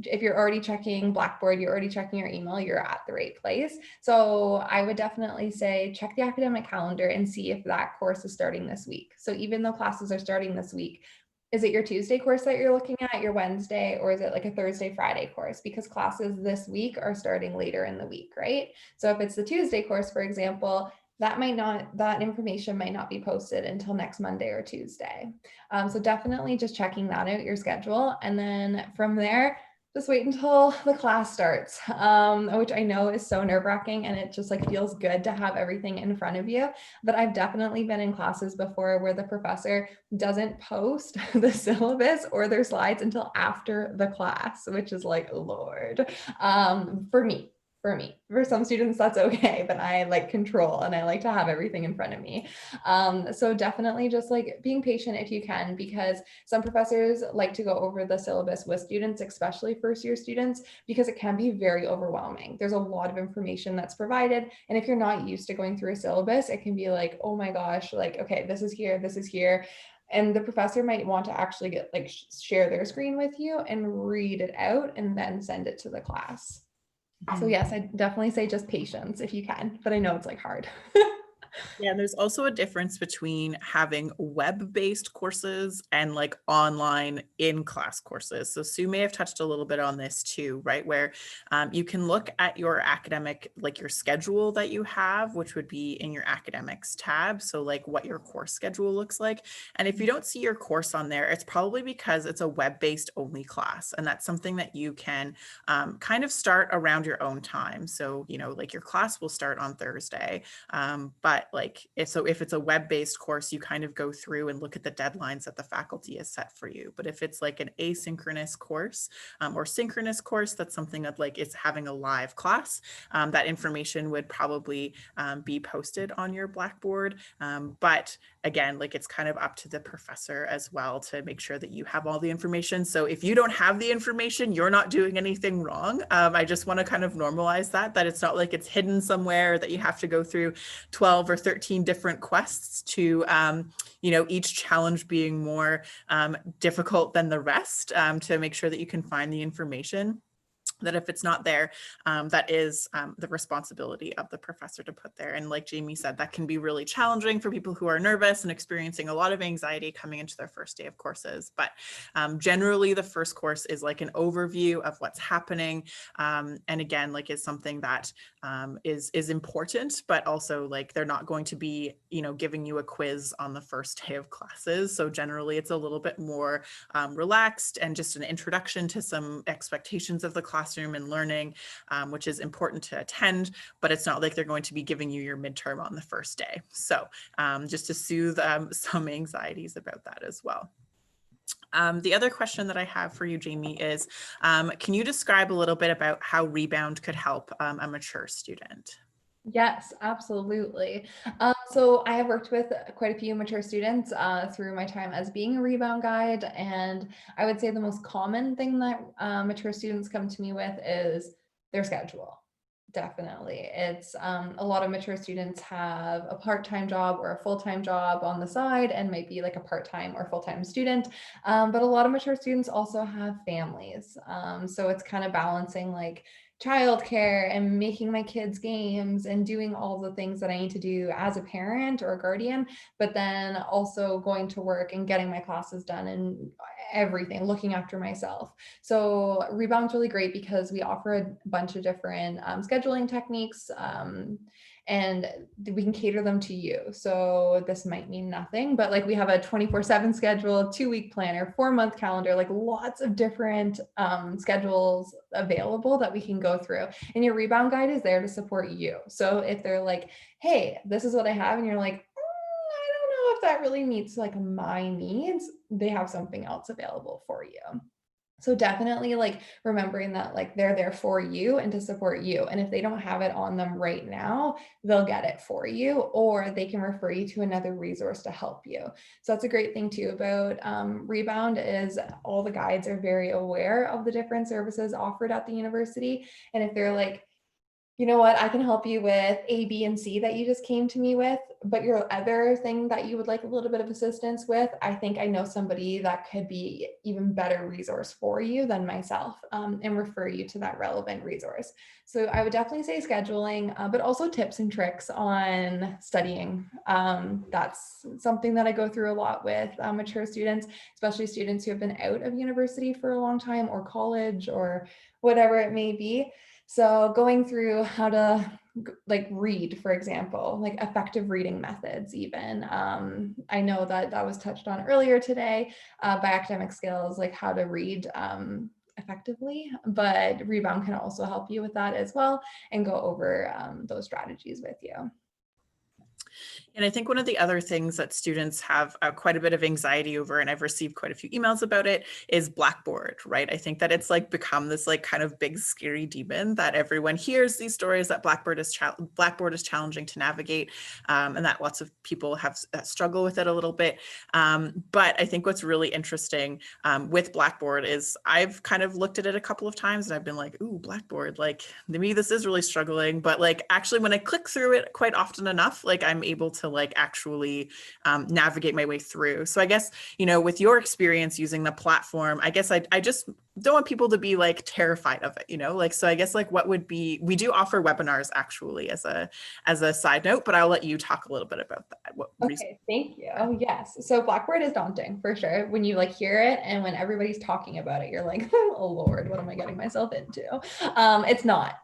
if you're already checking Blackboard, you're already checking your email, you're at the right place. So I would definitely say check the academic calendar and see if that course is starting this week. So even though classes are starting this week, is it your Tuesday course that you're looking at, your Wednesday, or is it like a Thursday, Friday course? Because classes this week are starting later in the week, right? So if it's the Tuesday course, for example, that information might not be posted until next Monday or Tuesday. So definitely just checking that out, your schedule. And then from there, just wait until the class starts, which I know is so nerve-wracking, and it just like feels good to have everything in front of you. But I've definitely been in classes before where the professor doesn't post the syllabus or their slides until after the class, which is like, Lord, for me. For some students, that's okay, but I like control and I like to have everything in front of me. So definitely just like being patient if you can, because some professors like to go over the syllabus with students, especially first year students, because it can be very overwhelming. There's a lot of information that's provided. And if you're not used to going through a syllabus, it can be like, oh my gosh, like, okay, this is here. And the professor might want to actually get like share their screen with you and read it out and then send it to the class. So yes, I definitely say just patience if you can, but I know it's like hard. Yeah, and there's also a difference between having web-based courses and like online in-class courses. So Sue may have touched a little bit on this too, right? Where you can look at your academic, like your schedule that you have, which would be in your academics tab. So like what your course schedule looks like. And if you don't see your course on there, it's probably because it's a web-based only class. And that's something that you can kind of start around your own time. So, you know, like your class will start on Thursday, but like if it's a web-based course, you kind of go through and look at the deadlines that the faculty has set for you. But if it's like an asynchronous course or synchronous course, that's something that like it's having a live class, that information would probably be posted on your Blackboard. But again, like it's kind of up to the professor as well to make sure that you have all the information. So if you don't have the information, you're not doing anything wrong. I just want to kind of normalize that it's not like it's hidden somewhere, that you have to go through 12 or 13 different quests to, you know, each challenge being more difficult than the rest, to make sure that you can find the information. that if it's not there, that is the responsibility of the professor to put there. And like Jamie said, that can be really challenging for people who are nervous and experiencing a lot of anxiety coming into their first day of courses. But generally the first course is like an overview of what's happening. And again, like is something that is important, but also like they're not going to be, you know, giving you a quiz on the first day of classes. So generally it's a little bit more relaxed and just an introduction to some expectations of the classroom and learning, which is important to attend, but it's not like they're going to be giving you your midterm on the first day. So just to soothe some anxieties about that as well. The other question that I have for you, Jamie, is can you describe a little bit about how Rebound could help a mature student? Yes, absolutely. So I have worked with quite a few mature students through my time as being a Rebound guide. And I would say the most common thing that mature students come to me with is their schedule. Definitely. It's a lot of mature students have a part-time job or a full-time job on the side and might be like a part-time or full-time student. But a lot of mature students also have families. So it's kind of balancing like childcare and making my kids games and doing all the things that I need to do as a parent or a guardian, but then also going to work and getting my classes done and everything, looking after myself. So Rebound's really great because we offer a bunch of different scheduling techniques and we can cater them to you. So this might mean nothing, but like we have a 24/7 schedule, 2-week planner, 4-month calendar, like lots of different schedules available that we can go through. And your Rebound guide is there to support you. So if they're like, hey, this is what I have, and you're like, I don't know if that really meets like my needs, they have something else available for you. So definitely like remembering that like they're there for you and to support you. And if they don't have it on them right now, they'll get it for you, or they can refer you to another resource to help you. So that's a great thing too about Rebound is all the guides are very aware of the different services offered at the university. And if they're like, you know what, I can help you with A, B, and C that you just came to me with, but your other thing that you would like a little bit of assistance with, I think I know somebody that could be even better resource for you than myself, and refer you to that relevant resource. So I would definitely say scheduling, but also tips and tricks on studying. That's something that I go through a lot with mature students, especially students who have been out of university for a long time or college or whatever it may be. So going through how to like read, for example, like effective reading methods even. I know that that was touched on earlier today by academic skills, like how to read effectively, but Rebound can also help you with that as well and go over those strategies with you. And I think one of the other things that students have quite a bit of anxiety over, and I've received quite a few emails about it, is Blackboard, right? I think that it's like become this like kind of big scary demon that everyone hears these stories that Blackboard is challenging to navigate, and that lots of people have struggle with it a little bit. But I think what's really interesting with Blackboard is I've kind of looked at it a couple of times and I've been like, ooh, Blackboard, like maybe this is really struggling. But like actually when I click through it quite often enough, like I'm able to like actually navigate my way through. So I guess, you know, with your experience using the platform, I guess I just don't want people to be like terrified of it, you know, like, so I guess like what would be, we do offer webinars actually as a side note, but I'll let you talk a little bit about that. Okay, thank you. Yes. So Blackboard is daunting for sure. When you like hear it and when everybody's talking about it, you're like, oh Lord, what am I getting myself into? It's not.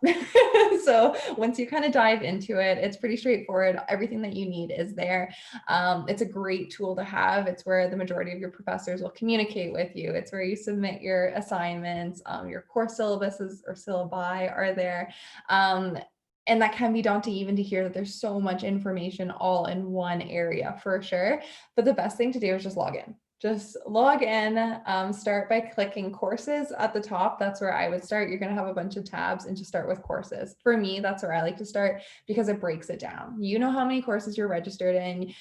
So once you kind of dive into it, it's pretty straightforward. Everything that you need is there. It's a great tool to have. It's where the majority of your professors will communicate with you. It's where you submit your assignments, your course syllabuses or syllabi are there. And that can be daunting even to hear that there's so much information all in one area for sure. But the best thing to do is just log in. Just log in, start by clicking courses at the top. That's where I would start. You're going to have a bunch of tabs and just start with courses. For me, that's where I like to start because it breaks it down. You know how many courses you're registered in,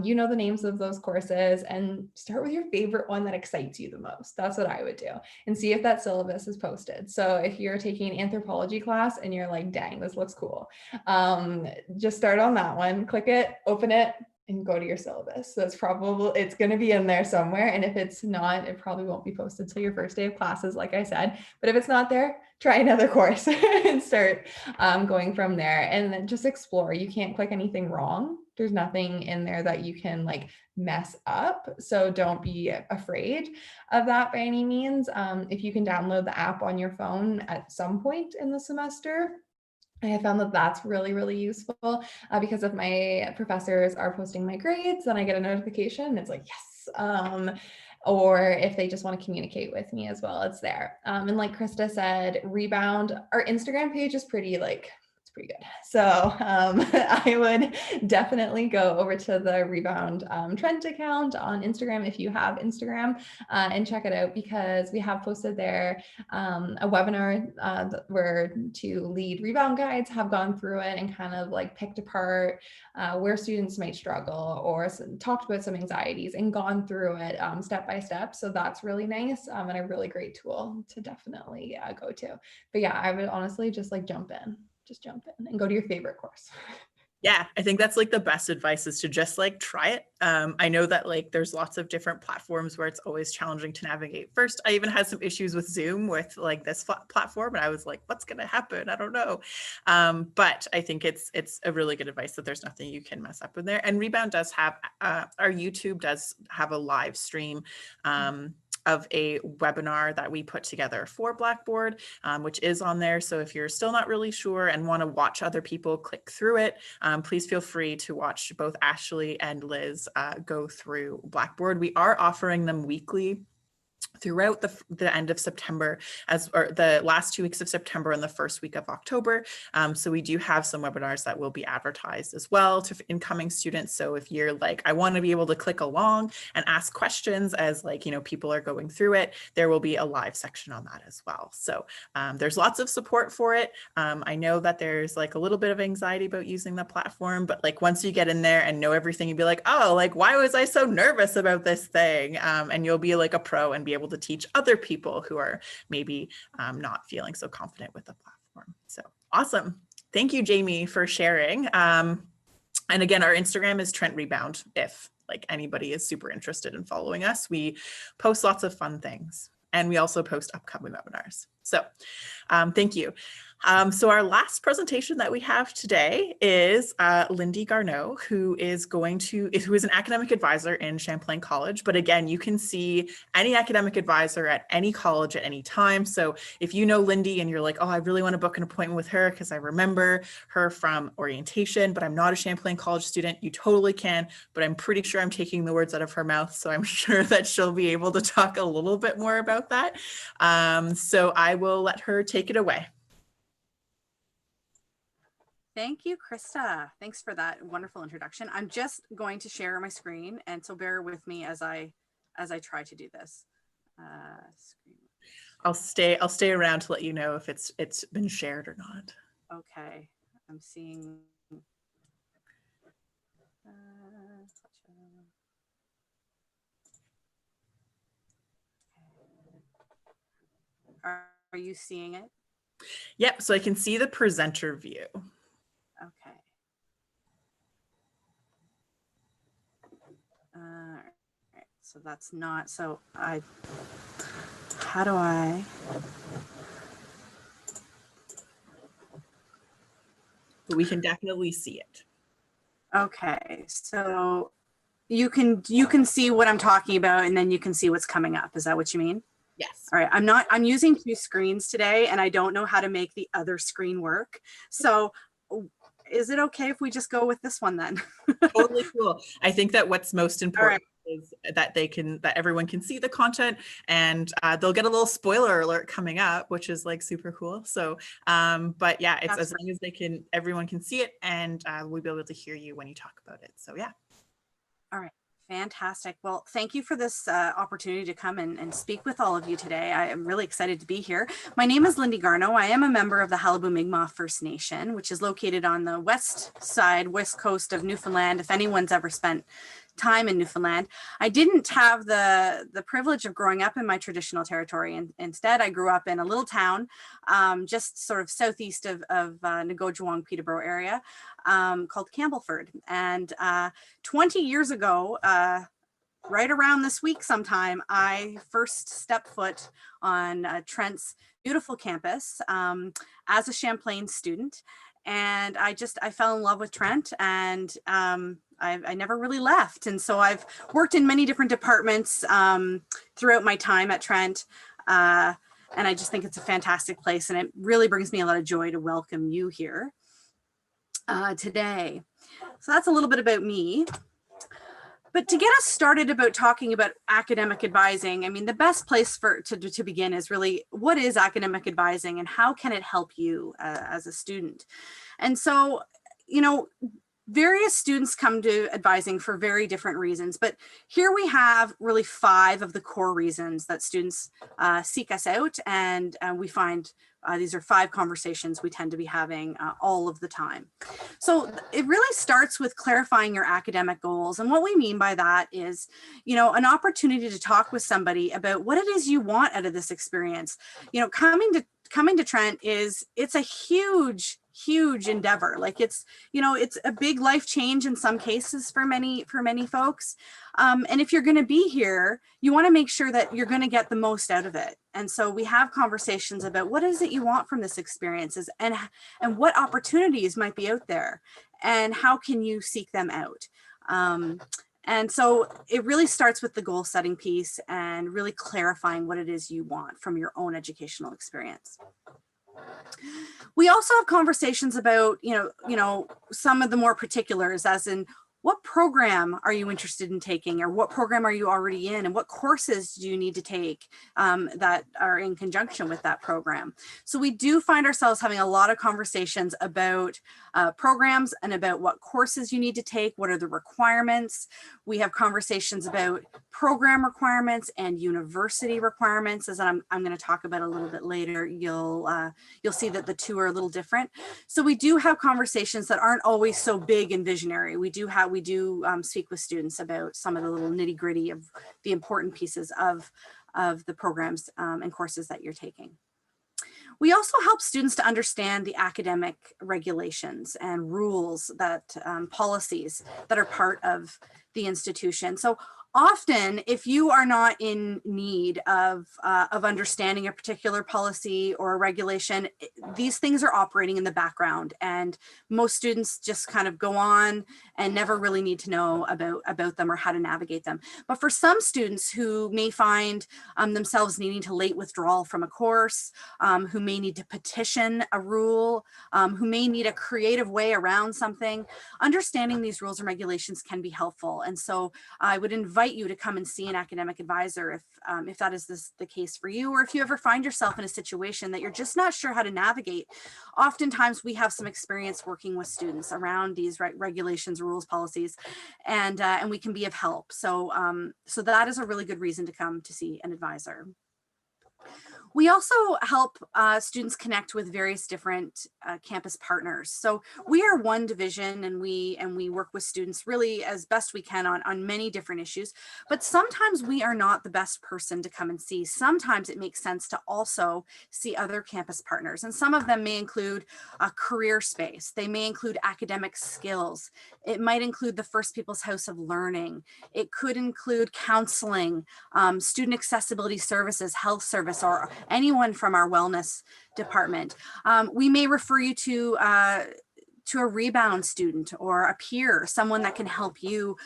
you know the names of those courses, and start with your favorite one that excites you the most. That's what I would do, and see if that syllabus is posted. So if you're taking an anthropology class and you're like, dang, this looks cool, just start on that one, click it, open it. and go to your syllabus. So it's going to be in there somewhere. And if it's not, it probably won't be posted till your first day of classes, like I said. But if it's not there, try another course and start going from there, and then just explore. You can't click anything wrong. There's nothing in there that you can like mess up. So don't be afraid of that by any means. If you can download the app on your phone at some point in the semester, I have found that that's really, really useful because if my professors are posting my grades, then I get a notification and it's like, yes. Or if they just want to communicate with me as well, it's there. And like Krista said, Rebound, our Instagram page is pretty good. So I would definitely go over to the Rebound Trent account on Instagram if you have Instagram and check it out, because we have posted there a webinar where 2 lead rebound guides have gone through it and kind of like picked apart where students might struggle or talked about some anxieties and gone through it step by step. So that's really nice and a really great tool to definitely go to. But yeah, I would honestly just like jump in and go to your favorite course. Yeah, I think that's like the best advice, is to just like try it. I know that like there's lots of different platforms where it's always challenging to navigate. First, I even had some issues with Zoom with like this platform, and I was like, what's going to happen? I don't know. But I think it's a really good advice that there's nothing you can mess up in there. And Rebound does have, our YouTube does have a live stream of a webinar that we put together for Blackboard, which is on there. So if you're still not really sure and want to watch other people click through it, please feel free to watch both Ashley and Liz go through Blackboard. We are offering them weekly throughout the end of September, or the last 2 weeks of September and the first week of October. So we do have some webinars that will be advertised as well to incoming students. So if you're like, I want to be able to click along and ask questions as like, you know, people are going through it, there will be a live section on that as well. So there's lots of support for it. I know that there's like a little bit of anxiety about using the platform, but like once you get in there and know everything, you'd be like, oh, like, why was I so nervous about this thing? And you'll be like a pro and be able to teach other people who are maybe not feeling so confident with the platform. So awesome. Thank you, Jamie, for sharing. And again, our Instagram is Trent Rebound. If like anybody is super interested in following us, we post lots of fun things, and we also post upcoming webinars. So thank you. So our last presentation that we have today is Lindy Garneau, who is an academic advisor in Champlain College. But again, you can see any academic advisor at any college at any time. So if you know Lindy and you're like, oh, I really want to book an appointment with her because I remember her from orientation, but I'm not a Champlain College student, you totally can. But I'm pretty sure I'm taking the words out of her mouth, so I'm sure that she'll be able to talk a little bit more about that. So I will let her take it away. Thank you, Krista. Thanks for that wonderful introduction. I'm just going to share my screen, and so bear with me as I try to do this. I'll stay around to let you know if it's been shared or not. Okay, I'm seeing. Are you seeing it? Yep, so I can see the presenter view. Okay. All right, so that's not, so how do I? We can definitely see it. Okay, so you can see what I'm talking about, and then you can see what's coming up. Is that what you mean? Yes. All right, I'm using 2 screens today, and I don't know how to make the other screen work. So is it okay if we just go with this one then? Totally cool. I think that what's most important is that everyone can see the content, and they'll get a little spoiler alert coming up, which is like super cool. So, but yeah, it's as long as everyone can see it, and we'll be able to hear you when you talk about it. So yeah. All right. Fantastic. Well, thank you for this opportunity to come and speak with all of you today. I am really excited to be here. My name is Lindy Garneau. I am a member of the Qalipu Mi'kmaq First Nation, which is located on the west coast of Newfoundland. If anyone's ever spent time in Newfoundland. I didn't have the privilege of growing up in my traditional territory, and instead I grew up in a little town just sort of southeast of Ngojawong, Peterborough area called Campbellford. And 20 years ago, right around this week sometime, I first stepped foot on Trent's beautiful campus as a Champlain student. And I fell in love with Trent, and I never really left. And so I've worked in many different departments throughout my time at Trent. And I just think it's a fantastic place, and it really brings me a lot of joy to welcome you here today. So that's a little bit about me. But to get us started about talking about academic advising, I mean, the best place to begin is really, what is academic advising and how can it help you as a student? And so, you know, various students come to advising for very different reasons, but here we have really 5 of the core reasons that students seek us out, and we find these are 5 conversations we tend to be having all of the time. So it really starts with clarifying your academic goals. And what we mean by that is, you know, an opportunity to talk with somebody about what it is you want out of this experience. You know, coming to Trent it's a huge endeavor. Like it's a big life change in some cases for many folks. And if you're going to be here, you want to make sure that you're going to get the most out of it. And so we have conversations about what is it you want from this experience, and what opportunities might be out there, and how can you seek them out. And so it really starts with the goal setting piece and really clarifying what it is you want from your own educational experience. We also have conversations about, you know, some of the more particulars, as in, what program are you interested in taking, or what program are you already in, and what courses do you need to take that are in conjunction with that program? So we do find ourselves having a lot of conversations about programs and about what courses you need to take, what are the requirements. We have conversations about program requirements and university requirements, as I'm going to talk about a little bit later. You'll see that the two are a little different. So we do have conversations that aren't always so big and visionary. We do speak with students about some of the little nitty gritty of the important pieces of the programs and courses that you're taking. We also help students to understand the academic regulations and rules that policies that are part of the institution. So often, if you are not in need of understanding a particular policy or a regulation, these things are operating in the background, and most students just kind of go on and never really need to know about them or how to navigate them. But for some students who may find themselves needing to late withdrawal from a course, who may need to petition a rule, who may need a creative way around something, understanding these rules and regulations can be helpful. And so I would invite you to come and see an academic advisor if that is the case for you, or if you ever find yourself in a situation that you're just not sure how to navigate. Oftentimes we have some experience working with students around these regulations, rules, policies, and we can be of help. So so that is a really good reason to come to see an advisor. We also help students connect with various different campus partners. So we are one division, and we work with students really as best we can on many different issues, but sometimes we are not the best person to come and see. Sometimes it makes sense to also see other campus partners, and some of them may include a career space. They may include academic skills. It might include the First People's House of Learning. It could include counseling, student accessibility services, health service, or anyone from our wellness department. We may refer you to a rebound student or a peer, someone that can help you,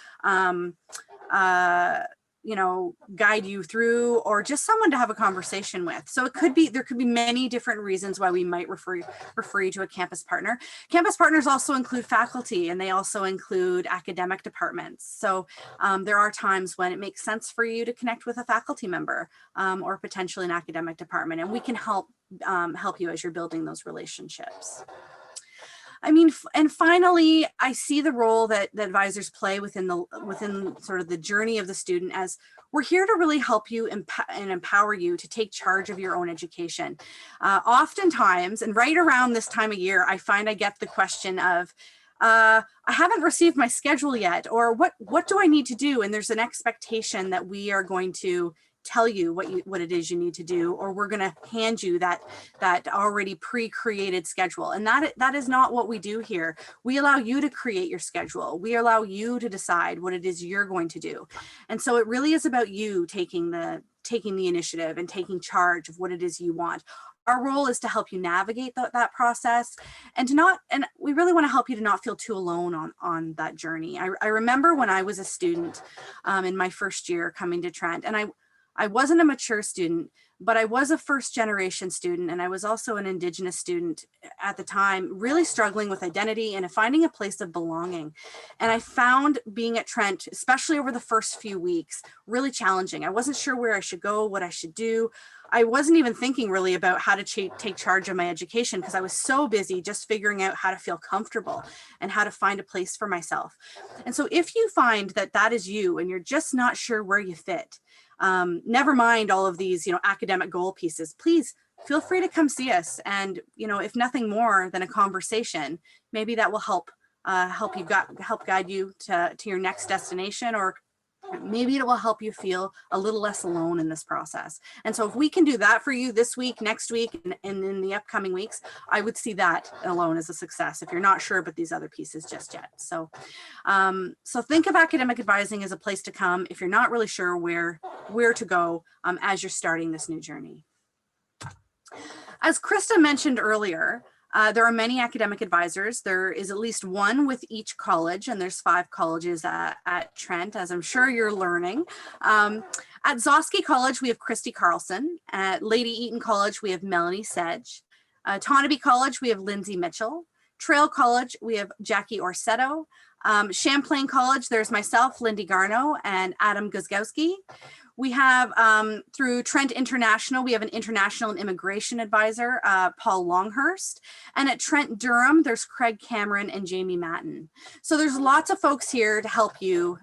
guide you through, or just someone to have a conversation with. So there could be many different reasons why we might refer you to a campus partner. Campus partners also include faculty, and they also include academic departments. So there are times when it makes sense for you to connect with a faculty member or potentially an academic department, and we can help you as you're building those relationships. I mean, and finally, I see the role that advisors play within sort of the journey of the student, as we're here to really help you and empower you to take charge of your own education. Oftentimes, and right around this time of year, I find I get the question of, I haven't received my schedule yet, or what do I need to do? And there's an expectation that we are going to tell you what it is you need to do, or we're going to hand you that already pre-created schedule. And that is not what we do here. We allow you to create your schedule. We allow you to decide what it is you're going to do. And so it really is about you taking the initiative and taking charge of what it is you want. Our role is to help you navigate that process, and we really want to help you to not feel too alone on that journey. I remember when I was a student in my first year coming to Trent, and I wasn't a mature student, but I was a first generation student, and I was also an Indigenous student at the time, really struggling with identity and finding a place of belonging. And I found being at Trent, especially over the first few weeks, really challenging. I wasn't sure where I should go, what I should do. I wasn't even thinking really about how to take charge of my education, because I was so busy just figuring out how to feel comfortable and how to find a place for myself. And so if you find that is you and you're just not sure where you fit, never mind all of these, academic goal pieces, please feel free to come see us. And, if nothing more than a conversation, maybe that will help guide you to your next destination, or maybe it will help you feel a little less alone in this process. And so if we can do that for you this week, next week, and in the upcoming weeks, I would see that alone as a success if you're not sure about these other pieces just yet. So, so think of academic advising as a place to come if you're not really sure where to go as you're starting this new journey. As Krista mentioned earlier, there are many academic advisors. There is at least one with each college, and there's 5 colleges at Trent, as I'm sure you're learning. At Zosky College, we have Christy Carlson. At Lady Eaton College, we have Melanie Sedge. Tonabee College, we have Lindsay Mitchell. Trail College, we have Jackie Orsetto. Champlain College, there's myself, Lindy Garno, and Adam Guzgowski. We have, through Trent International, we have an international and immigration advisor, Paul Longhurst. And at Trent Durham, there's Craig Cameron and Jamie Matten. So there's lots of folks here to help you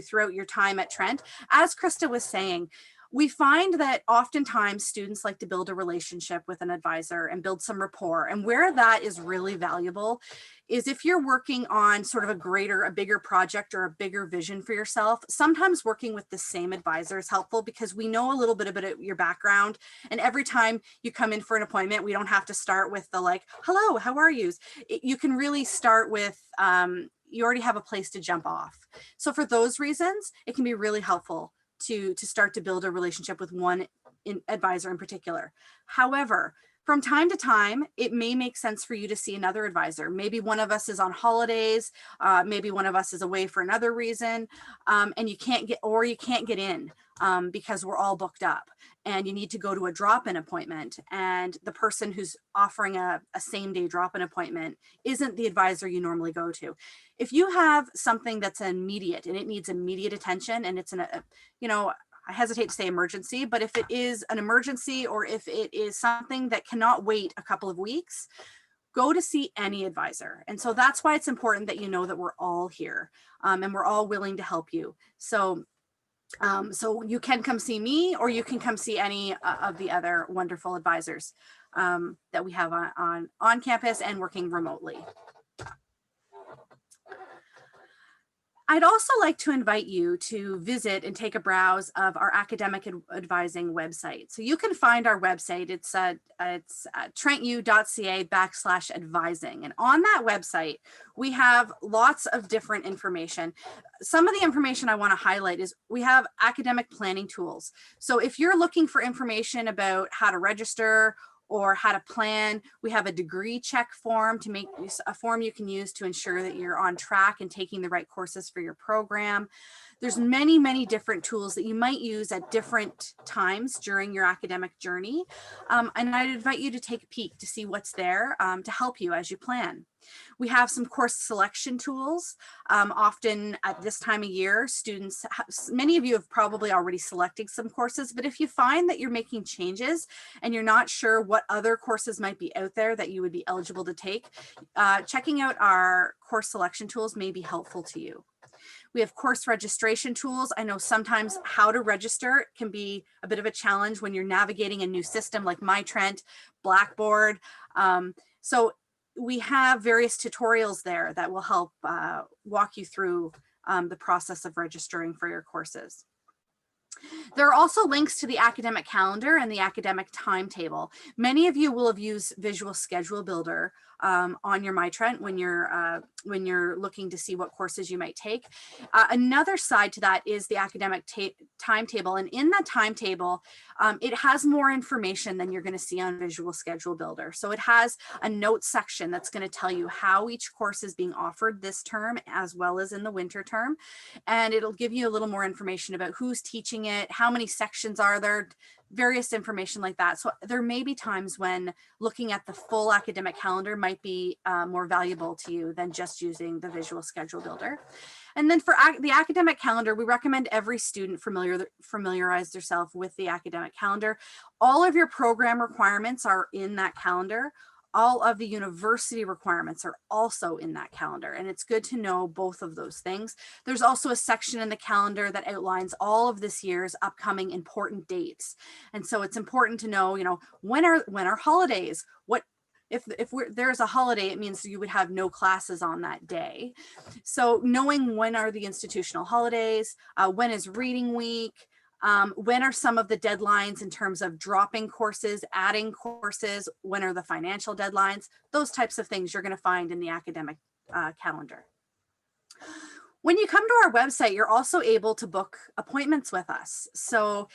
throughout your time at Trent. As Krista was saying, we find that oftentimes students like to build a relationship with an advisor and build some rapport. And where that is really valuable is if you're working on sort of a bigger project or a bigger vision for yourself. Sometimes working with the same advisor is helpful because we know a little bit about your background. And every time you come in for an appointment, we don't have to start with the hello, how are you? You can really start with, you already have a place to jump off. So for those reasons, it can be really helpful to start to build a relationship with one advisor in particular. However, from time to time, it may make sense for you to see another advisor. Maybe one of us is on holidays, maybe one of us is away for another reason, and you can't get in because we're all booked up, and you need to go to a drop-in appointment, and the person who's offering a same-day drop-in appointment isn't the advisor you normally go to. If you have something that's immediate and it needs immediate attention, and it's I hesitate to say emergency, but if it is an emergency or if it is something that cannot wait a couple of weeks, go to see any advisor. And so that's why it's important that you know that we're all here and we're all willing to help you. So you can come see me, or you can come see any of the other wonderful advisors that we have on campus and working remotely. I'd also like to invite you to visit and take a browse of our academic advising website. So you can find our website. It's trentu.ca/advising. And on that website, we have lots of different information. Some of the information I want to highlight is we have academic planning tools. So if you're looking for information about how to register or how to plan, we have a degree check form to make a form you can use to ensure that you're on track and taking the right courses for your program. There's many, many different tools that you might use at different times during your academic journey. And I'd invite you to take a peek to see what's there to help you as you plan. We have some course selection tools. Often at this time of year, students, many of you have probably already selected some courses, but if you find that you're making changes and you're not sure what other courses might be out there that you would be eligible to take, checking out our course selection tools may be helpful to you. We have course registration tools. I know sometimes how to register can be a bit of a challenge when you're navigating a new system like MyTrent, Blackboard. So we have various tutorials there that will help walk you through the process of registering for your courses. There are also links to the academic calendar and the academic timetable. Many of you will have used Visual Schedule Builder on your MyTrent when you're looking to see what courses you might take. Another side to that is the academic timetable, and in that timetable, it has more information than you're going to see on Visual Schedule Builder. So it has a notes section that's going to tell you how each course is being offered this term as well as in the winter term, and it'll give you a little more information about who's teaching it, how many sections are there, various information like that. So there may be times when looking at the full academic calendar might be more valuable to you than just using the Visual Schedule Builder. And then for the academic calendar, we recommend every student familiarize themselves with the academic calendar. All of your program requirements are in that calendar. All of the university requirements are also in that calendar, and it's good to know both of those things. There's also a section in the calendar that outlines all of this year's upcoming important dates. And so it's important to know, you know, when are holidays? What if there's a holiday, it means you would have no classes on that day. So knowing when are the institutional holidays, when is reading week, when are some of the deadlines in terms of dropping courses, adding courses, when are the financial deadlines, those types of things you're going to find in the academic calendar. When you come to our website, you're also able to book appointments with us. So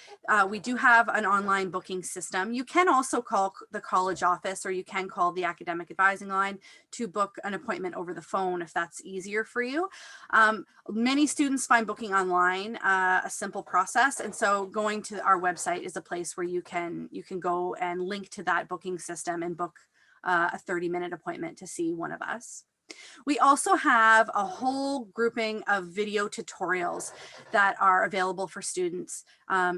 we do have an online booking system. You can also call the college office, or you can call the academic advising line to book an appointment over the phone if that's easier for you. Many students find booking online a simple process. And so going to our website is a place where you can go and link to that booking system and book a 30-minute appointment to see one of us. We also have a whole grouping of video tutorials that are available for students.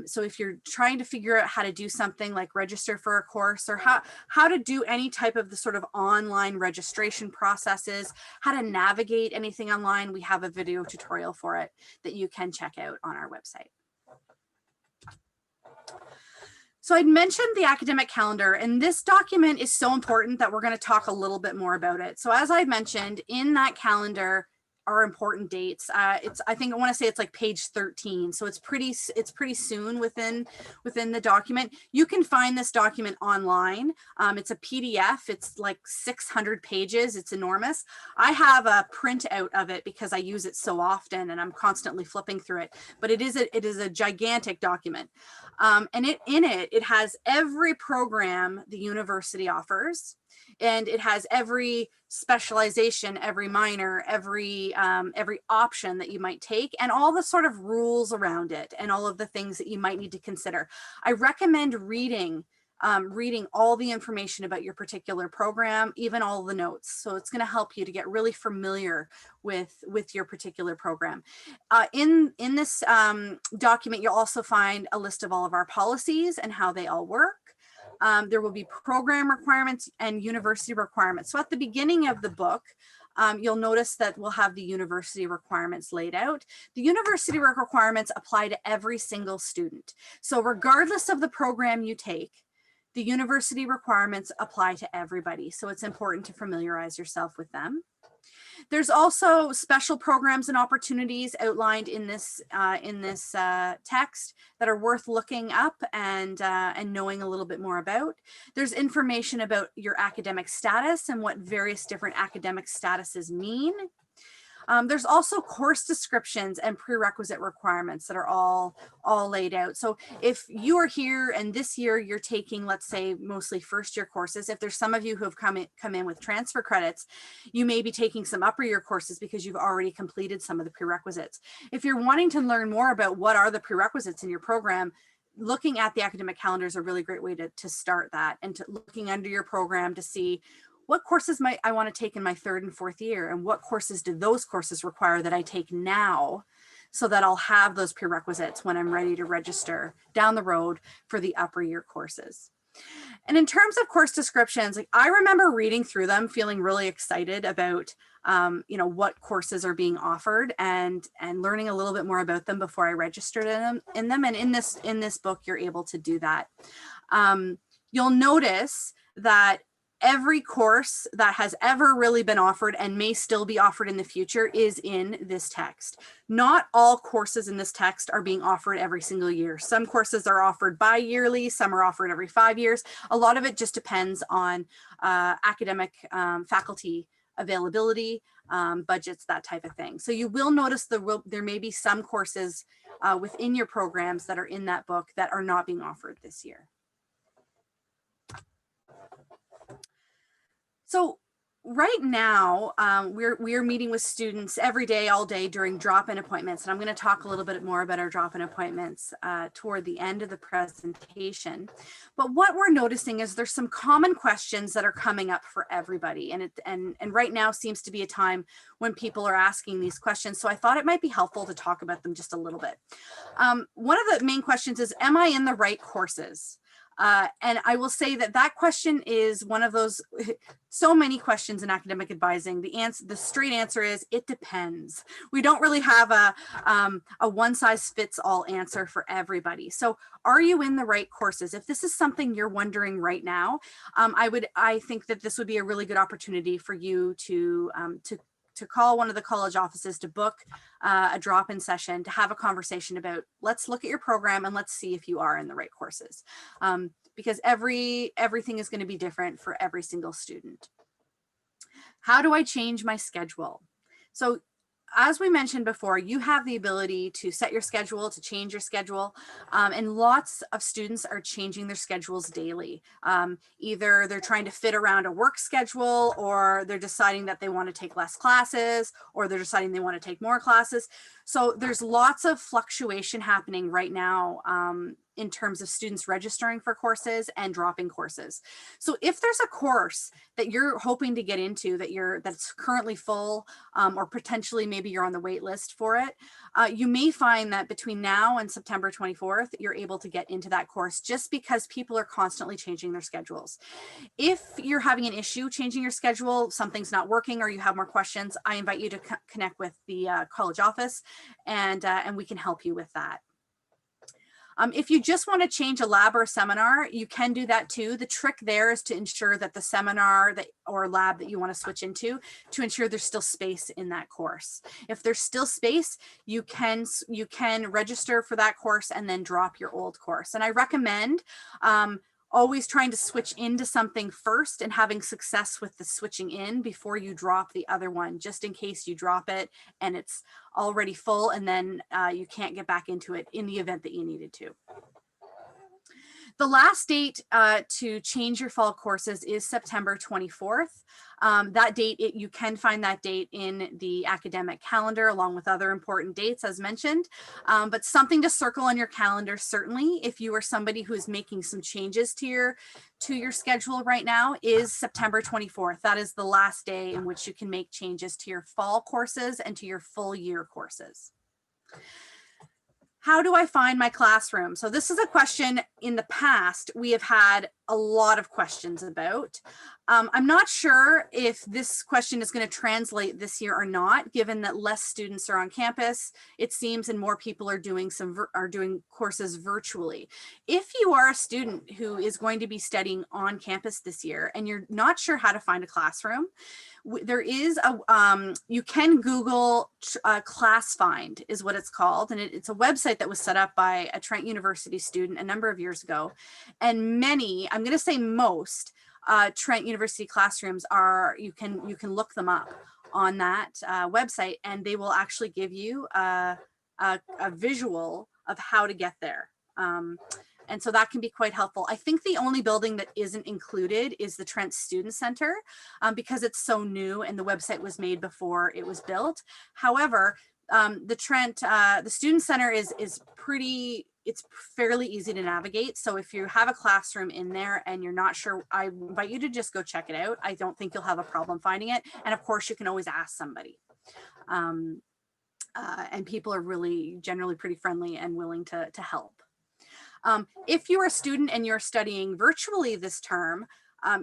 So if you're trying to figure out how to do something like register for a course, or how to do any type of the sort of online registration processes, how to navigate anything online, we have a video tutorial for it that you can check out on our website. So I'd mentioned the academic calendar, and this document is so important that we're going to talk a little bit more about it. So as I mentioned, in that calendar are important dates. I think I want to say it's like page 13. So it's pretty soon within the document. You can find this document online. It's a PDF. It's like 600 pages. It's enormous. I have a printout of it because I use it so often and I'm constantly flipping through it. But it is a gigantic document. And in it has every program the university offers. And it has every specialization, every minor, every option that you might take, and all the sort of rules around it, and all of the things that you might need to consider. I recommend reading all the information about your particular program, even all the notes. So it's going to help you to get really familiar with your particular program. In this document, you'll also find a list of all of our policies and how they all work. There will be program requirements and university requirements. So at the beginning of the book, you'll notice that we'll have the university requirements laid out. The university requirements apply to every single student. So regardless of the program you take, the university requirements apply to everybody. So it's important to familiarize yourself with them. There's also special programs and opportunities outlined in this text that are worth looking up and knowing a little bit more about. There's information about your academic status and what various different academic statuses mean. There's also course descriptions and prerequisite requirements that are all laid out. So if you are here and this year you're taking, let's say, mostly first year courses, if there's some of you who have come in with transfer credits, you may be taking some upper year courses because you've already completed some of the prerequisites. If you're wanting to learn more about what are the prerequisites in your program, looking at the academic calendar is a really great way to start that, and looking under your program to see what courses might I want to take in my third and fourth year, and what courses do those courses require that I take now, so that I'll have those prerequisites when I'm ready to register down the road for the upper year courses. And in terms of course descriptions, like, I remember reading through them, feeling really excited about what courses are being offered, and learning a little bit more about them before I registered in them. And in this book, you're able to do that. You'll notice that every course that has ever really been offered and may still be offered in the future is in this text. Not all courses in this text are being offered every single year. Some courses are offered bi-yearly, some are offered every 5 years. A lot of it just depends on academic faculty availability, budgets, that type of thing. So you will notice there may be some courses within your programs that are in that book that are not being offered this year. So right now, we're meeting with students every day, all day during drop-in appointments. And I'm going to talk a little bit more about our drop-in appointments toward the end of the presentation. But what we're noticing is there's some common questions that are coming up for everybody. And right now seems to be a time when people are asking these questions. So I thought it might be helpful to talk about them just a little bit. One of the main questions is, am I in the right courses? And I will say that question is one of those, so many questions in academic advising. The straight answer is, it depends. We don't really have a one size fits all answer for everybody. So are you in the right courses? If this is something you're wondering right now, I think that this would be a really good opportunity for you to call one of the college offices, to book a drop-in session, to have a conversation about, let's look at your program and let's see if you are in the right courses. Because everything is going to be different for every single student. How do I change my schedule? So as we mentioned before, you have the ability to set your schedule, to change your schedule, and lots of students are changing their schedules daily. Either they're trying to fit around a work schedule, or they're deciding that they want to take less classes, or they're deciding they want to take more classes. So there's lots of fluctuation happening right now in terms of students registering for courses and dropping courses. So if there's a course that you're hoping to get into that's currently full, or potentially maybe you're on the wait list for it, you may find that between now and September 24th, you're able to get into that course, just because people are constantly changing their schedules. If you're having an issue changing your schedule, something's not working, or you have more questions, I invite you to connect with the college office, and we can help you with that. If you just want to change a lab or a seminar, you can do that too. The trick there is to ensure that the seminar or lab that you want to switch into, to ensure there's still space in that course. If there's still space, you can register for that course and then drop your old course. And I recommend always trying to switch into something first and having success with the switching in before you drop the other one, just in case you drop it and it's already full, and then you can't get back into it in the event that you needed to. The last date to change your fall courses is September 24th. That date, you can find that date in the academic calendar, along with other important dates as mentioned, but something to circle on your calendar, certainly, if you are somebody who is making some changes to your schedule right now, is September 24th. That is the last day in which you can make changes to your fall courses and to your full year courses. How do I find my classroom? So this is a question in the past we have had a lot of questions about. I'm not sure if this question is going to translate this year or not, given that less students are on campus, it seems, and more people are doing courses virtually. If you are a student who is going to be studying on campus this year and you're not sure how to find a classroom, there is you can Google ClassFind is what it's called, and it's a website that was set up by a Trent University student a number of years ago, and many, I'm going to say most, Trent University classrooms you can look them up on that website, and they will actually give you a visual of how to get there. And so that can be quite helpful. I think the only building that isn't included is the Trent Student Center, because it's so new and the website was made before it was built. However, the Student Center is fairly easy to navigate. So if you have a classroom in there and you're not sure, I invite you to just go check it out. I don't think you'll have a problem finding it. And of course, you can always ask somebody. And people are really generally pretty friendly and willing to help. If you're a student and you're studying virtually this term,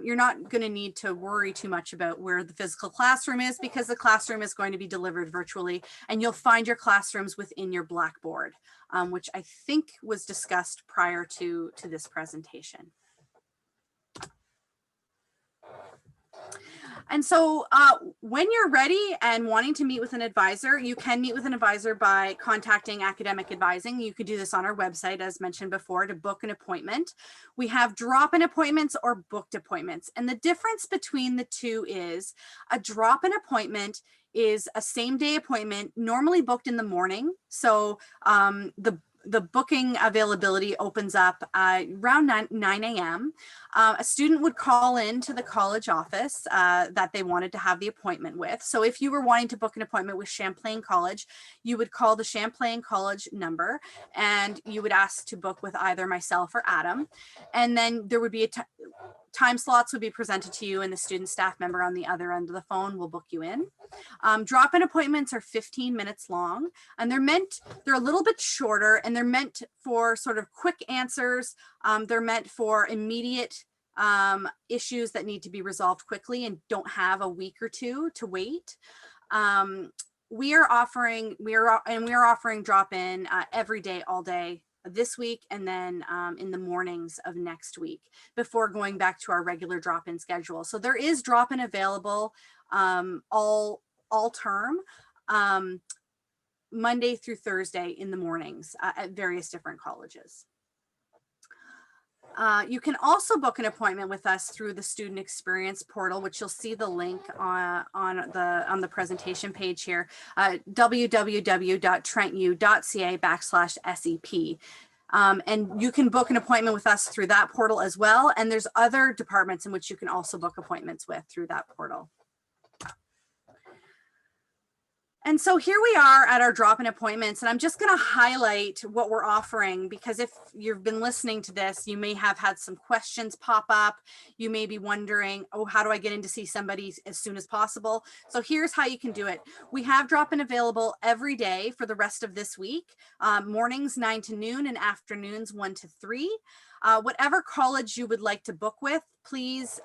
you're not going to need to worry too much about where the physical classroom is, because the classroom is going to be delivered virtually, and you'll find your classrooms within your Blackboard, which I think was discussed prior to this presentation. And so when you're ready and wanting to meet with an advisor, you can meet with an advisor by contacting Academic Advising. You could do this on our website, as mentioned before, to book an appointment. We have drop-in appointments or booked appointments. And the difference between the two is a drop-in appointment is a same-day appointment, normally booked in the morning. So the booking availability opens up around 9 a.m. A student would call in to the college office that they wanted to have the appointment with. So if you were wanting to book an appointment with Champlain College, you would call the Champlain College number and you would ask to book with either myself or Adam. And then there would be time slots would be presented to you and the student staff member on the other end of the phone will book you in. Drop-in appointments are 15 minutes long and they're a little bit shorter and they're meant for sort of quick answers. They're meant for immediate issues that need to be resolved quickly and don't have a week or two to wait. We are offering drop-in every day, all day this week, and then in the mornings of next week before going back to our regular drop-in schedule. So there is drop-in available all term, Monday through Thursday in the mornings at various different colleges. You can also book an appointment with us through the Student Experience portal, which you'll see the link on the presentation page here, www.trentu.ca/SEP. And you can book an appointment with us through that portal as well. And there's other departments in which you can also book appointments with through that portal. And so here we are at our drop-in appointments, and I'm just going to highlight what we're offering because if you've been listening to this, you may have had some questions pop up. You may be wondering, oh, how do I get in to see somebody as soon as possible? So here's how you can do it. We have drop-in available every day for the rest of this week, mornings 9 to noon and afternoons 1 to 3. Whatever college you would like to book with, please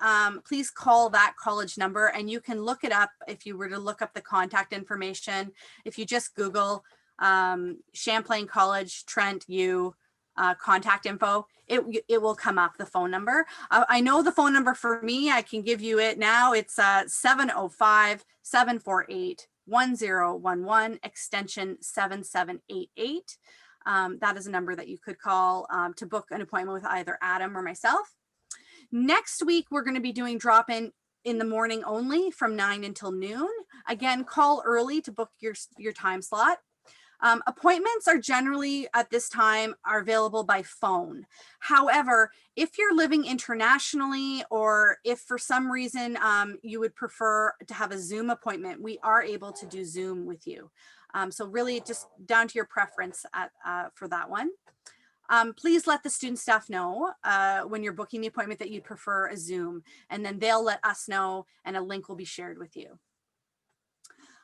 call that college number and you can look it up. If you were to look up the contact information, if you just Google Champlain College, Trent U contact info, it will come up, the phone number. I know the phone number for me, I can give you it now. It's 705-748-1011, extension 7788. That is a number that you could call to book an appointment with either Adam or myself. Next week, we're going to be doing drop-in in the morning only from 9 until noon. Again, call early to book your time slot. Appointments are generally at this time are available by phone. However, if you're living internationally or if for some reason you would prefer to have a Zoom appointment, we are able to do Zoom with you. So really just down to your preference for that one. Please let the student staff know when you're booking the appointment that you prefer a Zoom, and then they'll let us know and a link will be shared with you.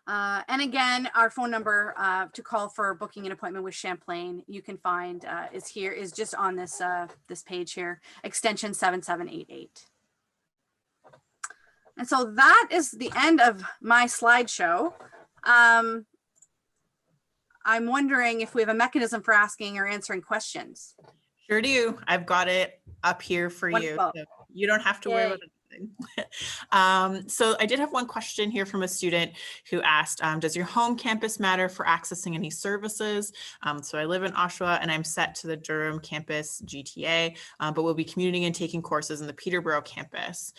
And again, our phone number to call for booking an appointment with Champlain, you can find is just on this this page here, extension 7788. And so that is the end of my slideshow. I'm wondering if we have a mechanism for asking or answering questions. Sure do. I've got it up here for Wonderful. you. So you don't have to worry about anything. So I did have one question here from a student who asked, does your home campus matter for accessing any services? So I live in Oshawa and I'm set to the Durham campus GTA, but we'll be commuting and taking courses in the Peterborough campus.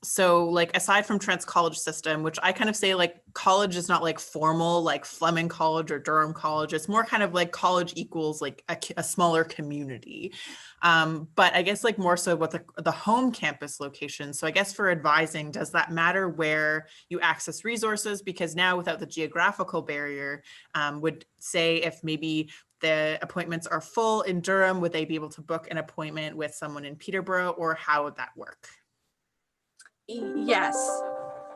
So like aside from Trent's college system, which I kind of say like college is not like formal, like Fleming College or Durham College. It's more kind of like college equals like a smaller community. But I guess like more so what the home campus location. So I guess for advising, does that matter where you access resources? Because now without the geographical barrier, would say if maybe the appointments are full in Durham, would they be able to book an appointment with someone in Peterborough, or how would that work? Yes.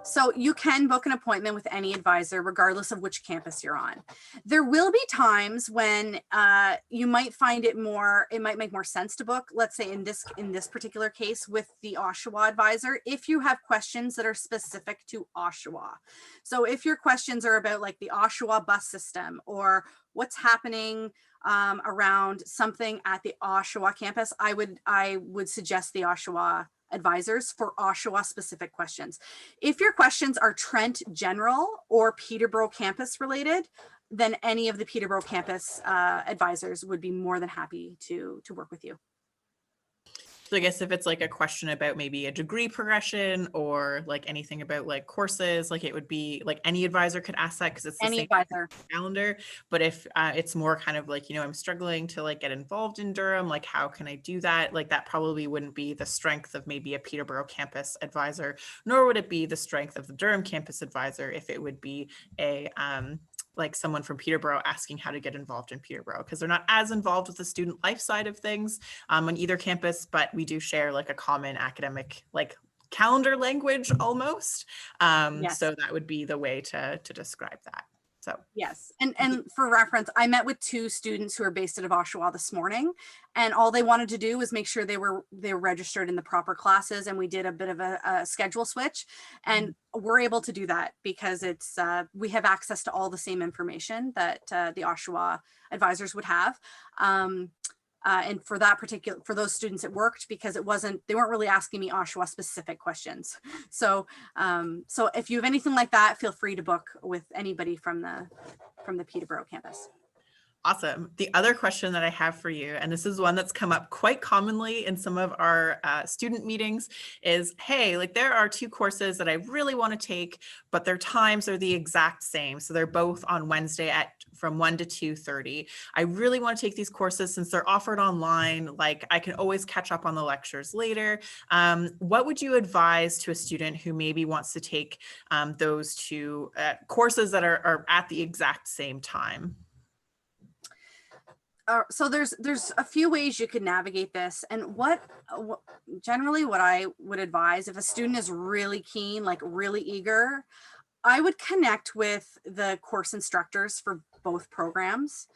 So you can book an appointment with any advisor, regardless of which campus you're on. There will be times when you might find it might make more sense to book, let's say in this particular case with the Oshawa advisor, if you have questions that are specific to Oshawa. So if your questions are about like the Oshawa bus system or what's happening around something at the Oshawa campus, I would suggest the Oshawa advisors for Oshawa specific questions. If your questions are Trent general or Peterborough campus related, then any of the Peterborough campus advisors would be more than happy to work with you. So I guess if it's like a question about maybe a degree progression or like anything about like courses, like it would be like any advisor could ask that because it's the Any same advisor. calendar. But if it's more kind of like, I'm struggling to like get involved in Durham, like how can I do that? Like that probably wouldn't be the strength of maybe a Peterborough campus advisor, nor would it be the strength of the Durham campus advisor if it would be a like someone from Peterborough asking how to get involved in Peterborough, because they're not as involved with the student life side of things on either campus, but we do share like a common academic like calendar language almost. Yes. So that would be the way to describe that. So yes, and for reference, I met with 2 students who are based out of Oshawa this morning, and all they wanted to do was make sure they were registered in the proper classes, and we did a bit of a schedule switch, and we're able to do that because it's we have access to all the same information that the Oshawa advisors would have. And for those students, it worked because they weren't really asking me Oshawa specific questions. So, so if you have anything like that, feel free to book with anybody from the Peterborough campus. awesome. The other question that I have for you, and this is one that's come up quite commonly in some of our student meetings, is, hey, like there are 2 courses that I really want to take, but their times are the exact same. So they're both on Wednesday from 1 to 2:30. I really want to take these courses since they're offered online. Like I can always catch up on the lectures later. What would you advise to a student who maybe wants to take those 2 courses that are at the exact same time? So there's a few ways you could navigate this, and generally what I would advise if a student is really keen, like really eager, I would connect with the course instructors for both programs,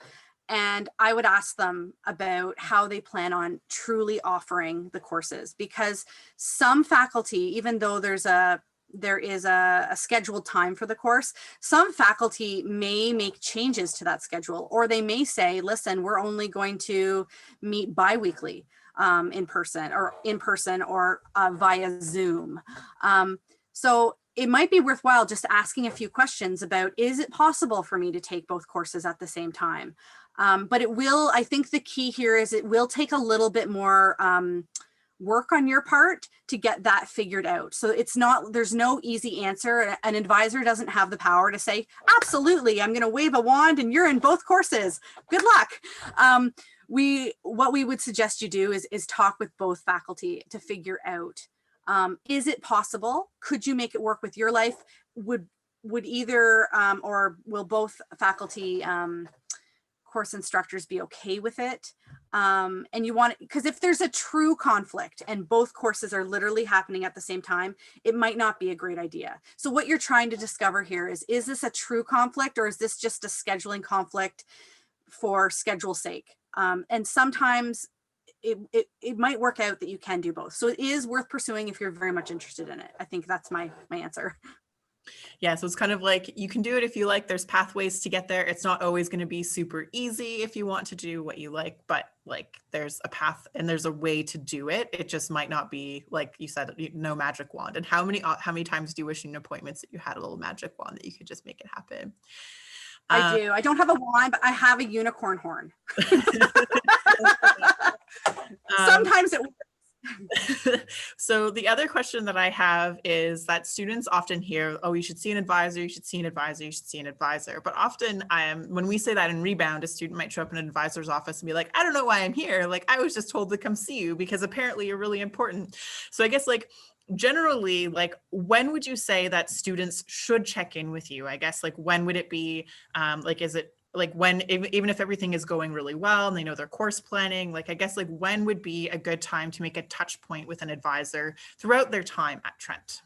and I would ask them about how they plan on truly offering the courses, because some faculty, even though there is a scheduled time for the course, some faculty may make changes to that schedule, or they may say, listen, we're only going to meet bi-weekly in person or via Zoom. So it might be worthwhile just asking a few questions about, is it possible for me to take both courses at the same time? But I think the key here is it will take a little bit more work on your part to get that figured out. So there's no easy answer. An advisor doesn't have the power to say, absolutely, I'm going to wave a wand and you're in both courses. Good luck. What we would suggest you do is talk with both faculty to figure out, is it possible? Could you make it work with your life? Would either, or will both faculty course instructors be okay with it? And because if there's a true conflict and both courses are literally happening at the same time, it might not be a great idea. So what you're trying to discover here is this a true conflict, or is this just a scheduling conflict for schedule's sake? And sometimes it might work out that you can do both. So it is worth pursuing if you're very much interested in it. I think that's my answer. Yeah, so it's kind of like you can do it if you like. There's pathways to get there. It's not always going to be super easy if you want to do what you like, but like there's a path and there's a way to do it. It just might not be, like you said, no magic wand. And how many times do you wish in appointments that you had a little magic wand that you could just make it happen? I do. I don't have a wand, but I have a unicorn horn. Sometimes it works. So the other question that I have is that students often hear, oh, you should see an advisor, you should see an advisor, you should see an advisor. But often when we say that in Rebound, a student might show up in an advisor's office and be like, I don't know why I'm here. Like, I was just told to come see you because apparently you're really important. So I guess like generally, like when would you say that students should check in with you? I guess like when would it be, like, is it like when, even if everything is going really well and they know their course planning, like I guess like when would be a good time to make a touch point with an advisor throughout their time at Trent?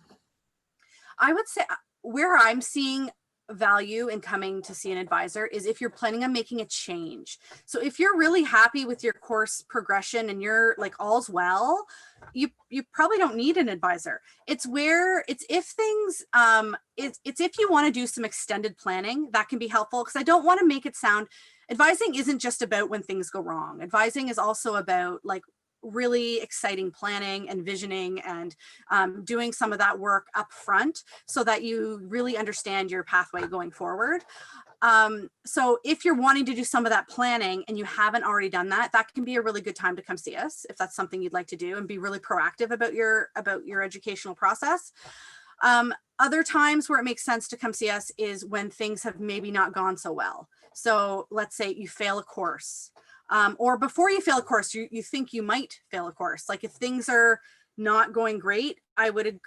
I would say where I'm seeing value in coming to see an advisor is if you're planning on making a change. So if you're really happy with your course progression and you're like all's well, you probably don't need an advisor. It's if things it's if you want to do some extended planning that can be helpful, because I don't want to make it sound advising isn't just about when things go wrong. Advising is also about like really exciting planning and visioning and doing some of that work up front so that you really understand your pathway going forward. So if you're wanting to do some of that planning and you haven't already done that, that can be a really good time to come see us if that's something you'd like to do and be really proactive about your educational process. Other times where it makes sense to come see us is when things have maybe not gone so well. So let's say you fail a course, or before you fail a course, you think you might fail a course. Like if things are not going great, I would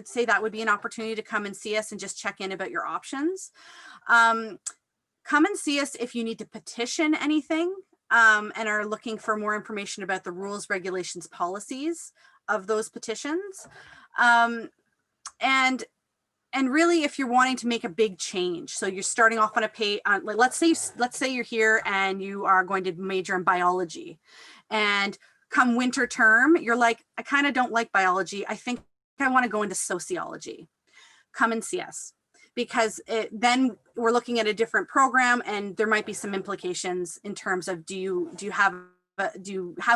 say that would be an opportunity to come and see us and just check in about your options. Come and see us if you need to petition anything and are looking for more information about the rules, regulations, policies of those petitions. And really, if you're wanting to make a big change, so you're starting off on a page, let's say you're here and you are going to major in biology, and come winter term, you're like, I kind of don't like biology. I think I want to go into sociology. Come and see us, because then we're looking at a different program, and there might be some implications in terms of do you have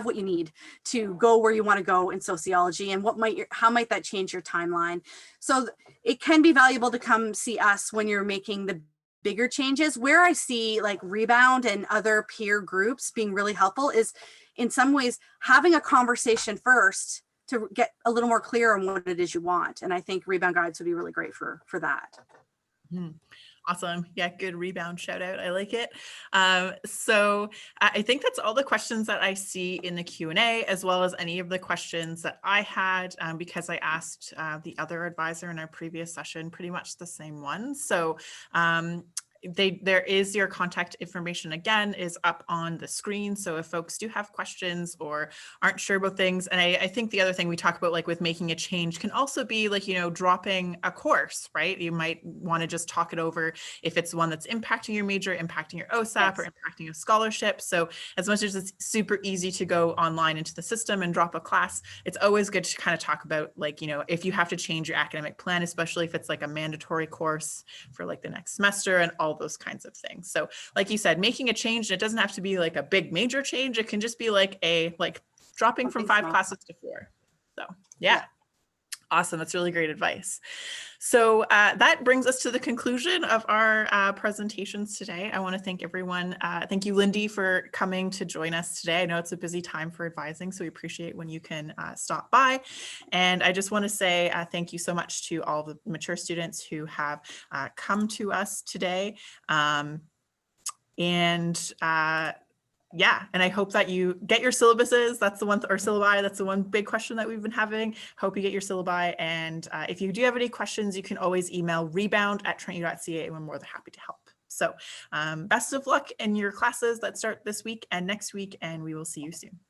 what you need to go where you want to go in sociology, and how might that change your timeline? So it can be valuable to come see us when you're making the bigger changes. Where I see like Rebound and other peer groups being really helpful is in some ways having a conversation first to get a little more clear on what it is you want. And I think Rebound Guides would be really great for that. Awesome. Yeah, good Rebound shout out. I like it. So I think that's all the questions that I see in the Q&A, as well as any of the questions that I had, because I asked the other advisor in our previous session pretty much the same one. So there is your contact information again is up on the screen. So if folks do have questions or aren't sure about things, and I think the other thing we talk about, like with making a change, can also be like, dropping a course, right? You might want to just talk it over if it's one that's impacting your major, impacting your OSAP, or impacting a scholarship. So as much as it's super easy to go online into the system and drop a class, it's always good to kind of talk about like, if you have to change your academic plan, especially if it's like a mandatory course for like the next semester and all those kinds of things. So like you said, making a change, it doesn't have to be like a big major change. It can just be like dropping from 5 classes to 4. So yeah. Awesome. That's really great advice. So that brings us to the conclusion of our presentations today. I want to thank everyone. Thank you, Lindy, for coming to join us today. I know it's a busy time for advising, so we appreciate when you can stop by. And I just want to say thank you so much to all the mature students who have come to us today. Yeah, and I hope that you get your syllabuses. That's the one, or syllabi, that's the one big question that we've been having. Hope you get your syllabi. And if you do have any questions, you can always email rebound@trentu.ca, and we're more than happy to help. So best of luck in your classes that start this week and next week, and we will see you soon.